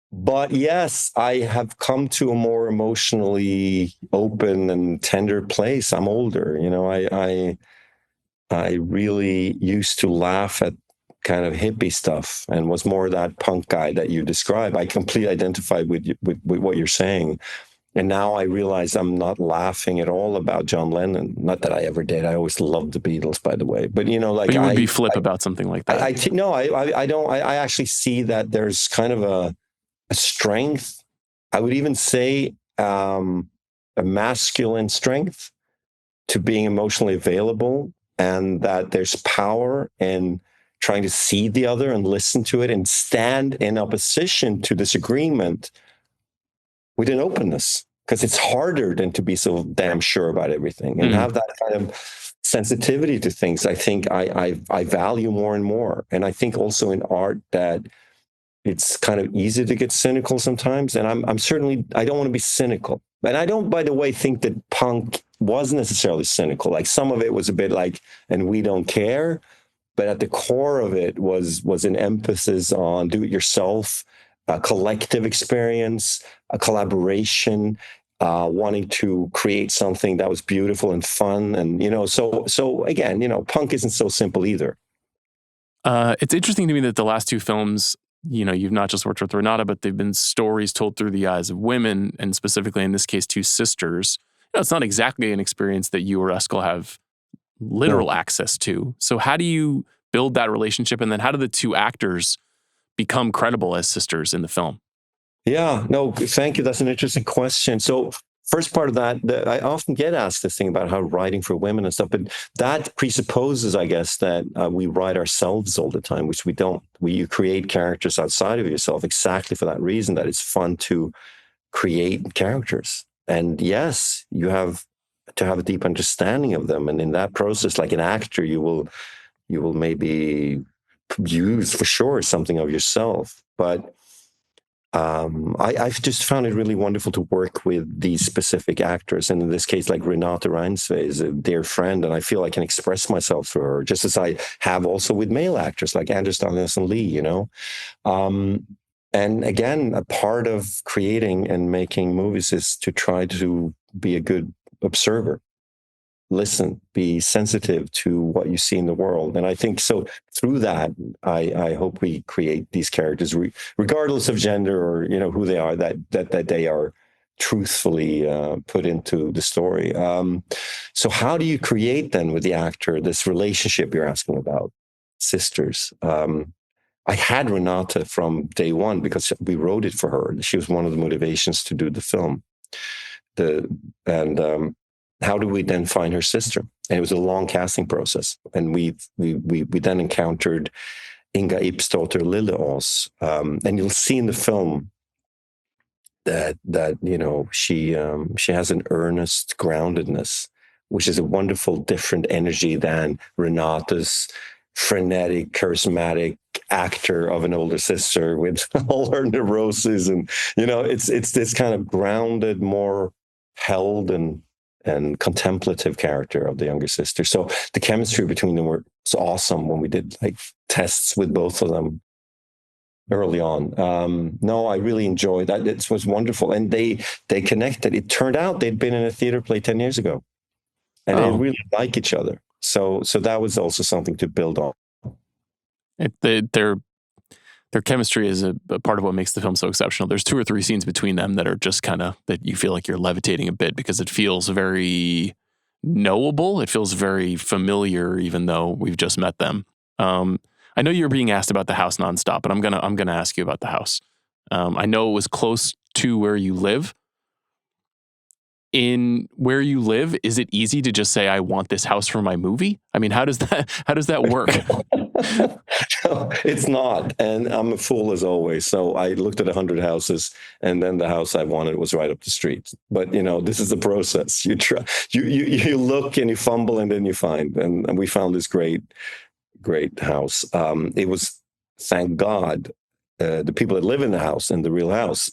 But yes, I have come to a more emotionally open and tender place. I'm older, I really used to laugh at kind of hippie stuff and was more that punk guy that you describe. I completely identified with what you're saying. And now I realize I'm not laughing at all about John Lennon. Not that I ever did. I always loved the Beatles, by the way. But, but you would be flip about something like that. I don't. I actually see that there's kind of a strength. I would even say a masculine strength to being emotionally available, and that there's power in trying to see the other and listen to it and stand in opposition to disagreement with an openness, because it's harder than to be so damn sure about everything and have that kind of sensitivity to things. I think I value more and more. And I think also in art that it's kind of easy to get cynical sometimes. And I'm certainly, I don't want to be cynical. And I don't, by the way, think that punk was necessarily cynical. Like some of it was a bit like, and we don't care. But at the core of it was an emphasis on do-it-yourself, a collective experience, a collaboration, wanting to create something that was beautiful and fun. And, so again, punk isn't so simple either. It's interesting to me that the last two films, you've not just worked with Renate, but they've been stories told through the eyes of women, and specifically in this case, two sisters. It's not exactly an experience that you or Eskil have literal access to. So how do you build that relationship? And then how do the two actors become credible as sisters in the film? Yeah, no, thank you. That's an interesting question. So first part of that, I often get asked this thing about how writing for women and stuff, but that presupposes, I guess, that we write ourselves all the time, which we don't. You create characters outside of yourself exactly for that reason, that it's fun to create characters. yes, you have to have a deep understanding of them. And in that process, like an actor, you will maybe use for sure something of yourself. But I've just found it really wonderful to work with these specific actors. And in this case, like Renate Reinsve is a dear friend, and I feel I can express myself through her, just as I have also with male actors like Anders Danielsen Lee, you know? And again, a part of creating and making movies is to try to be a good observer. Listen, be sensitive to what you see in the world. And I think so through that, I hope we create these characters, regardless of gender or, you know, who they are, that they are truthfully put into the story. So how do you create then with the actor this relationship you're asking about? Sisters. I had Renate from day one because we wrote it for her. She was one of the motivations to do the film. How do we then find her sister? And it was a long casting process. And we then encountered Inga Ipsdotter Lilleås. And you'll see in the film that you know, she has an earnest groundedness, which is a wonderful different energy than Renate's frenetic, charismatic actor of an older sister with all her neuroses. And, you know, it's this kind of grounded, more held and contemplative character of the younger sister. So the chemistry between them was awesome when we did like tests with both of them early on. No, I really enjoyed that. It was wonderful. And they connected. It turned out they'd been in a theater play 10 years ago. And they really like each other. So that was also something to build on. Their chemistry is a part of what makes the film so exceptional. There's 2 or 3 scenes between them that are just kind of, that you feel like you're levitating a bit because it feels very knowable. It feels very familiar, even though we've just met them. I know you're being asked about the house nonstop, but I'm gonna ask you about the house. I know it was close to where you live. In where you live, is it easy to just say, I want this house for my movie? I mean, how does that work? No, it's not. And I'm a fool as always. So I looked at 100 houses and then the house I wanted was right up the street. But, you know, this is the process. You try, you look and you fumble and then you find, and we found this great house. It was, thank God, the people that live in the house, in the real house,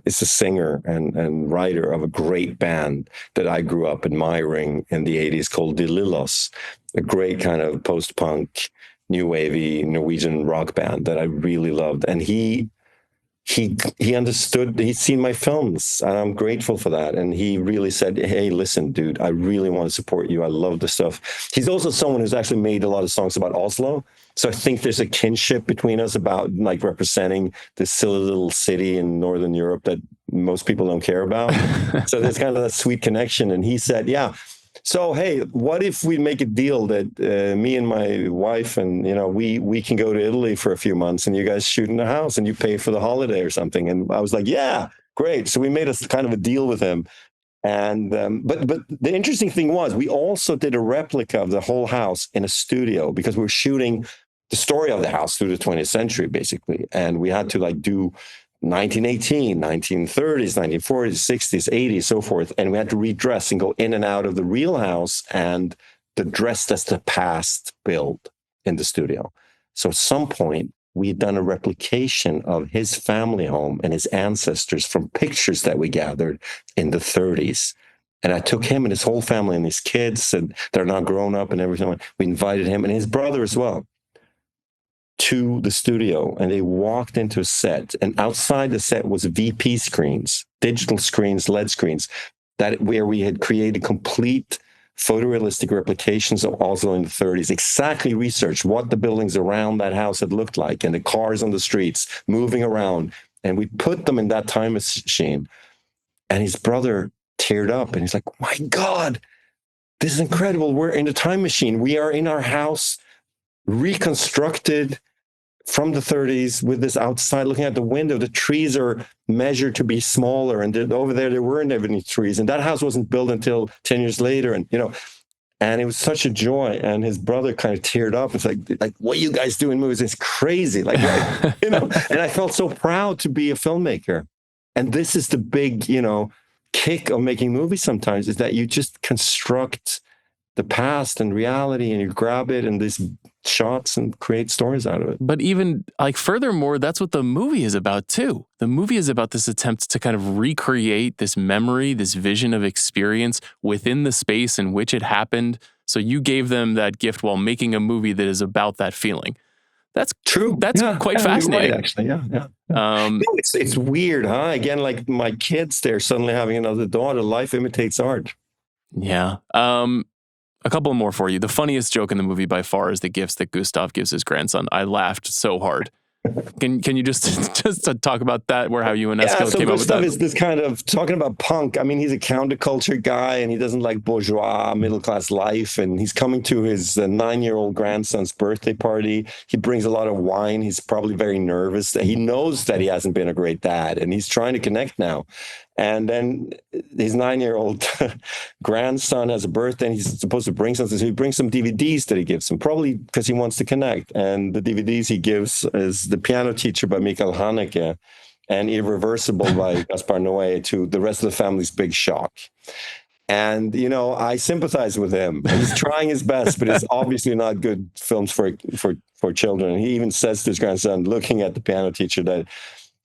is a singer and writer of a great band that I grew up admiring in the 80s called De Lillos, a great kind of post-punk, new wavy Norwegian rock band that I really loved. And he understood, he'd seen my films, and I'm grateful for that. And he really said, hey, listen, dude, I really want to support you. I love the stuff. He's also someone who's actually made a lot of songs about Oslo. So I think there's a kinship between us about like representing this silly little city in Northern Europe that most people don't care about. So there's kind of that sweet connection. And he said, yeah, so, hey, what if we make a deal that me and my wife and, you know, we can go to Italy for a few months and you guys shoot in the house and you pay for the holiday or something. And I was like, yeah, great. So we made a kind of a deal with him. And but the interesting thing was we also did a replica of the whole house in a studio because we were shooting the story of the house through the 20th century, basically. And we had to like do 1918, 1930s, 1940s, 60s, 80s, so forth. And we had to redress and go in and out of the real house and the dressed as the past build in the studio. So at some point, we had done a replication of his family home and his ancestors from pictures that we gathered in the 30s. And I took him and his whole family and his kids, and they're now grown up and everything. We invited him and his brother as well to the studio, and they walked into a set, and outside the set was VP screens, digital screens, LED screens, where we had created complete photorealistic replications of Oslo in the 30s, exactly researched what the buildings around that house had looked like and the cars on the streets moving around, and we put them in that time machine. And his brother teared up and he's like, my God, this is incredible. We're in a time machine. We are in our house reconstructed from the 30s with this outside looking at the window. The trees are measured to be smaller, and over there weren't any trees, and that house wasn't built until 10 years later. And you know, and it was such a joy. And his brother kind of teared up. It's like what you guys do in movies is crazy, like you know. And I felt so proud to be a filmmaker And this is the big, kick of making movies sometimes, is that you just construct the past and reality and you grab it and these shots and create stories out of it. But even furthermore, that's what the movie is about too. The movie is about this attempt to kind of recreate this memory, this vision of experience within the space in which it happened. So you gave them that gift while making a movie that is about that feeling. That's true. That's quite fascinating. Right, actually, yeah. It's weird, huh? Again, like my kids, they're suddenly having another daughter. Life imitates art. Yeah. A couple more for you. The funniest joke in the movie by far is the gifts that Gustav gives his grandson. I laughed so hard. Can you just talk about that, how you and Eskil came up with that? Gustav is this kind of talking about punk. I mean, he's a counterculture guy and he doesn't like bourgeois middle-class life. And he's coming to his 9-year-old grandson's birthday party. He brings a lot of wine. He's probably very nervous. He knows that he hasn't been a great dad and he's trying to connect now. And then his 9-year-old grandson has a birthday and he's supposed to bring something. So he brings some DVDs that he gives him, probably because he wants to connect. And the DVDs he gives is The Piano Teacher by Michael Haneke and Irreversible by Gaspar Noé, to the rest of the family's big shock. And, I sympathize with him. He's trying his best, but it's obviously not good films for children. And he even says to his grandson, looking at The Piano Teacher, that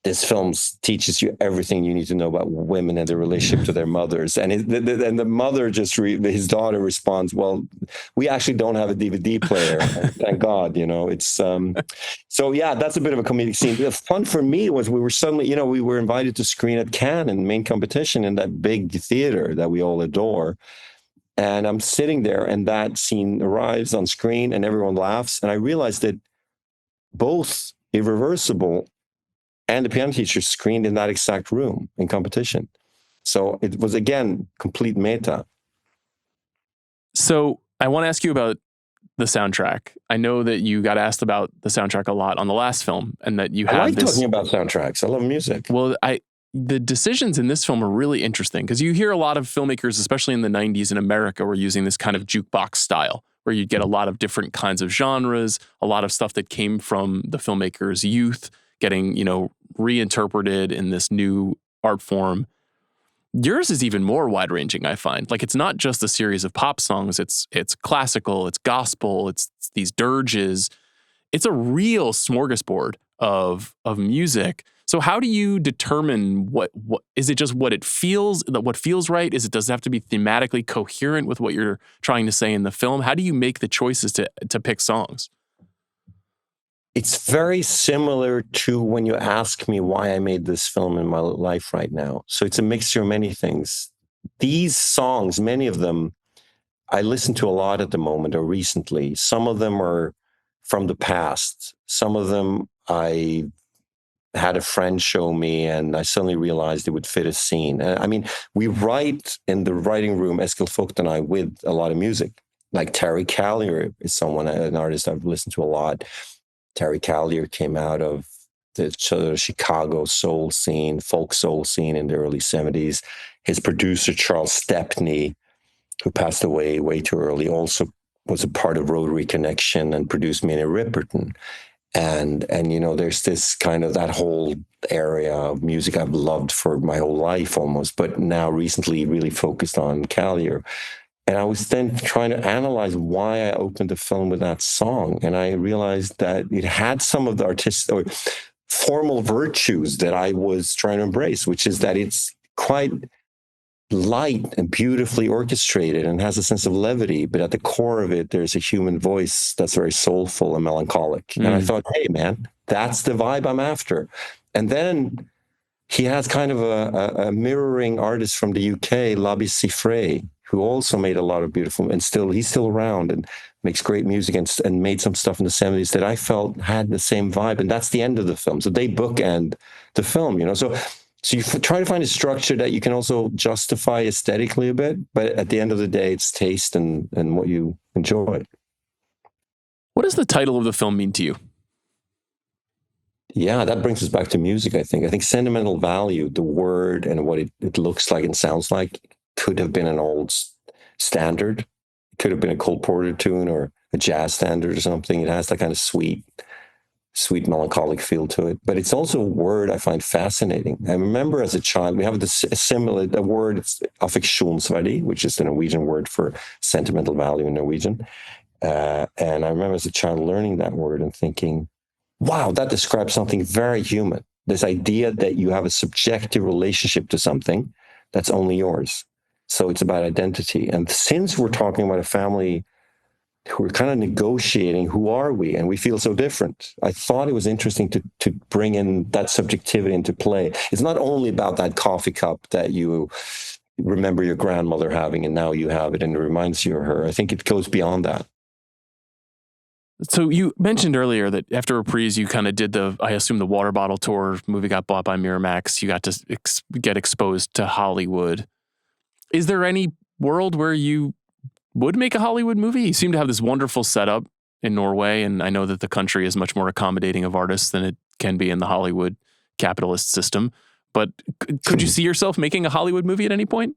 this film teaches you everything you need to know about women and their relationship to their mothers. And the mother his daughter responds, well, we actually don't have a DVD player. Thank God, it's, so yeah, that's a bit of a comedic scene. The fun for me was we were suddenly, we were invited to screen at Cannes in the main competition in that big theater that we all adore. And I'm sitting there and that scene arrives on screen and everyone laughs. And I realized that both Irreversible and The Piano Teacher screened in that exact room in competition. So it was, again, complete meta. So I want to ask you about the soundtrack. I know that you got asked about the soundtrack a lot on the last film, and that you have I like talking about soundtracks. I love music. Well, the decisions in this film are really interesting because you hear a lot of filmmakers, especially in the 90s in America, were using this kind of jukebox style where you'd get a lot of different kinds of genres, a lot of stuff that came from the filmmaker's youth getting, reinterpreted in this new art form. Yours is even more wide-ranging, I find. It's not just a series of pop songs. It's classical, it's gospel, it's these dirges. It's a real smorgasbord of music. So how do you determine what is it? Just what feels right? Does it have to be thematically coherent with what you're trying to say in the film? How do you make the choices to pick songs? It's very similar to when you ask me why I made this film in my life right now. So it's a mixture of many things. These songs, many of them, I listen to a lot at the moment or recently. Some of them are from the past. Some of them I had a friend show me and I suddenly realized it would fit a scene. I mean, we write in the writing room, Eskil Vogt and I, with a lot of music. Like Terry Callier is an artist I've listened to a lot. Terry Callier came out of the Chicago soul scene, folk soul scene in the early 70s. His producer, Charles Stepney, who passed away way too early, also was a part of Rotary Connection and produced Minnie Riperton. And there's this kind of that whole area of music I've loved for my whole life almost, but now recently really focused on Callier. And I was then trying to analyze why I opened the film with that song. And I realized that it had some of the artistic or formal virtues that I was trying to embrace, which is that it's quite light and beautifully orchestrated and has a sense of levity. But at the core of it, there's a human voice that's very soulful and melancholic. And I thought, hey, man, that's the vibe I'm after. And then he has kind of a mirroring artist from the UK, Labi Siffre, who also made a lot of beautiful, and he's still around and makes great music and made some stuff in the 70s that I felt had the same vibe. And that's the end of the film. So they bookend the film, So you try to find a structure that you can also justify aesthetically a bit, but at the end of the day, it's taste and what you enjoy. What does the title of the film mean to you? Yeah, that brings us back to music, I think. I think Sentimental Value, the word and what it looks like and sounds like, could have been an old standard. It could have been a Cole Porter tune or a jazz standard or something. It has that kind of sweet sweet melancholic feel to it. But it's also a word I find fascinating. I remember as a child, we have this a word, it's affeksjonsverdi, which is the Norwegian word for sentimental value in Norwegian. And I remember as a child learning that word and thinking, wow, that describes something very human. This idea that you have a subjective relationship to something that's only yours. So it's about identity. And since we're talking about a family who are kind of negotiating, who are we? And we feel so different. I thought it was interesting to bring in that subjectivity into play. It's not only about that coffee cup that you remember your grandmother having and now you have it and it reminds you of her. I think it goes beyond that. So you mentioned earlier that after Reprise, you kind of did I assume the water bottle tour. Movie got bought by Miramax. You got to get exposed to Hollywood. Is there any world where you would make a Hollywood movie? You seem to have this wonderful setup in Norway, and I know that the country is much more accommodating of artists than it can be in the Hollywood capitalist system. But could you see yourself making a Hollywood movie at any point?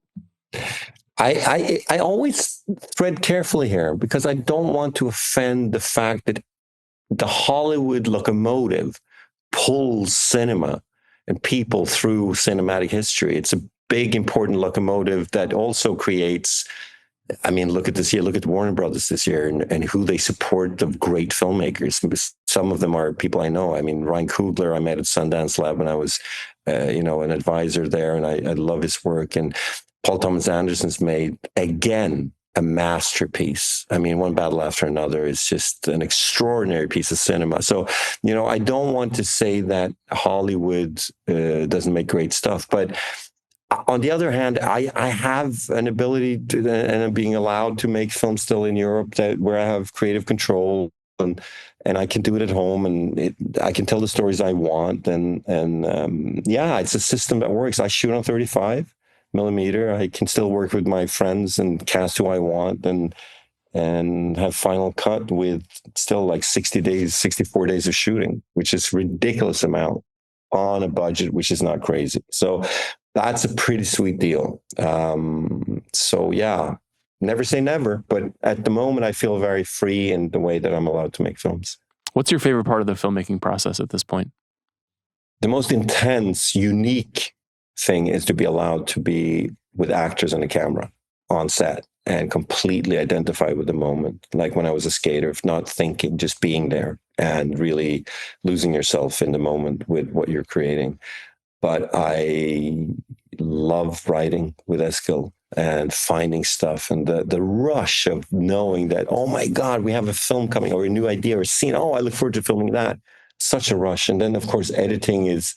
I always tread carefully here because I don't want to offend the fact that the Hollywood locomotive pulls cinema and people through cinematic history. It's a big, important locomotive that also creates, I mean, look at this year, look at Warner Brothers this year and who they support, the great filmmakers. Some of them are people I know. I mean, Ryan Coogler, I met at Sundance Lab when I was, an advisor there, and I love his work. And Paul Thomas Anderson's made, again, a masterpiece. I mean, One Battle After Another is just an extraordinary piece of cinema. So, I don't want to say that Hollywood doesn't make great stuff, but on the other hand, I have an ability to, and I'm being allowed to make films still in Europe where I have creative control and I can do it at home and I can tell the stories I want. And it's a system that works. I shoot on 35 millimeter. I can still work with my friends and cast who I want and have final cut with still like 64 days of shooting, which is ridiculous amount on a budget, which is not crazy. So that's a pretty sweet deal. Never say never, but at the moment I feel very free in the way that I'm allowed to make films. What's your favorite part of the filmmaking process at this point? The most intense, unique thing is to be allowed to be with actors and a camera on set and completely identify with the moment. Like when I was a skater, if not thinking, just being there and really losing yourself in the moment with what you're creating. But I love writing with Eskil and finding stuff and the rush of knowing that, oh my God, we have a film coming or a new idea or a scene. Oh, I look forward to filming that. Such a rush. And then, of course, editing is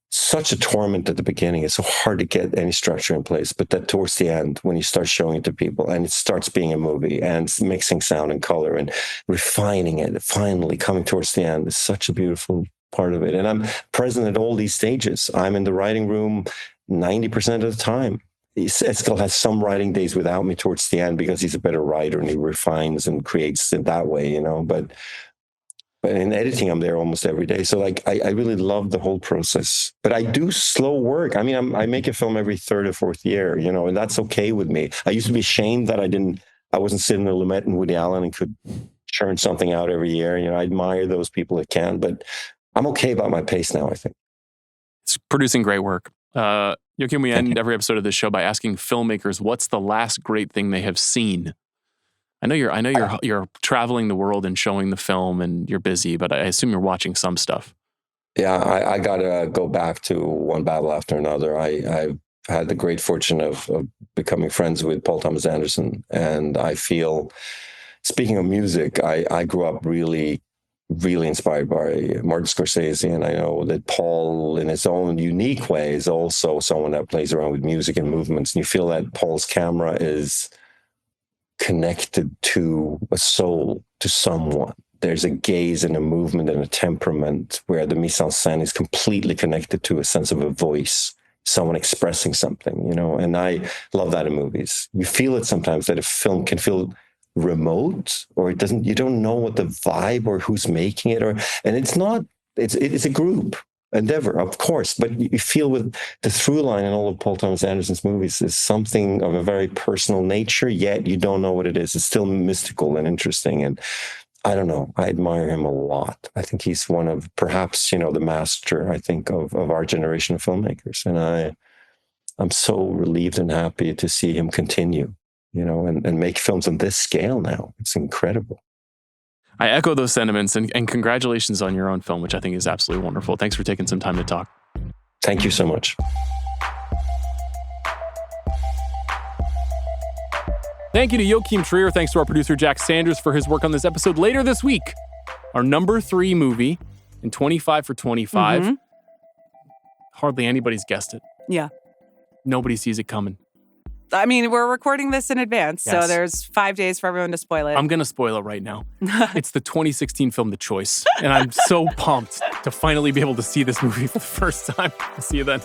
such a torment at the beginning. It's so hard to get any structure in place. But that towards the end, when you start showing it to people and it starts being a movie and mixing sound and color and refining it, finally coming towards the end is such a beautiful part of it. And I'm present at all these stages. I'm in the writing room 90% of the time. Eskil has some writing days without me towards the end because he's a better writer and he refines and creates it that way, But in editing, I'm there almost every day. So I really love the whole process. But I do slow work. I mean, I make a film every third or fourth year, and that's okay with me. I used to be ashamed that I wasn't sitting in Lumet and Woody Allen and could churn something out every year. I admire those people that can, but I'm okay about my pace now, I think. It's producing great work. Joachim, we end every episode of this show by asking filmmakers, what's the last great thing they have seen? I know you're traveling the world and showing the film and you're busy, but I assume you're watching some stuff. Yeah, I got to go back to One Battle After Another. I've had the great fortune of becoming friends with Paul Thomas Anderson. And I feel, speaking of music, I grew up really, really inspired by Martin Scorsese. And I know that Paul, in his own unique way, is also someone that plays around with music and movements. And you feel that Paul's camera is connected to a soul, to someone. There's a gaze and a movement and a temperament where the mise en scène is completely connected to a sense of a voice, someone expressing something, and I love that in movies. You feel it sometimes that a film can feel remote or it doesn't, you don't know what the vibe or who's making it and it's a group endeavor, of course, but you feel with the through line in all of Paul Thomas Anderson's movies is something of a very personal nature, yet you don't know what it is. It's still mystical and interesting. And I don't know. I admire him a lot. I think he's one of perhaps, the master, I think, of our generation of filmmakers. And I'm so relieved and happy to see him continue, and make films on this scale now. It's incredible. I echo those sentiments, and congratulations on your own film, which I think is absolutely wonderful. Thanks for taking some time to talk. Thank you so much. Thank you to Joachim Trier. Thanks to our producer, Jack Sanders, for his work on this episode. Later this week, our number 3 movie in 25 for 25. Mm-hmm. Hardly anybody's guessed it. Yeah. Nobody sees it coming. I mean, we're recording this in advance, yes. So there's 5 days for everyone to spoil it. I'm going to spoil it right now. It's the 2016 film, The Choice. And I'm so pumped to finally be able to see this movie for the first time. I'll see you then.